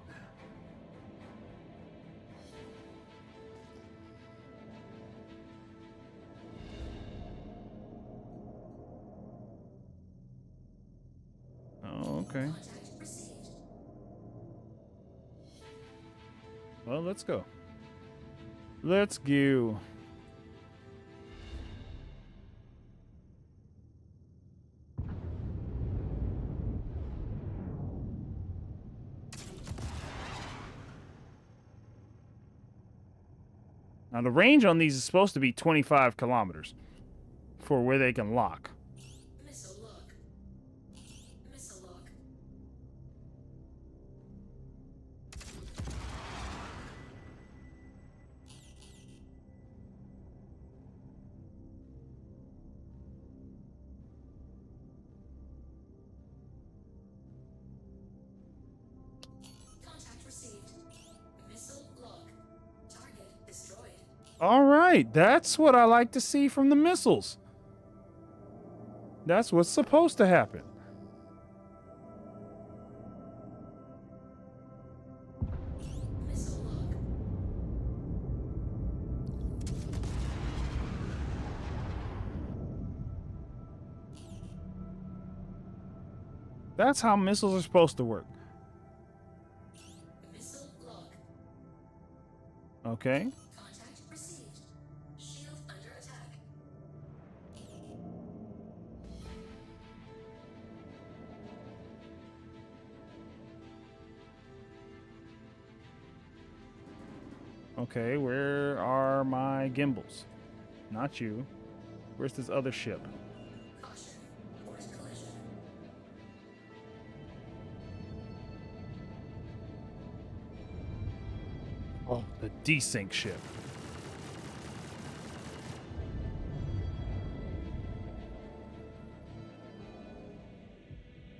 Oh, okay. Contact received. Well, let's go. Let's go. Now, the range on these is supposed to be 25 kilometers for where they can lock. Missile log. Missile log. Contact received. Missile log. Target destroyed. All right, that's what I like to see from the missiles. That's what's supposed to happen. Missile log. That's how missiles are supposed to work. Missile log. Okay. Contact received. Shield under attack. Okay, where are my gimbals? Not you. Where's this other ship? Caution. Force collision. Oh, the desync ship.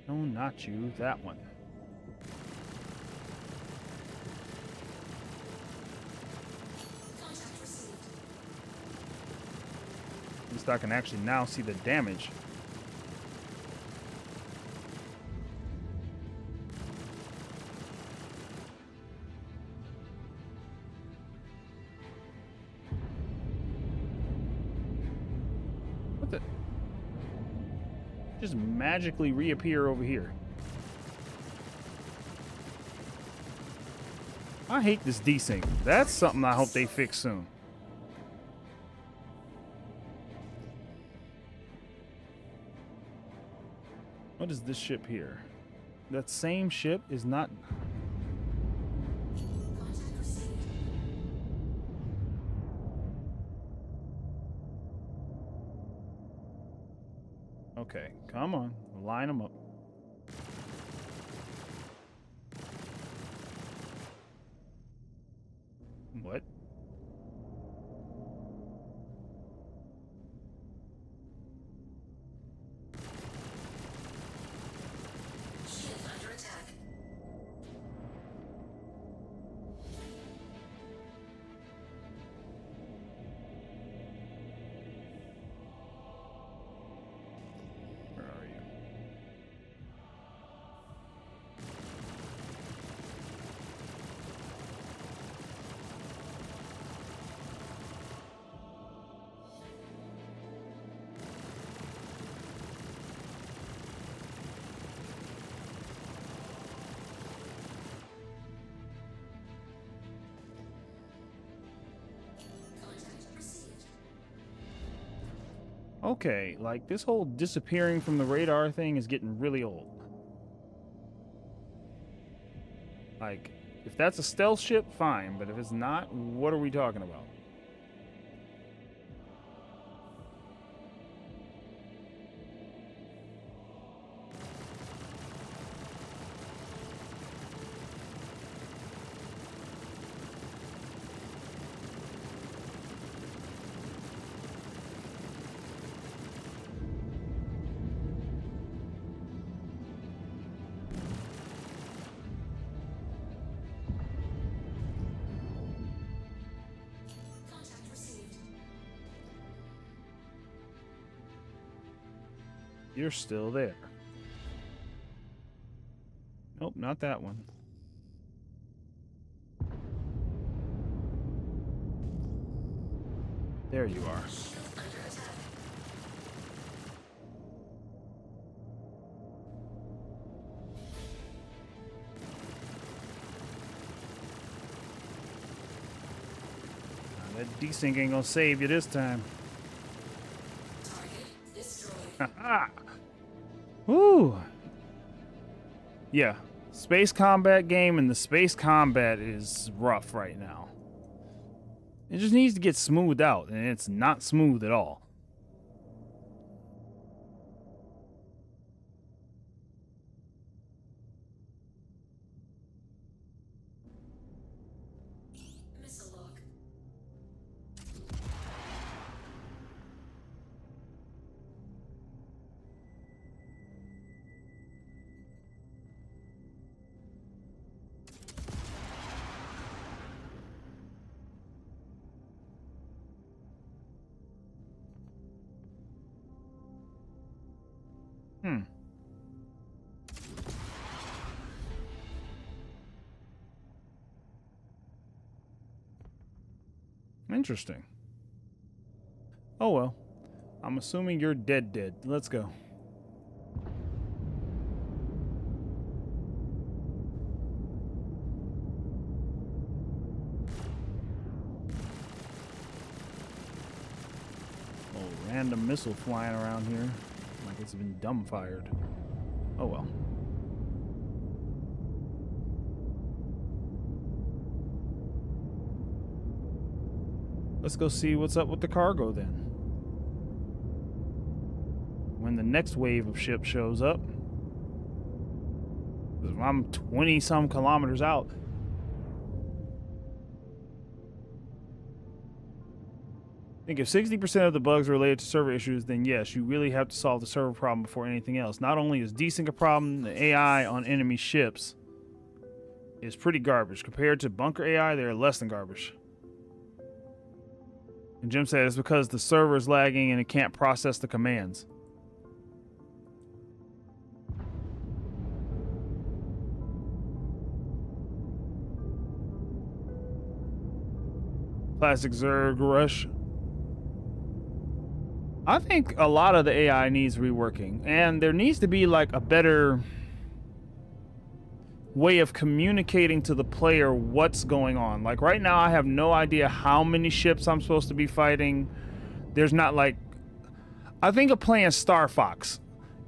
No, not you. That one. Contact received. At least I can actually now see the damage. What the? Just magically reappear over here. I hate this desync. That's something I hope they fix soon. What is this ship here? That same ship is not... Contact received. Okay, come on. Line them up. What? Shield under attack. Where are you? Contact received. Okay, like this whole disappearing from the radar thing is getting really old. Like, if that's a stealth ship, fine, but if it's not, what are we talking about? Contact received. You're still there. Nope, not that one. There you are. Shield under attack. Now, that desync ain't gonna save you this time. Target destroyed. Haha! Woo! Yeah, space combat game and the space combat is rough right now. It just needs to get smoothed out, and it's not smooth at all. Missile lock. Hmm. Interesting. Oh well. I'm assuming you're dead. Let's go. Oh, random missile flying around here. Like it's been dumbfired. Oh well. Let's go see what's up with the cargo then. When the next wave of ships shows up. I'm 20 some kilometers out. I think if 60% of the bugs are related to server issues, then yes, you really have to solve the server problem before anything else. Not only is desync a problem, the AI on enemy ships is pretty garbage. Compared to bunker AI, they're less than garbage. And Jim said it's because the server is lagging and it can't process the commands. Classic Zerg Rush. I think a lot of the AI needs reworking, and there needs to be like a better way of communicating to the player what's going on. Like right now, I have no idea how many ships I'm supposed to be fighting. There's not like, I think of playing Star Fox,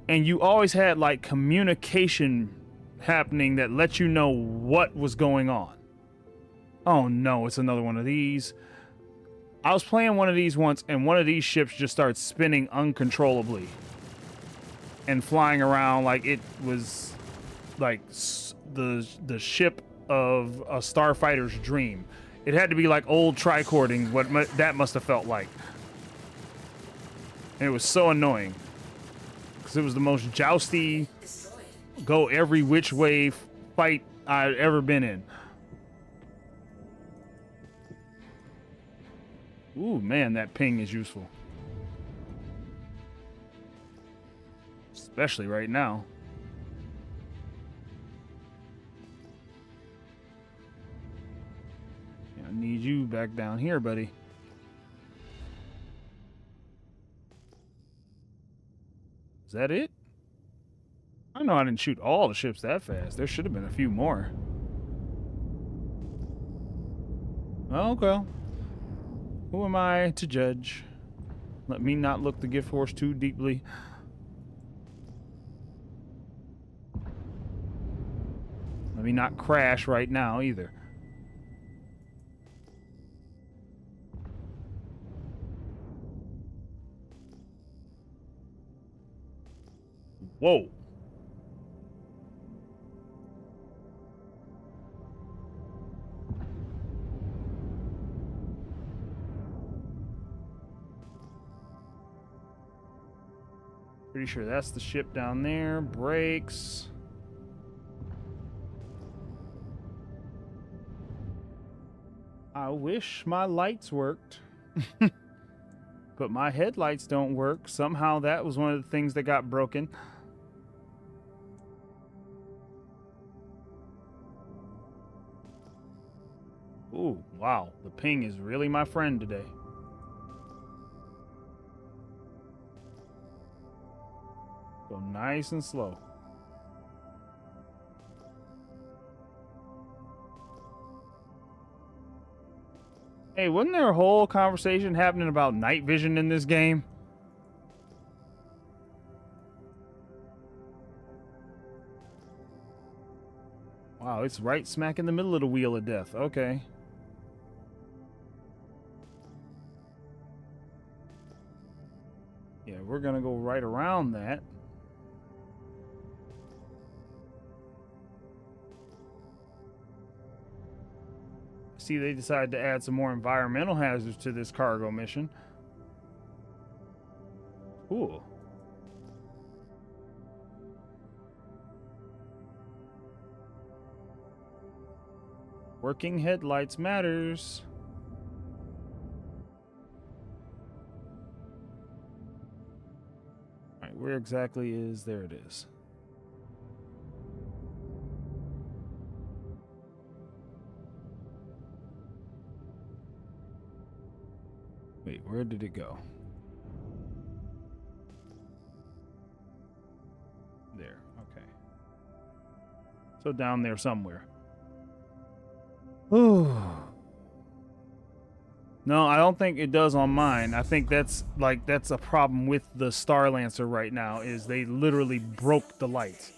and you always had like communication happening that let you know what was going on. Oh no, it's another one of these. I was playing one of these once, and one of these ships just started spinning uncontrollably and flying around like it was like the ship of a starfighter's dream. It had to be like old tricording, what that must have felt like. And it was so annoying because it was the most jousty, go every which way fight I've ever been in. Ooh, man, that ping is useful. Especially right now. Yeah, I need you back down here, buddy. Is that it? I know I didn't shoot all the ships that fast. There should have been a few more. Okay. Who am I to judge? Let me not look the gift horse too deeply. Let me not crash right now either. Whoa. Pretty sure that's the ship down there. Brakes. I wish my lights worked. But my headlights don't work. Somehow that was one of the things that got broken. Ooh, wow. The ping is really my friend today. Go nice and slow. Hey, wasn't there a whole conversation happening about night vision in this game? Wow, it's right smack in the middle of the wheel of death. Okay. Yeah, we're gonna go right around that. See, they decided to add some more environmental hazards to this cargo mission. Cool. Working headlights matters. All right, where exactly is... There it is. Wait, where did it go? There, okay. So down there somewhere. Ooh. No, I don't think it does on mine. I think that's a problem with the Star Lancer right now, is they literally broke the lights.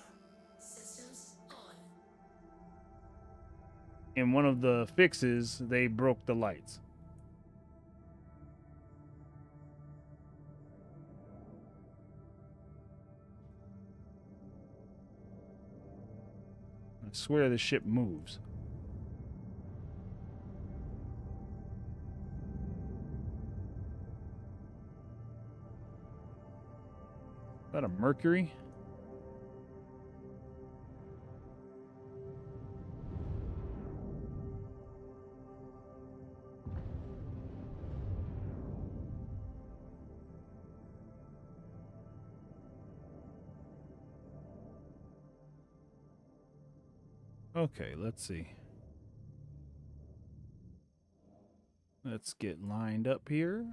In one of the fixes, they broke the lights. swear the ship moves. Is that a Mercury? Okay, let's see. Let's get lined up here.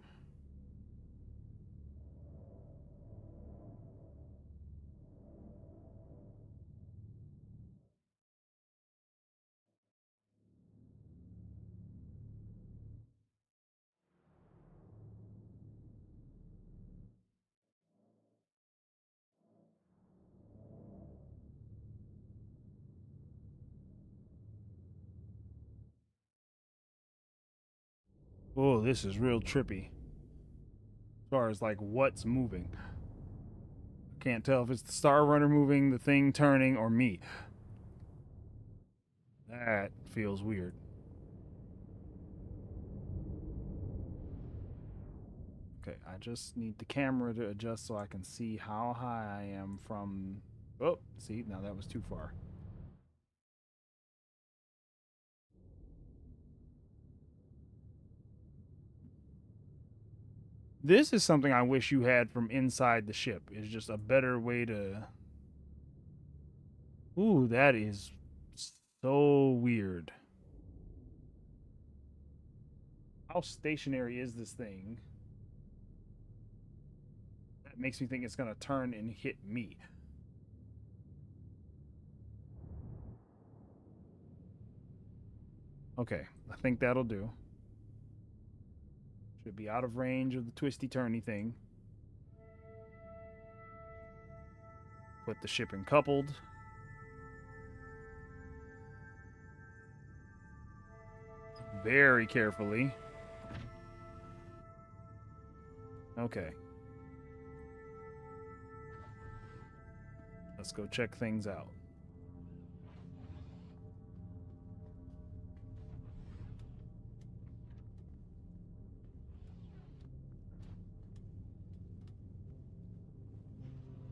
Oh, this is real trippy. As far as like what's moving. I can't tell if it's the Star Runner moving, the thing turning, or me. That feels weird. Okay, I just need the camera to adjust so I can see how high I am from... Oh, see, now that was too far. This is something I wish you had from inside the ship. It's just a better way to... Ooh, that is so weird. How stationary is this thing? That makes me think it's going to turn and hit me. Okay, I think that'll do. Should be out of range of the twisty-turny thing. Put the ship in coupled. Very carefully. Okay. Let's go check things out.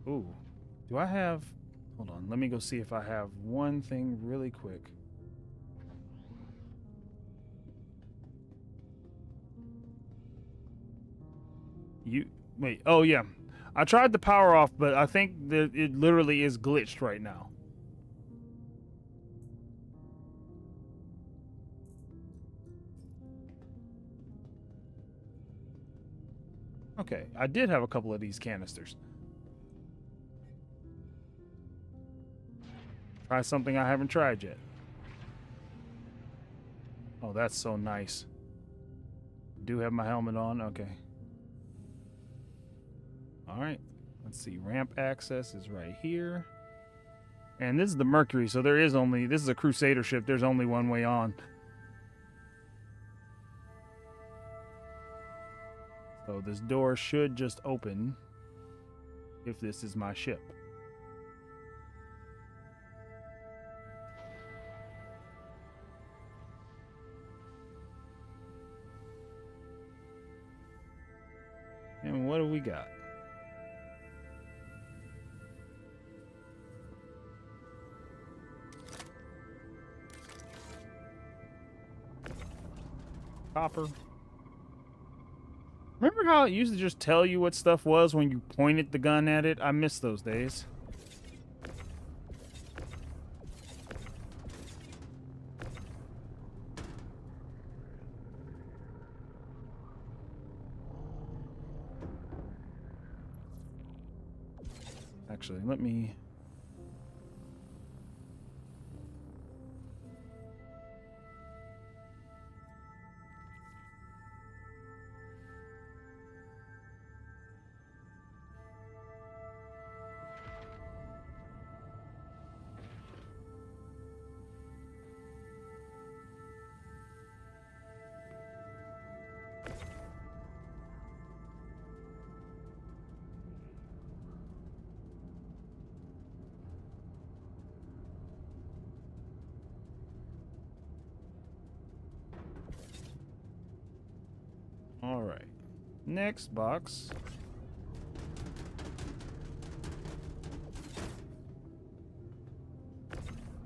Ooh. Do I have... Hold on. Let me go see if I have one thing really quick. Wait. Oh, yeah. I tried the power off, but I think that it literally is glitched right now. Okay. I did have a couple of these canisters. Try something I haven't tried yet. Oh, that's so nice. Do have my helmet on? Okay. Alright. Let's see. Ramp access is right here. And this is the Mercury, so there is only... This is a Crusader ship. There's only one way on. So this door should just open if this is my ship. And what do we got? Copper. Remember how it used to just tell you what stuff was when you pointed the gun at it? I miss those days. Actually, let me... Next box.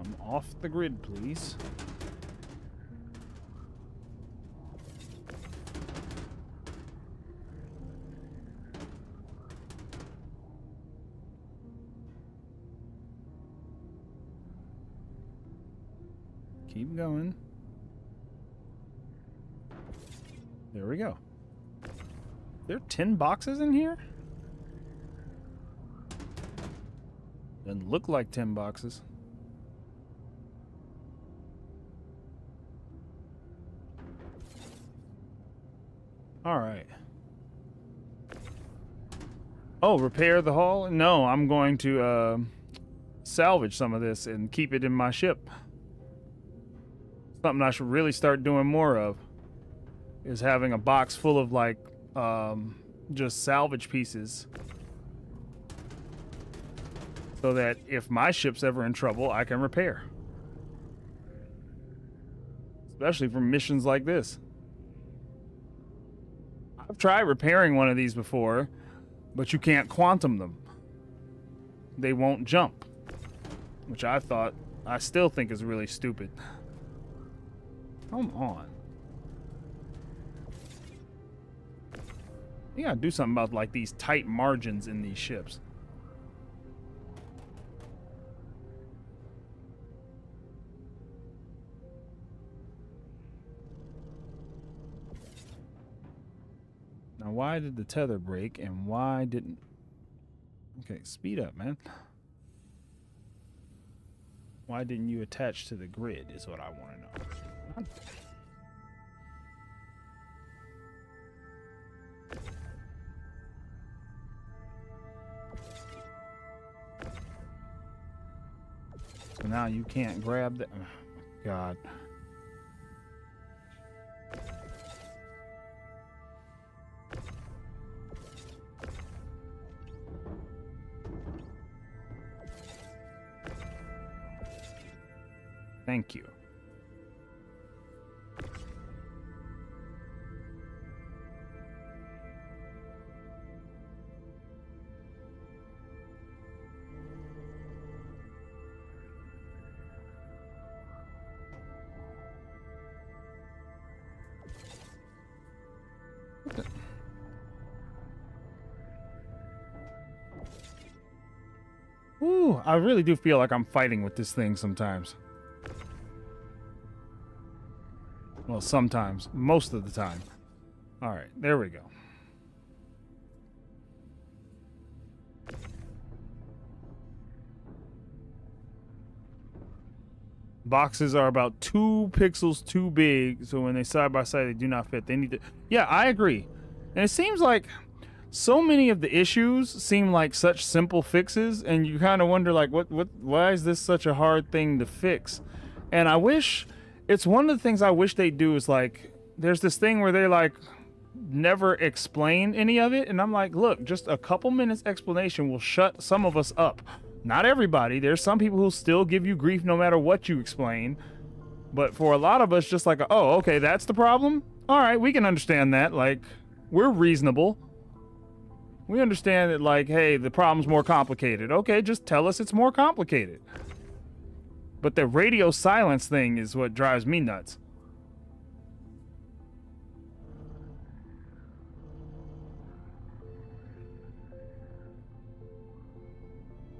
I'm off the grid, please. Keep going. There we go. There are 10 boxes in here? Doesn't look like 10 boxes. Alright. Oh, repair the hull? No, I'm going to salvage some of this and keep it in my ship. Something I should really start doing more of is having a box full of like just salvage pieces, so that if my ship's ever in trouble, I can repair. Especially for missions like this. I've tried repairing one of these before, but you can't quantum them. They won't jump, which I still think is really stupid. Come on. You gotta do something about like these tight margins in these ships. Now, why did the tether break and why didn't... Okay, speed up, man. Why didn't you attach to the grid is what I want to know. So now you can't grab the... Oh, God. Thank you. Ooh, I really do feel like I'm fighting with this thing sometimes. Well, sometimes. Most of the time. Alright, there we go. Boxes are about 2 pixels too big, so when they side by side, they do not fit. They need to... Yeah, I agree. And it seems like so many of the issues seem like such simple fixes, and you kind of wonder, like, why is this such a hard thing to fix? And I wish... It's one of the things I wish they do is, like, there's this thing where they, like, never explain any of it. And I'm like, look, just a couple minutes explanation will shut some of us up. Not everybody. There's some people who still give you grief no matter what you explain. But for a lot of us, just like, oh, okay, that's the problem? All right, we can understand that. Like, we're reasonable. We understand that, like, hey, the problem's more complicated. Okay, just tell us it's more complicated. But the radio silence thing is what drives me nuts.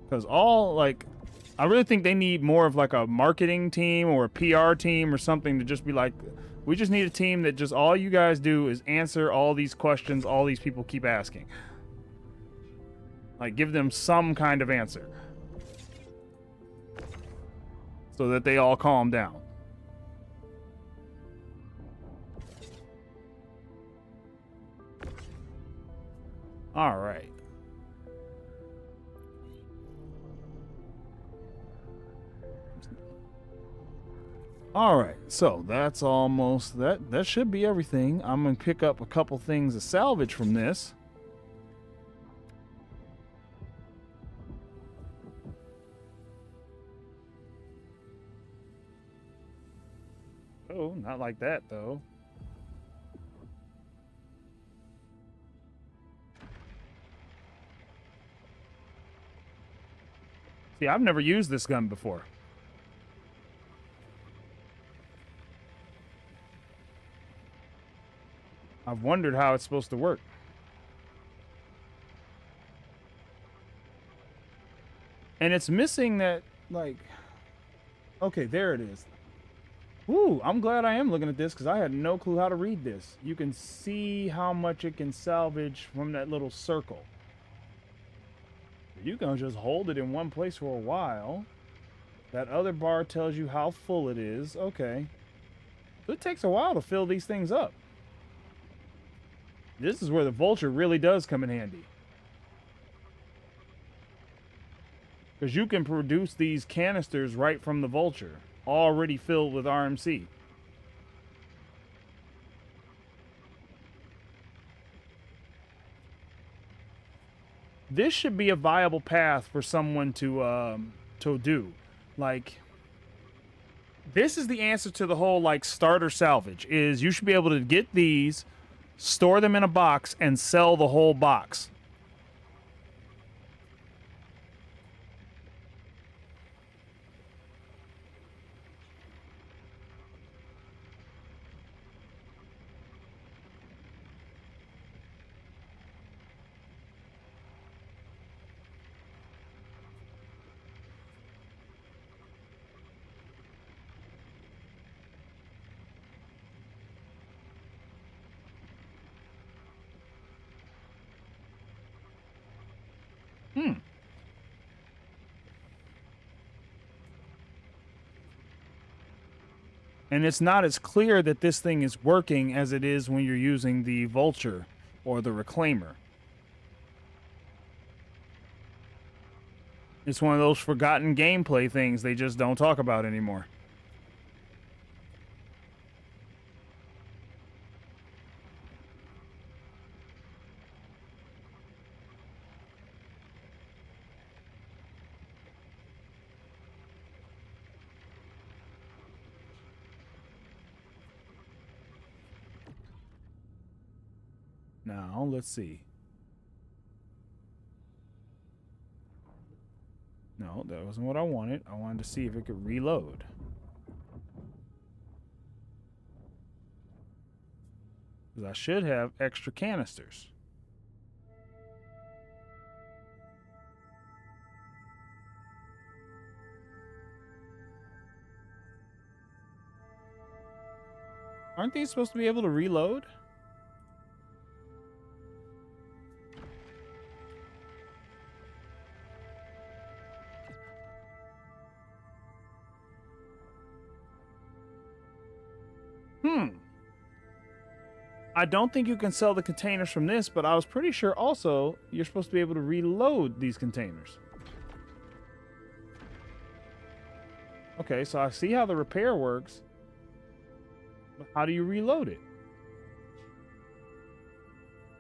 Because I really think they need more of like a marketing team or a PR team or something to just be like, we just need a team that just all you guys do is answer all these questions all these people keep asking. Like, give them some kind of answer. So that they all calm down. All right. All right. So that's almost that. That should be everything. I'm gonna pick up a couple things to salvage from this. Oh, not like that, though. See, I've never used this gun before. I've wondered how it's supposed to work. And it's missing that, like... Okay, there it is. Ooh, I'm glad I am looking at this because I had no clue how to read this. You can see how much it can salvage from that little circle. You can just hold it in one place for a while. That other bar tells you how full it is. Okay. So it takes a while to fill these things up. This is where the Vulture really does come in handy. Because you can produce these canisters right from the Vulture, already filled with RMC. This should be a viable path for someone to do. Like, this is the answer to the whole, like, starter salvage, is you should be able to get these, store them in a box, and sell the whole box. And it's not as clear that this thing is working as it is when you're using the Vulture or the Reclaimer. It's one of those forgotten gameplay things they just don't talk about anymore. Now, let's see. No, that wasn't what I wanted. I wanted to see if it could reload. Because I should have extra canisters. Aren't these supposed to be able to reload? I don't think you can sell the containers from this, but I was pretty sure also you're supposed to be able to reload these containers. Okay, so I see how the repair works. But how do you reload it?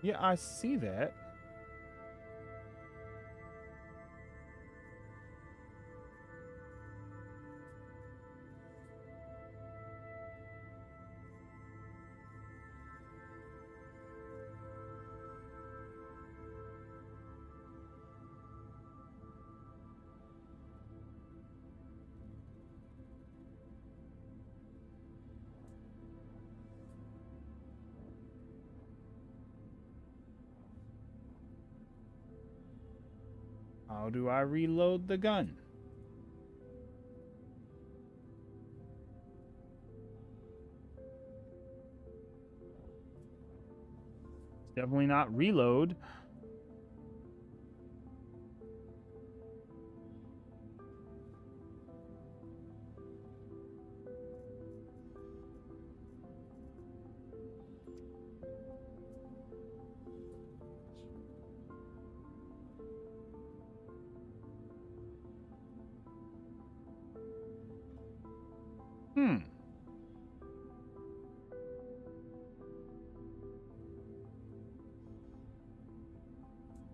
Yeah, I see that. How do I reload the gun? It's definitely not reload.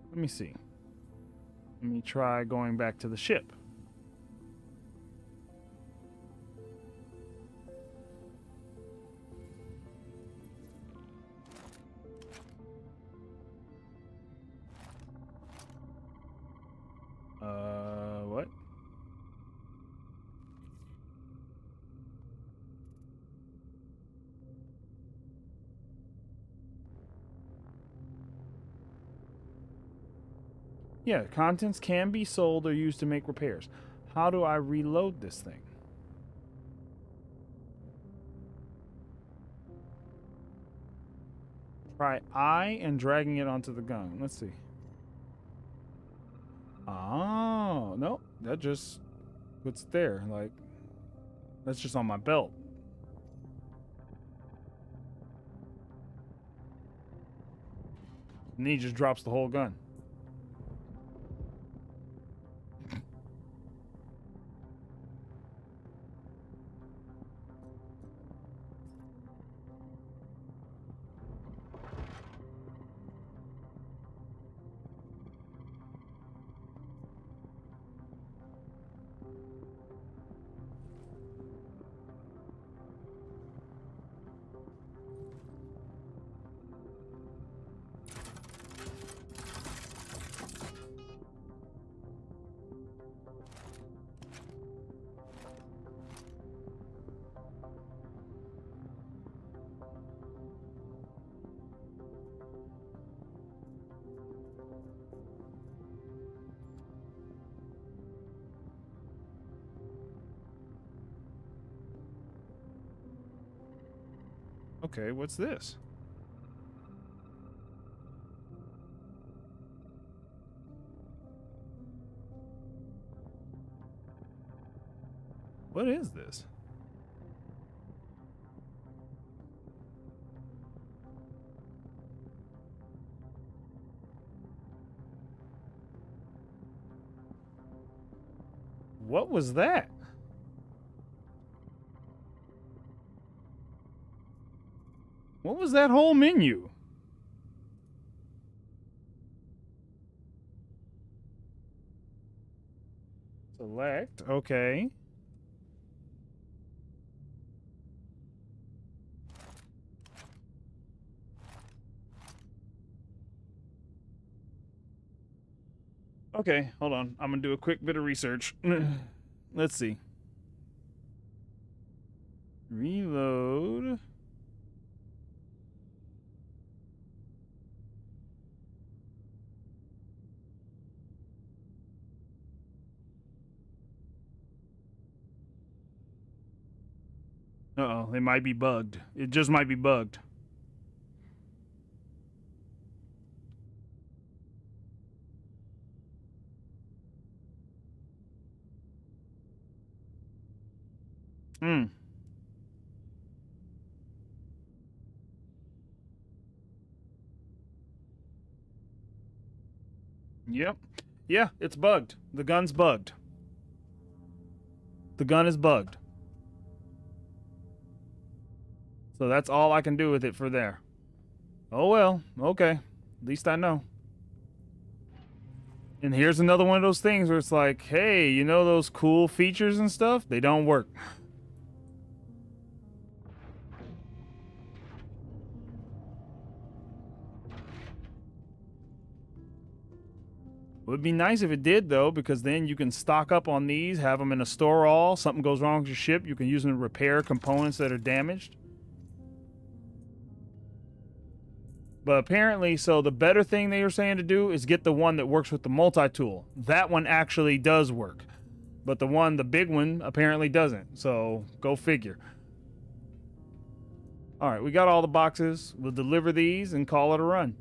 Let me see. Let me try going back to the ship. What? Yeah, contents can be sold or used to make repairs. How do I reload this thing? Try I and dragging it onto the gun. Let's see. Oh, no. That just puts it there. Like, that's just on my belt. And then he just drops the whole gun. Okay, what's this? What is this? What was that? What was that whole menu? Select, okay. Okay, hold on. I'm gonna do a quick bit of research. Let's see. Reload. Uh-oh, it might be bugged. It just might be bugged. Hmm. Yep. Yeah, it's bugged. The gun's bugged. The gun is bugged. So that's all I can do with it for there. Oh well, okay. At least I know. And here's another one of those things where it's like, hey, you know those cool features and stuff? They don't work. Would be nice if it did, though, because then you can stock up on these, have them in a store all. Something goes wrong with your ship, you can use them to repair components that are damaged. But apparently, so the better thing they were saying to do is get the one that works with the multi-tool. That one actually does work. But the big one, apparently doesn't. So, go figure. Alright, we got all the boxes. We'll deliver these and call it a run.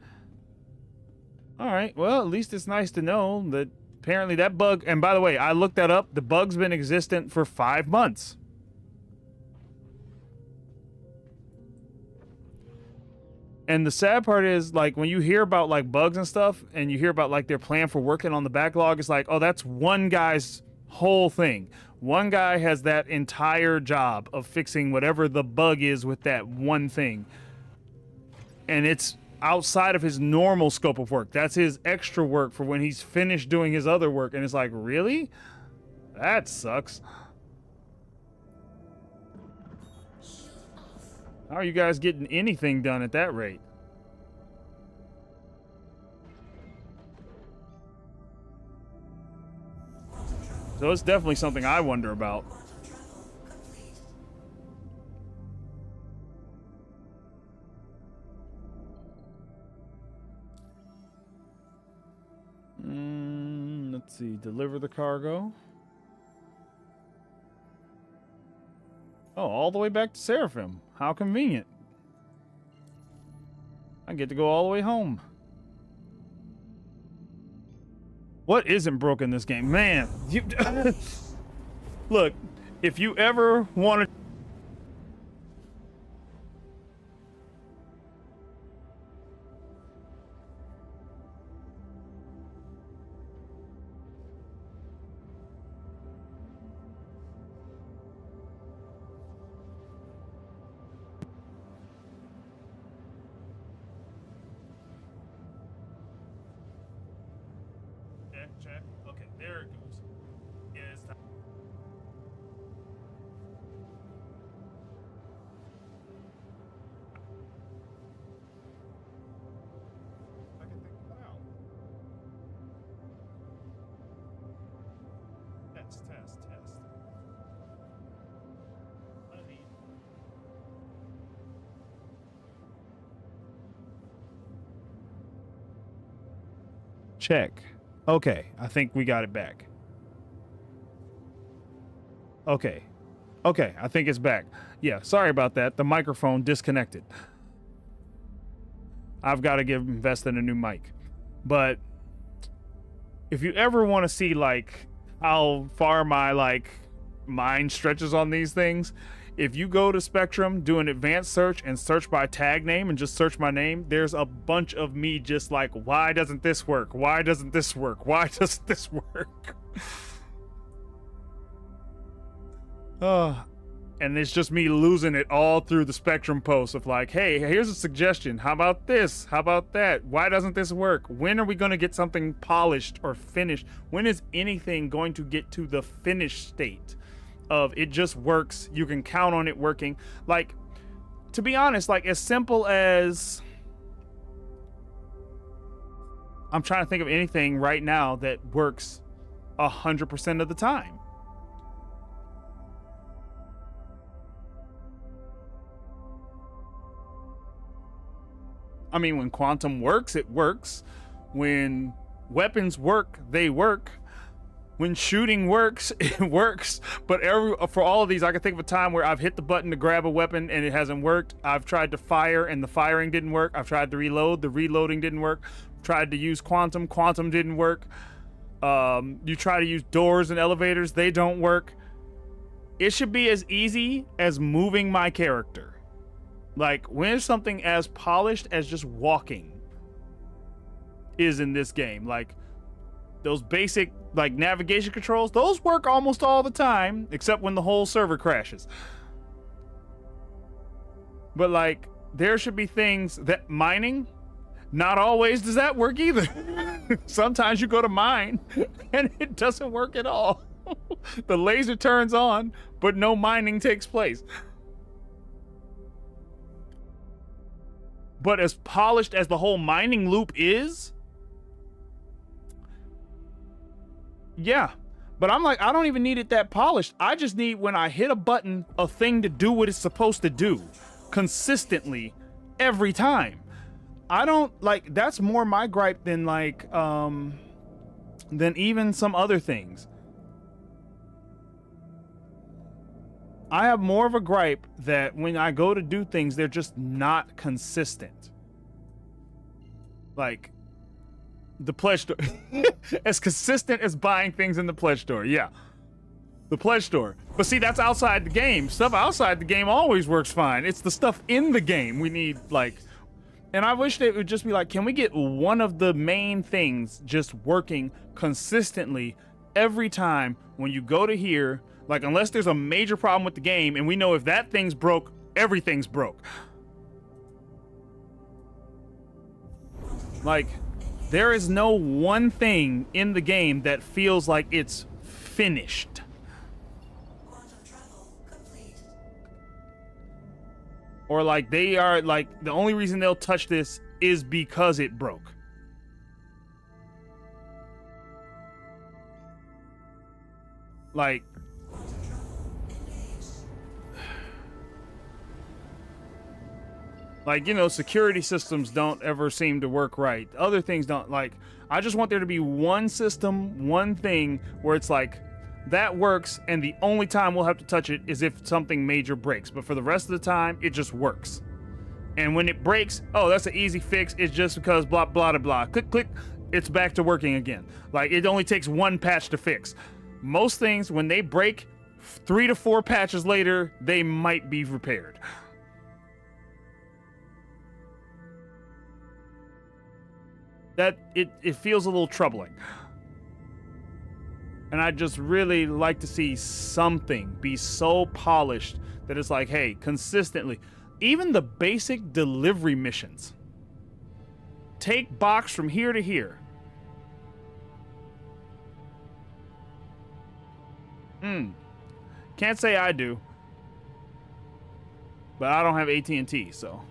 Alright, well, at least it's nice to know that apparently that bug... And by the way, I looked that up. The bug's been existent for 5 months. And the sad part is, like, when you hear about, like, bugs and stuff, and you hear about, like, their plan for working on the backlog, it's like, oh, that's one guy's whole thing. One guy has that entire job of fixing whatever the bug is with that one thing. And it's outside of his normal scope of work. That's his extra work for when he's finished doing his other work. And it's like, really? That sucks. How are you guys getting anything done at that rate? So it's definitely something I wonder about. Let's see, deliver the cargo. Oh, all the way back to Seraphim. How convenient. I get to go all the way home. What isn't broken in this game? Man, you, look, if you ever want to... Check. Okay, there it goes. Yeah, it's time. I can think it out. Test. Honey. Check. Okay, I think we got it back. Okay, I think it's back. Yeah, sorry about that. The microphone disconnected. I've got to invest in a new mic. But if you ever want to see like how far my mind stretches on these things, if you go to Spectrum, do an advanced search and search by tag name and just search my name, there's a bunch of me just like, why doesn't this work? Why doesn't this work? Why doesn't this work? And it's just me losing it all through the Spectrum posts of like, hey, here's a suggestion. How about this? How about that? Why doesn't this work? When are we going to get something polished or finished? When is anything going to get to the finished state of it just works? You can count on it working. Like, to be honest, like as simple as, I'm trying to think of anything right now that works 100% of the time. I mean, when quantum works, it works. When weapons work, they work. When shooting works, it works. But for all of these, I can think of a time where I've hit the button to grab a weapon and it hasn't worked. I've tried to fire and the firing didn't work. I've tried to reload, the reloading didn't work. Tried to use quantum didn't work. You try to use doors and elevators, they don't work. It should be as easy as moving my character. Like, when something as polished as just walking is in this game, like those basic like navigation controls, those work almost all the time, except when the whole server crashes. But like, there should be things that mining, not always does that work either. Sometimes you go to mine and it doesn't work at all. The laser turns on, but no mining takes place. But as polished as the whole mining loop is, yeah. But I'm like, I don't even need it that polished. I just need, when I hit a button, a thing to do what it's supposed to do consistently every time. I don't like, that's more my gripe than like, than even some other things. I have more of a gripe that when I go to do things, they're just not consistent. Like the pledge store, as consistent as buying things in the pledge store. Yeah, the pledge store. But see, that's outside the game. Stuff outside the game always works fine. It's the stuff in the game we need, like, and I wish that it would just be like, can we get one of the main things just working consistently every time when you go to here? Like, unless there's a major problem with the game and we know if that thing's broke, everything's broke. Like, there is no one thing in the game that feels like it's finished. Quantum travel complete. Or like they are like, the only reason they'll touch this is because it broke. Like, Like, you know, security systems don't ever seem to work right. Other things don't. Like, I just want there to be one system, one thing where it's like, that works, and the only time we'll have to touch it is if something major breaks. But for the rest of the time, it just works. And when it breaks, oh, that's an easy fix. It's just because blah, blah, blah, blah. Click, click, it's back to working again. Like, it only takes one patch to fix. Most things, when they break, 3 to 4 patches later, they might be repaired. That it feels a little troubling. And I just really like to see something be so polished that it's like, hey, consistently, even the basic delivery missions. Take box from here to here. Can't say I do. But I don't have AT&T, so.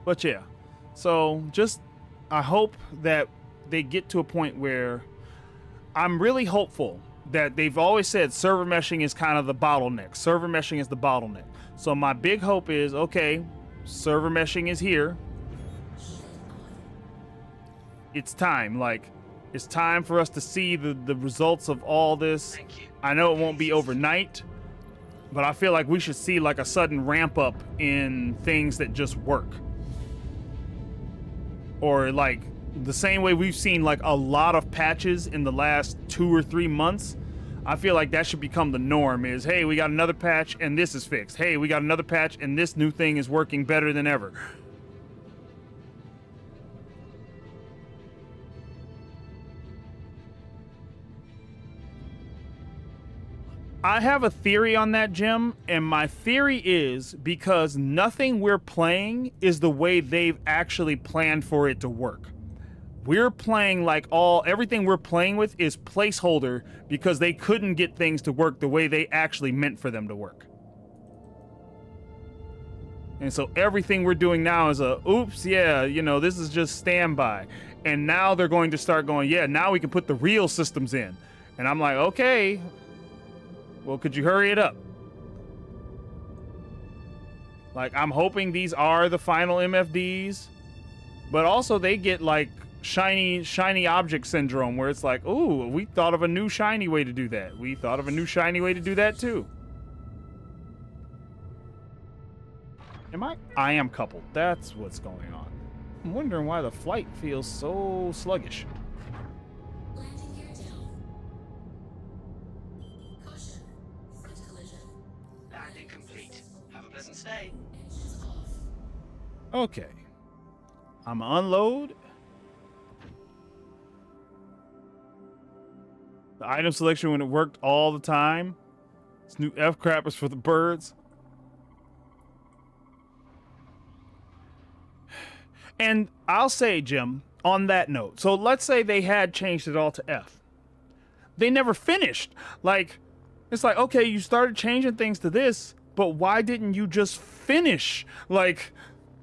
But yeah, so just, I hope that they get to a point where I'm really hopeful that they've always said server meshing is kind of the bottleneck. Server meshing is the bottleneck. So my big hope is, okay, server meshing is here. It's time. Like, it's time for us to see the results of all this. Thank you. I know it won't be overnight, but I feel like we should see like a sudden ramp up in things that just work. Or like the same way we've seen like a lot of patches in the last 2 or 3 months. I feel like that should become the norm is, hey, we got another patch and this is fixed. Hey, we got another patch and this new thing is working better than ever. I have a theory on that, Jim, and my theory is because nothing we're playing is the way they've actually planned for it to work. We're playing like everything we're playing with is placeholder because they couldn't get things to work the way they actually meant for them to work. And so everything we're doing now is oops, yeah, you know, this is just standby. And now they're going to start going, yeah, now we can put the real systems in. And I'm like, okay, well, could you hurry it up? Like, I'm hoping these are the final MFDs, but also they get like shiny object syndrome where it's like, ooh, we thought of a new shiny way to do that. We thought of a new shiny way to do that too. I am coupled. That's what's going on. I'm wondering why the flight feels so sluggish. Landing gear down. Caution. Front collision. Landing complete. Have a pleasant stay. Engines off. Okay. I'm gonna unload. The item selection when it worked all the time. This new F-crap is for the birds. And I'll say, Jim, on that note, so let's say they had changed it all to F. They never finished. Like, it's like, okay, you started changing things to this, but why didn't you just finish? Like,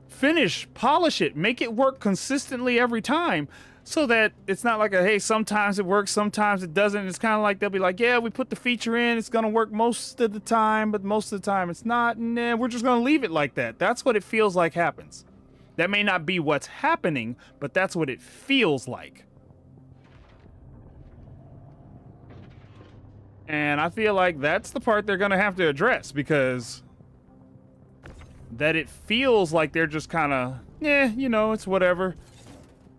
finish, polish it, make it work consistently every time so that it's not like hey, sometimes it works, sometimes it doesn't. It's kind of like they'll be like, yeah, we put the feature in, it's going to work most of the time, but most of the time it's not, and we're just going to leave it like that. That's what it feels like happens. That may not be what's happening, but that's what it feels like. And I feel like that's the part they're going to have to address, because that it feels like they're just kind of, you know, it's whatever,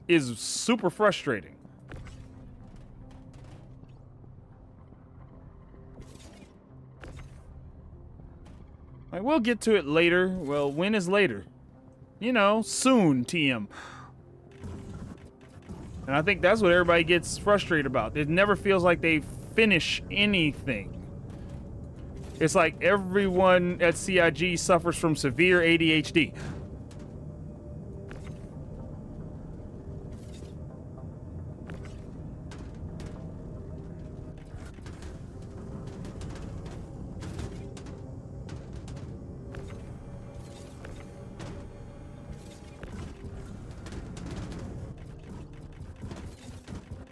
is super frustrating. Like, we'll get to it later. Well, when is later? You know, soon, TM. And I think that's what everybody gets frustrated about. It never feels like they finish anything. It's like everyone at CIG suffers from severe ADHD.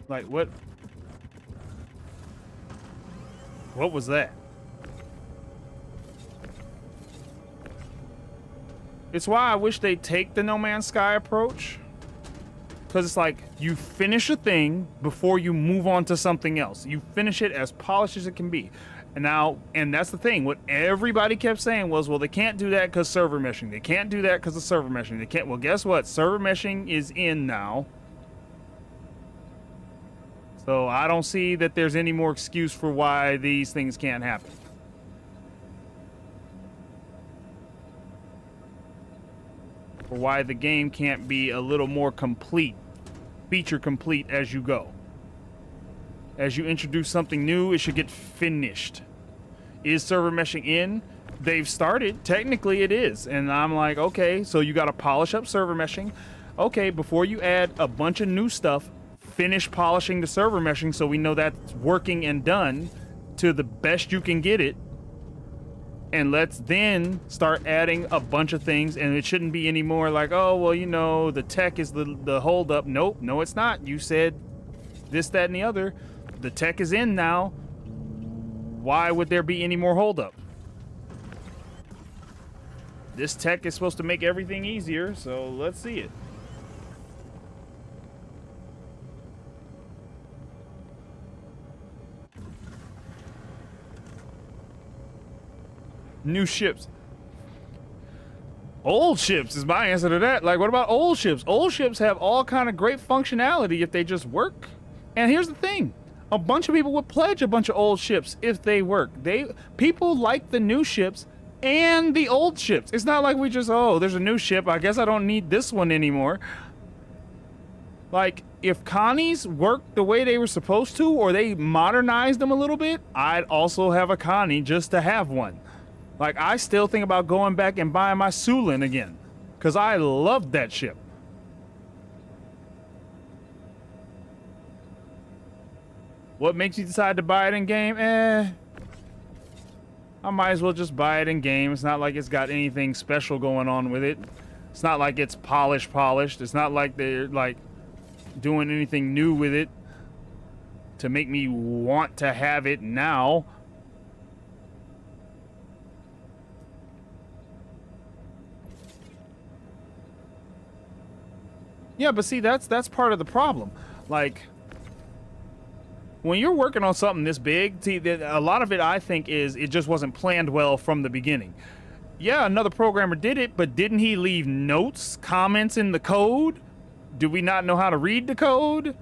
Like, what? What was that? It's why I wish they'd take the No Man's Sky approach. Because it's like, you finish a thing before you move on to something else. You finish it as polished as it can be. And that's the thing. What everybody kept saying was, well, they can't do that because server meshing. They can't do that because of server meshing. They can't. Well, guess what? Server meshing is in now. So I don't see that there's any more excuse for why these things can't happen. Or why the game can't be a little more complete, feature complete as you go. As you introduce something new, it should get finished. Is server meshing in? They've started. Technically, it is. And I'm like, okay, so you got to polish up server meshing. Okay, before you add a bunch of new stuff, finish polishing the server meshing so we know that's working and done to the best you can get it. And let's then start adding a bunch of things. And it shouldn't be any more like, oh, well, you know, the tech is the holdup. Nope, no, it's not. You said this, that, and the other. The tech is in now. Why would there be any more holdup? This tech is supposed to make everything easier, so let's see it. New ships. Old ships is my answer to that. Like, what about old ships? Old ships have all kind of great functionality if they just work. And here's the thing. A bunch of people would pledge a bunch of old ships if they work. People like the new ships and the old ships. It's not like we just, oh, there's a new ship, I guess I don't need this one anymore. Like, if Connies worked the way they were supposed to, or they modernized them a little bit, I'd also have a Connie just to have one. Like, I still think about going back and buying my Sulin again, because I loved that ship. What makes you decide to buy it in game? I might as well just buy it in game. It's not like it's got anything special going on with it. It's not like it's polished. It's not like they're like doing anything new with it to make me want to have it now. Yeah, but see, that's part of the problem. Like, when you're working on something this big, see, a lot of it, I think, is it just wasn't planned well from the beginning. Yeah, another programmer did it, but didn't he leave notes, comments in the code? Do we not know how to read the code?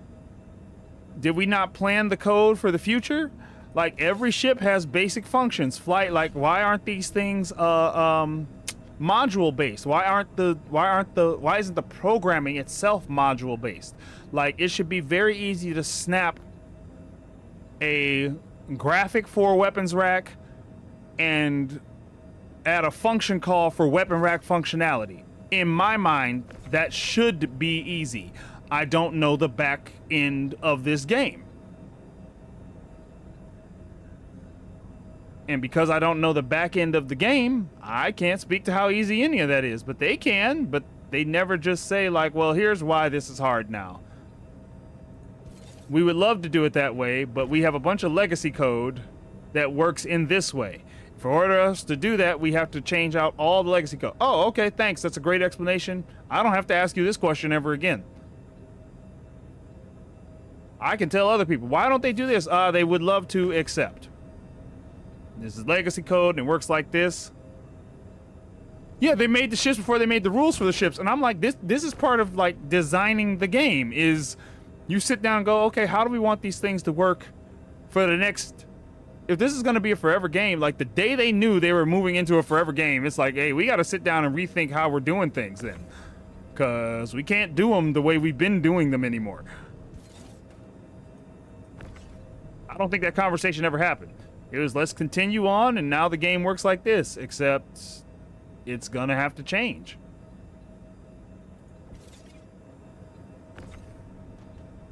Did we not plan the code for the future? Like, every ship has basic functions. Flight, like, why aren't these things module based? Why isn't the programming itself module based? Like, it should be very easy to snap a graphic for a weapons rack and add a function call for weapon rack functionality. In my mind, that should be easy. I don't know the back end of this game. And because I don't know the back end of the game, I can't speak to how easy any of that is. But they can, but they never just say like, well, here's why this is hard now. We would love to do it that way, but we have a bunch of legacy code that works in this way. For order us to do that, we have to change out all the legacy code. Oh, okay, thanks. That's a great explanation. I don't have to ask you this question ever again. I can tell other people, why don't they do this? They would love to accept. This is legacy code and it works like this. Yeah, they made the ships before they made the rules for the ships. And I'm like, this is part of like designing the game is you sit down and go, okay, how do we want these things to work for the next, if this is going to be a forever game, like the day they knew they were moving into a forever game, it's like, hey, we got to sit down and rethink how we're doing things then. Because we can't do them the way we've been doing them anymore. I don't think that conversation ever happened. It was, let's continue on, and now the game works like this, except it's going to have to change.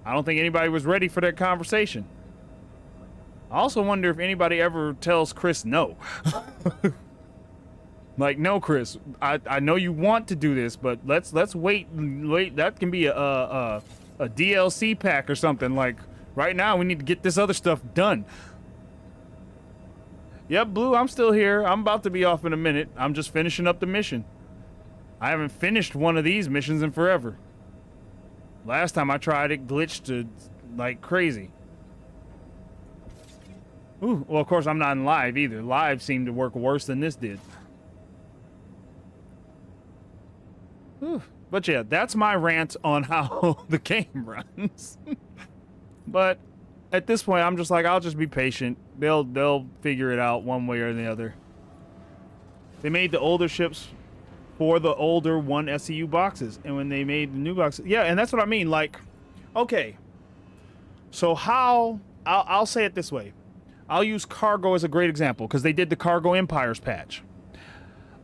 I don't think anybody was ready for that conversation. I also wonder if anybody ever tells Chris no. Like, no, Chris, I know you want to do this, but let's wait. That can be a DLC pack or something. Like, right now we need to get this other stuff done. Yep, Blue, I'm still here. I'm about to be off in a minute. I'm just finishing up the mission. I haven't finished one of these missions in forever. Last time I tried it glitched to like crazy. Ooh, well, of course, I'm not in live either. Live seemed to work worse than this did. Ooh. But yeah, that's my rant on how the game runs. But at this point, I'm just like, I'll just be patient. They'll figure it out one way or the other. They made the older ships for the older 1 SCU boxes, and when they made the new boxes, yeah, and that's what I mean. Like, okay, so how? I'll say it this way. I'll use cargo as a great example because they did the Cargo Empires patch.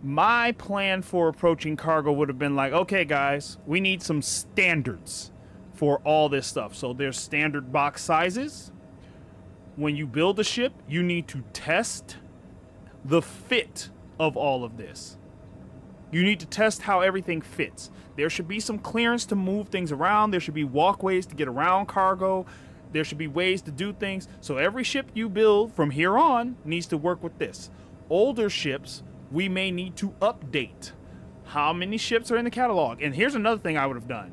My plan for approaching cargo would have been like, okay, guys, we need some standards for all this stuff. So there's standard box sizes. When you build a ship, you need to test the fit of all of this. You need to test how everything fits. There should be some clearance to move things around. There should be walkways to get around cargo. There should be ways to do things. So every ship you build from here on needs to work with this. Older ships, we may need to update. How many ships are in the catalog? And here's another thing I would have done.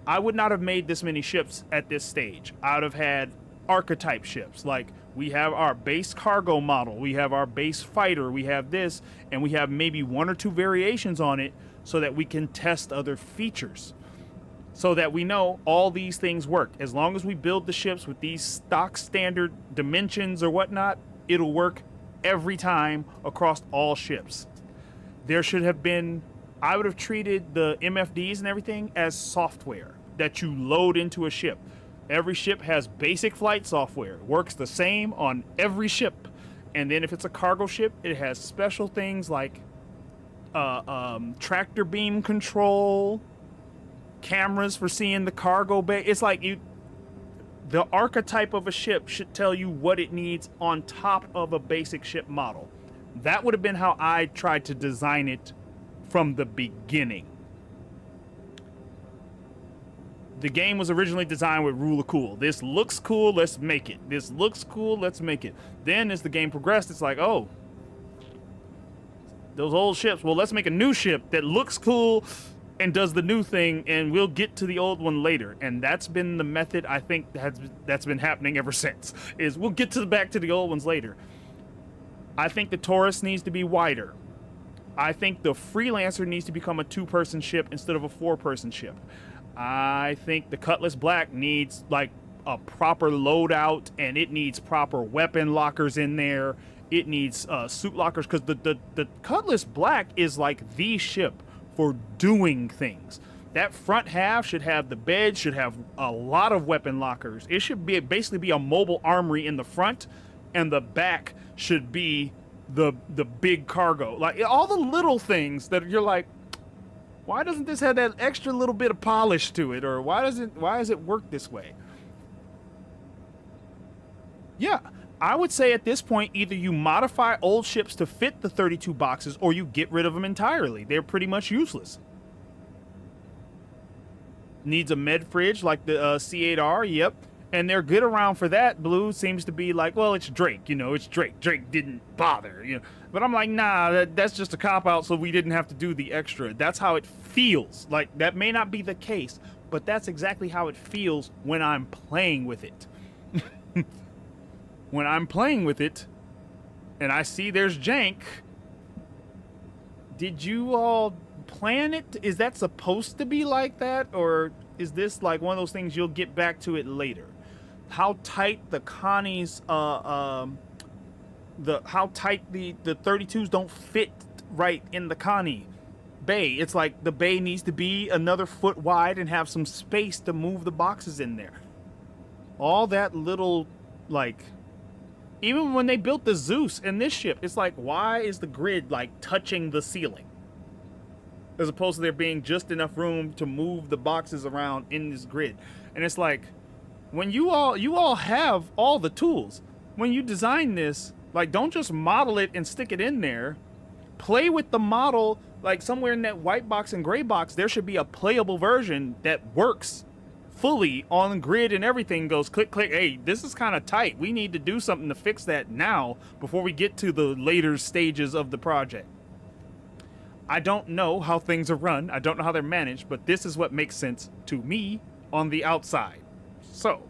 I would not have made this many ships at this stage. I would have had archetype ships. Like, we have our base cargo model, we have our base fighter, we have this, and we have maybe 1 or 2 variations on it so that we can test other features. So that we know all these things work. As long as we build the ships with these stock standard dimensions or whatnot, it'll work every time across all ships. There should have been, I would have treated the MFDs and everything as software that you load into a ship. Every ship has basic flight software. It works the same on every ship. And then if it's a cargo ship, it has special things like tractor beam control, cameras for seeing the cargo bay. It's like the archetype of a ship should tell you what it needs on top of a basic ship model. That would have been how I tried to design it from the beginning. The game was originally designed with rule of cool. This looks cool, let's make it. This looks cool, let's make it. Then as the game progressed, it's like, oh, those old ships, well, let's make a new ship that looks cool and does the new thing, and we'll get to the old one later. And that's been the method, I think, that's been happening ever since, is we'll get back to the old ones later. I think the Taurus needs to be wider. I think the Freelancer needs to become a 2-person ship instead of a 4-person ship. I think the Cutlass Black needs like a proper loadout, and it needs proper weapon lockers in there. It needs suit lockers, because the Cutlass Black is like the ship for doing things. That front half should have the bed, should have a lot of weapon lockers. It should be basically be a mobile armory in the front, and the back should be the big cargo. Like all the little things that you're like, why doesn't this have that extra little bit of polish to it, or why does it work this way? Yeah, I would say at this point, either you modify old ships to fit the 32 boxes, or you get rid of them entirely. They're pretty much useless. Needs a med fridge like the C8R, yep. And they're good around for that. Blue seems to be like, well, it's Drake, you know, it's Drake. Drake didn't bother, you know. But I'm like, nah, that's just a cop-out, so we didn't have to do the extra. That's how it feels. Like, that may not be the case, but that's exactly how it feels when I'm playing with it. When I'm playing with it, and I see there's jank, did you all plan it? Is that supposed to be like that, or is this like one of those things you'll get back to it later? How tight the Connie's how tight the 32s don't fit right in the Connie bay. It's like the bay needs to be another foot wide and have some space to move the boxes in there. All that little, like, even when they built the Zeus in this ship, it's like, why is the grid like touching the ceiling? As opposed to there being just enough room to move the boxes around in this grid. And it's like, when you all have all the tools. When you design this, like, don't just model it and stick it in there. Play with the model, like somewhere in that white box and gray box, there should be a playable version that works fully on grid and everything, goes click, click. Hey, this is kind of tight. We need to do something to fix that now before we get to the later stages of the project. I don't know how things are run. I don't know how they're managed, but this is what makes sense to me on the outside. So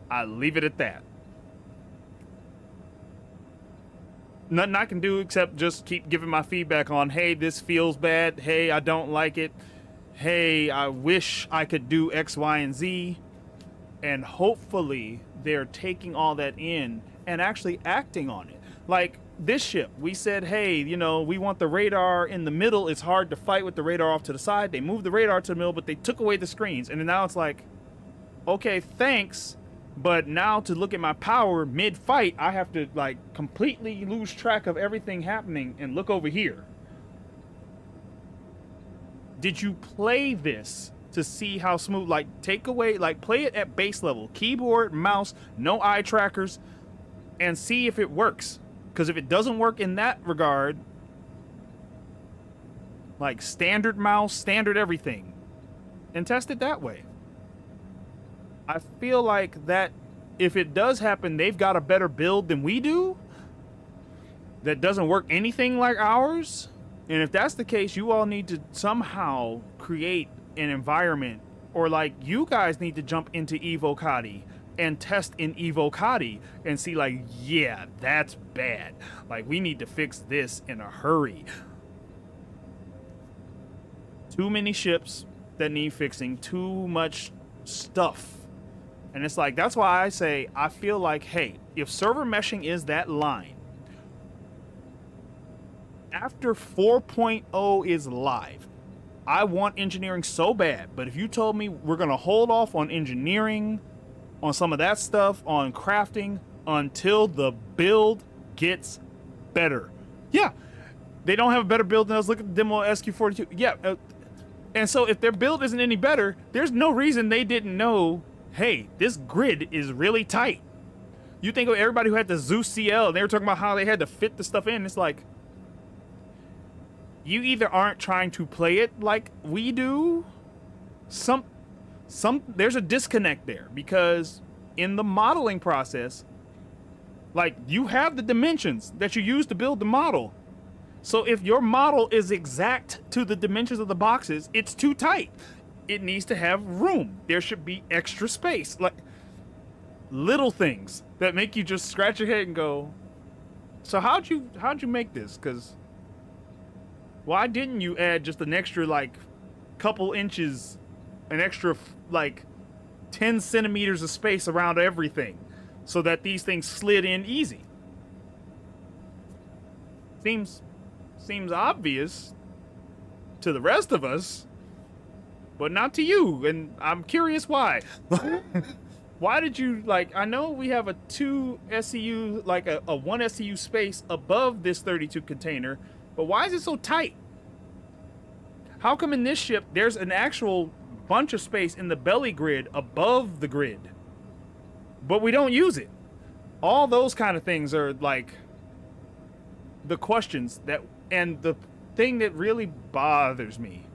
I leave it at that. Nothing I can do except just keep giving my feedback on, hey, this feels bad. Hey, I don't like it. Hey, I wish I could do X, Y, and Z. And hopefully they're taking all that in and actually acting on it. Like this ship, we said, hey, you know, we want the radar in the middle. It's hard to fight with the radar off to the side. They moved the radar to the middle, but they took away the screens. And now it's like, okay, thanks. But now to look at my power mid-fight, I have to like completely lose track of everything happening and look over here. Did you play this to see how smooth? Like, take away, like, play it at base level. Keyboard, mouse, no eye trackers, and see if it works. Because if it doesn't work in that regard, like standard mouse, standard everything, and test it that way. I feel like that if it does happen, they've got a better build than we do that doesn't work anything like ours. And if that's the case, you all need to somehow create an environment, or like you guys need to jump into Evocati and test in Evocati and see like, yeah, that's bad. Like we need to fix this in a hurry. Too many ships that need fixing, too much stuff. And it's like, that's why I say, I feel like, hey, if server meshing is that line, after 4.0 is live, I want engineering so bad. But if you told me we're going to hold off on engineering, on some of that stuff, on crafting, until the build gets better. Yeah, they don't have a better build than us. Look at the demo SQ42. Yeah, and so if their build isn't any better, there's no reason they didn't know, hey, this grid is really tight. You think of everybody who had the Zeus CL, and they were talking about how they had to fit the stuff in. It's like, you either aren't trying to play it like we do, there's a disconnect there, because in the modeling process, like you have the dimensions that you use to build the model. So if your model is exact to the dimensions of the boxes, it's too tight. It needs to have room. There should be extra space. Like little things that make you just scratch your head and go, so how'd you make this? Because why didn't you add just an extra like couple inches, an extra like 10 centimeters of space around everything so that these things slid in easy? Seems obvious to the rest of us, but not to you, and I'm curious why. Why did you, like, I know we have a 2 SCU, like a 1 SCU space above this 32 container, but why is it so tight? How come in this ship there's an actual bunch of space in the belly grid above the grid, but we don't use it? All those kind of things are like the questions that, and the thing that really bothers me.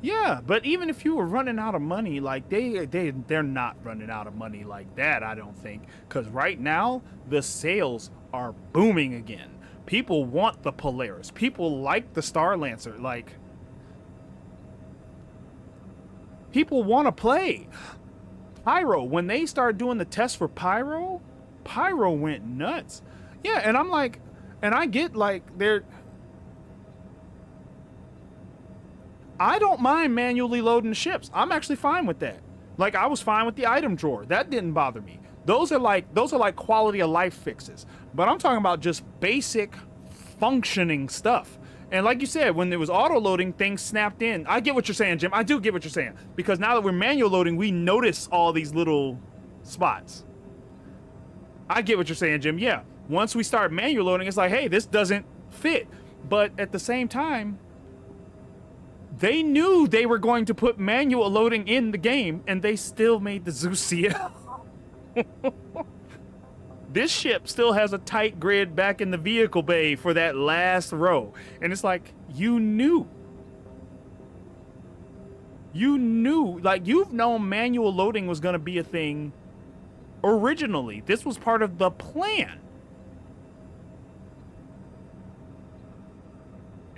Yeah, but even if you were running out of money, like they're not running out of money like that, I don't think. Because right now, the sales are booming again. People want the Polaris. People like the Star Lancer. Like, people want to play. Pyro, when they started doing the test for Pyro went nuts. Yeah, and I'm like, and I get like, I don't mind manually loading the ships. I'm actually fine with that. Like, I was fine with the item drawer. That didn't bother me. Those are like quality of life fixes. But I'm talking about just basic functioning stuff. And like you said, when there was auto loading, things snapped in. I get what you're saying, Jim. I do get what you're saying. Because now that we're manual loading, we notice all these little spots. I get what you're saying, Jim. Yeah. Once we start manual loading, it's like, hey, this doesn't fit. But at the same time, they knew they were going to put manual loading in the game, and they still made the Zeus CL. This ship still has a tight grid back in the vehicle bay for that last row. And it's like, you knew. You knew. Like, you've known manual loading was going to be a thing originally. This was part of the plan.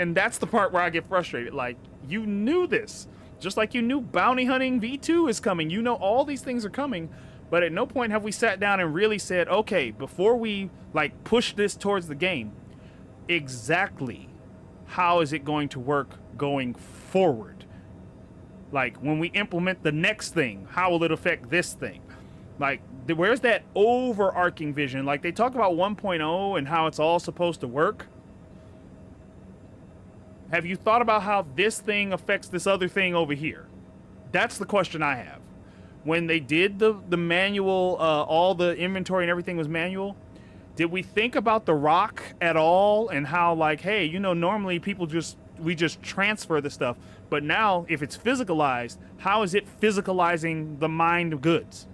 And that's the part where I get frustrated. Like, you knew this. Just like you knew bounty hunting V2 is coming. You know all these things are coming. But at no point have we sat down and really said, okay, before we like push this towards the game, exactly how is it going to work going forward? Like, when we implement the next thing, how will it affect this thing? Like, where's that overarching vision? Like, they talk about 1.0 and how it's all supposed to work. Have you thought about how this thing affects this other thing over here? That's the question I have. When they did the manual, all the inventory and everything was manual, did we think about the rock at all and how, like, hey, you know, normally we just transfer the stuff, but now if it's physicalized, how is it physicalizing the mined goods?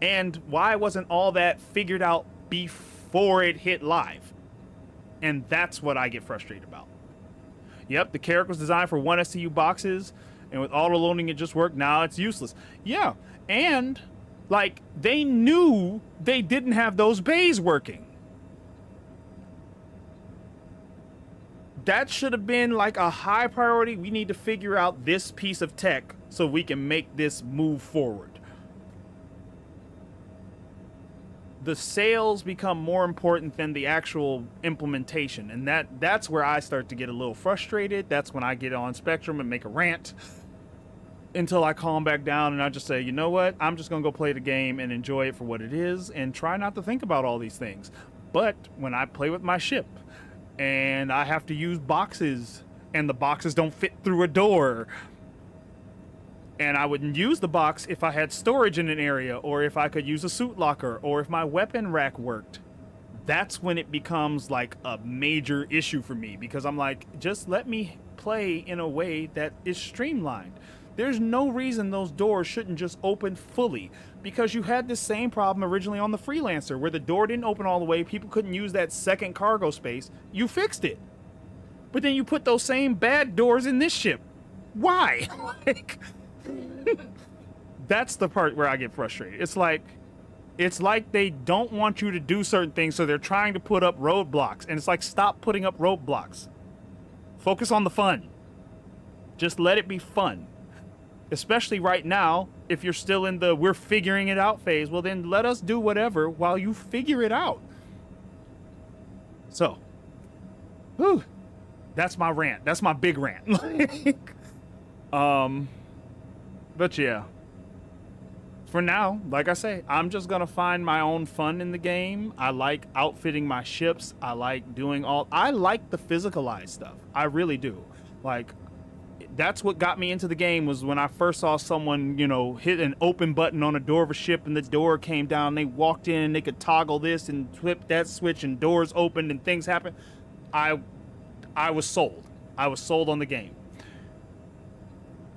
And why wasn't all that figured out before it hit live? And that's what I get frustrated about. Yep, the Carrack was designed for 1 STU boxes, and with auto loading it just worked. Now it's useless. Yeah, and like, they knew they didn't have those bays working. That should have been like a high priority. We need to figure out this piece of tech so we can make this move forward. The sales become more important than the actual implementation, and that's where I start to get a little frustrated. That's when I get on Spectrum and make a rant until I calm back down and I just say, you know what, I'm just gonna go play the game and enjoy it for what it is and try not to think about all these things. But when I play with my ship and I have to use boxes and the boxes don't fit through a door, and I wouldn't use the box if I had storage in an area, or if I could use a suit locker, or if my weapon rack worked. That's when it becomes like a major issue for me, because I'm like, just let me play in a way that is streamlined. There's no reason those doors shouldn't just open fully, because you had this same problem originally on the Freelancer where the door didn't open all the way, people couldn't use that second cargo space. You fixed it. But then you put those same bad doors in this ship. Why? Like, that's the part where I get frustrated. It's like they don't want you to do certain things, so they're trying to put up roadblocks. And it's like, stop putting up roadblocks. Focus on the fun. Just let it be fun. Especially right now, if you're still in the we're figuring it out phase, well then let us do whatever while you figure it out. So, whew, that's my rant. That's my big rant. But yeah, for now, like I say, I'm just gonna find my own fun in the game. I like outfitting my ships. I like I like the physicalized stuff. I really do. Like, that's what got me into the game, was when I first saw someone, you know, hit an open button on a door of a ship and the door came down. They walked in and they could toggle this and flip that switch and doors opened and things happened. I was sold. I was sold on the game.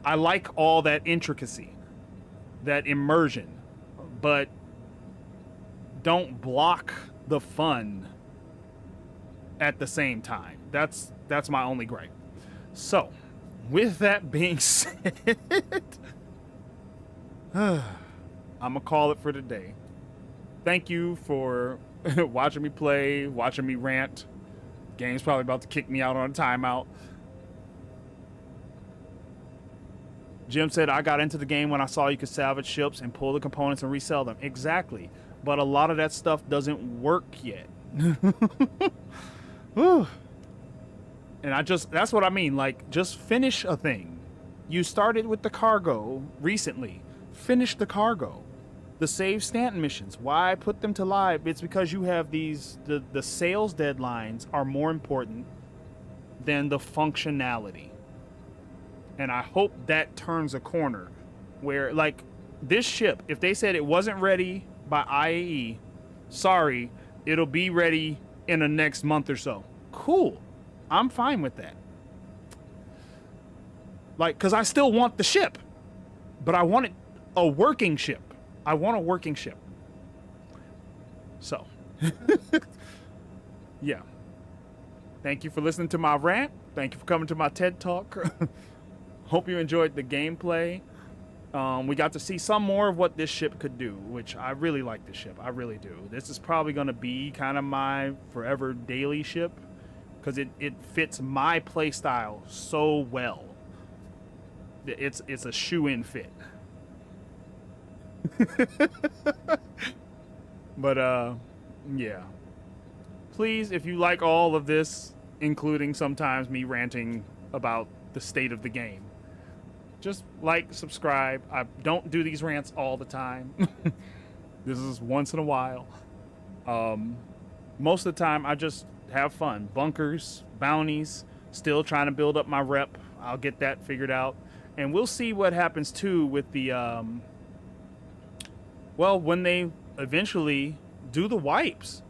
I like all that intricacy, that immersion, but don't block the fun at the same time. That's my only gripe. So, with that being said, I'm gonna call it for today. Thank you for watching me play, watching me rant. Game's probably about to kick me out on a timeout. Jim said, I got into the game when I saw you could salvage ships and pull the components and resell them. Exactly. But a lot of that stuff doesn't work yet. And that's what I mean. Like, just finish a thing. You started with the cargo recently. Finish the cargo. The save Stanton missions. Why put them to live? It's because you have these, the sales deadlines are more important than the functionality. And I hope that turns a corner where, like, this ship, if they said it wasn't ready by IAE, sorry, it'll be ready in the next month or so. Cool. I'm fine with that. Like, because I still want the ship, but I want a working ship. I want a working ship. So, yeah. Thank you for listening to my rant. Thank you for coming to my TED Talk. Hope you enjoyed the gameplay. We got to see some more of what this ship could do, which I really like this ship. I really do. This is probably going to be kind of my forever daily ship. because it fits my play style so well. It's a shoe-in fit. But yeah. Please, if you like all of this, including sometimes me ranting about the state of the game, just like, subscribe. I don't do these rants all the time. This is once in a while. Most of the time, I just have fun. Bunkers, bounties, still trying to build up my rep. I'll get that figured out. And we'll see what happens, too, with the, well, when they eventually do the wipes.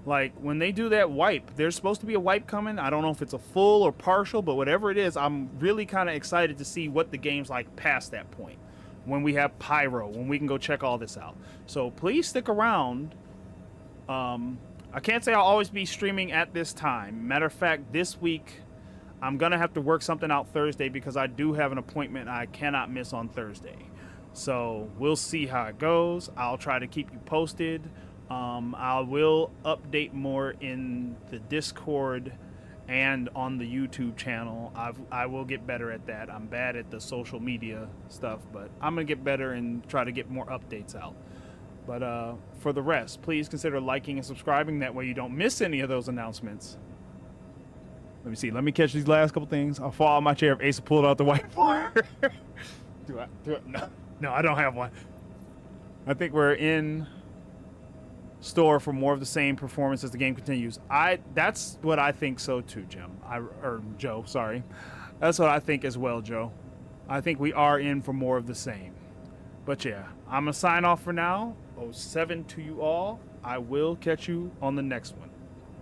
Like, when they do that wipe, there's supposed to be a wipe coming. I don't know if it's a full or partial, but whatever it is, I'm really kind of excited to see what the game's like past that point. When we have Pyro, when we can go check all this out. So please stick around. I can't say I'll always be streaming at this time. Matter of fact, this week, I'm going to have to work something out Thursday because I do have an appointment I cannot miss on Thursday. So we'll see how it goes. I'll try to keep you posted. I will update more in the Discord and on the YouTube channel. I will get better at that. I'm bad at the social media stuff, but I'm going to get better and try to get more updates out. But for the rest, please consider liking and subscribing. That way you don't miss any of those announcements. Let me see. Let me catch these last couple things. I'll fall out of my chair if Asa pulled out the whiteboard. do I? No, I don't have one. I think we're in store for more of the same performance as the game continues. That's what I think so too, Joe, sorry. That's what I think as well, Joe. I think we are in for more of the same. But yeah, I'm gonna sign off for now. 07 to you all. I will catch you on the next one.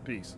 Peace.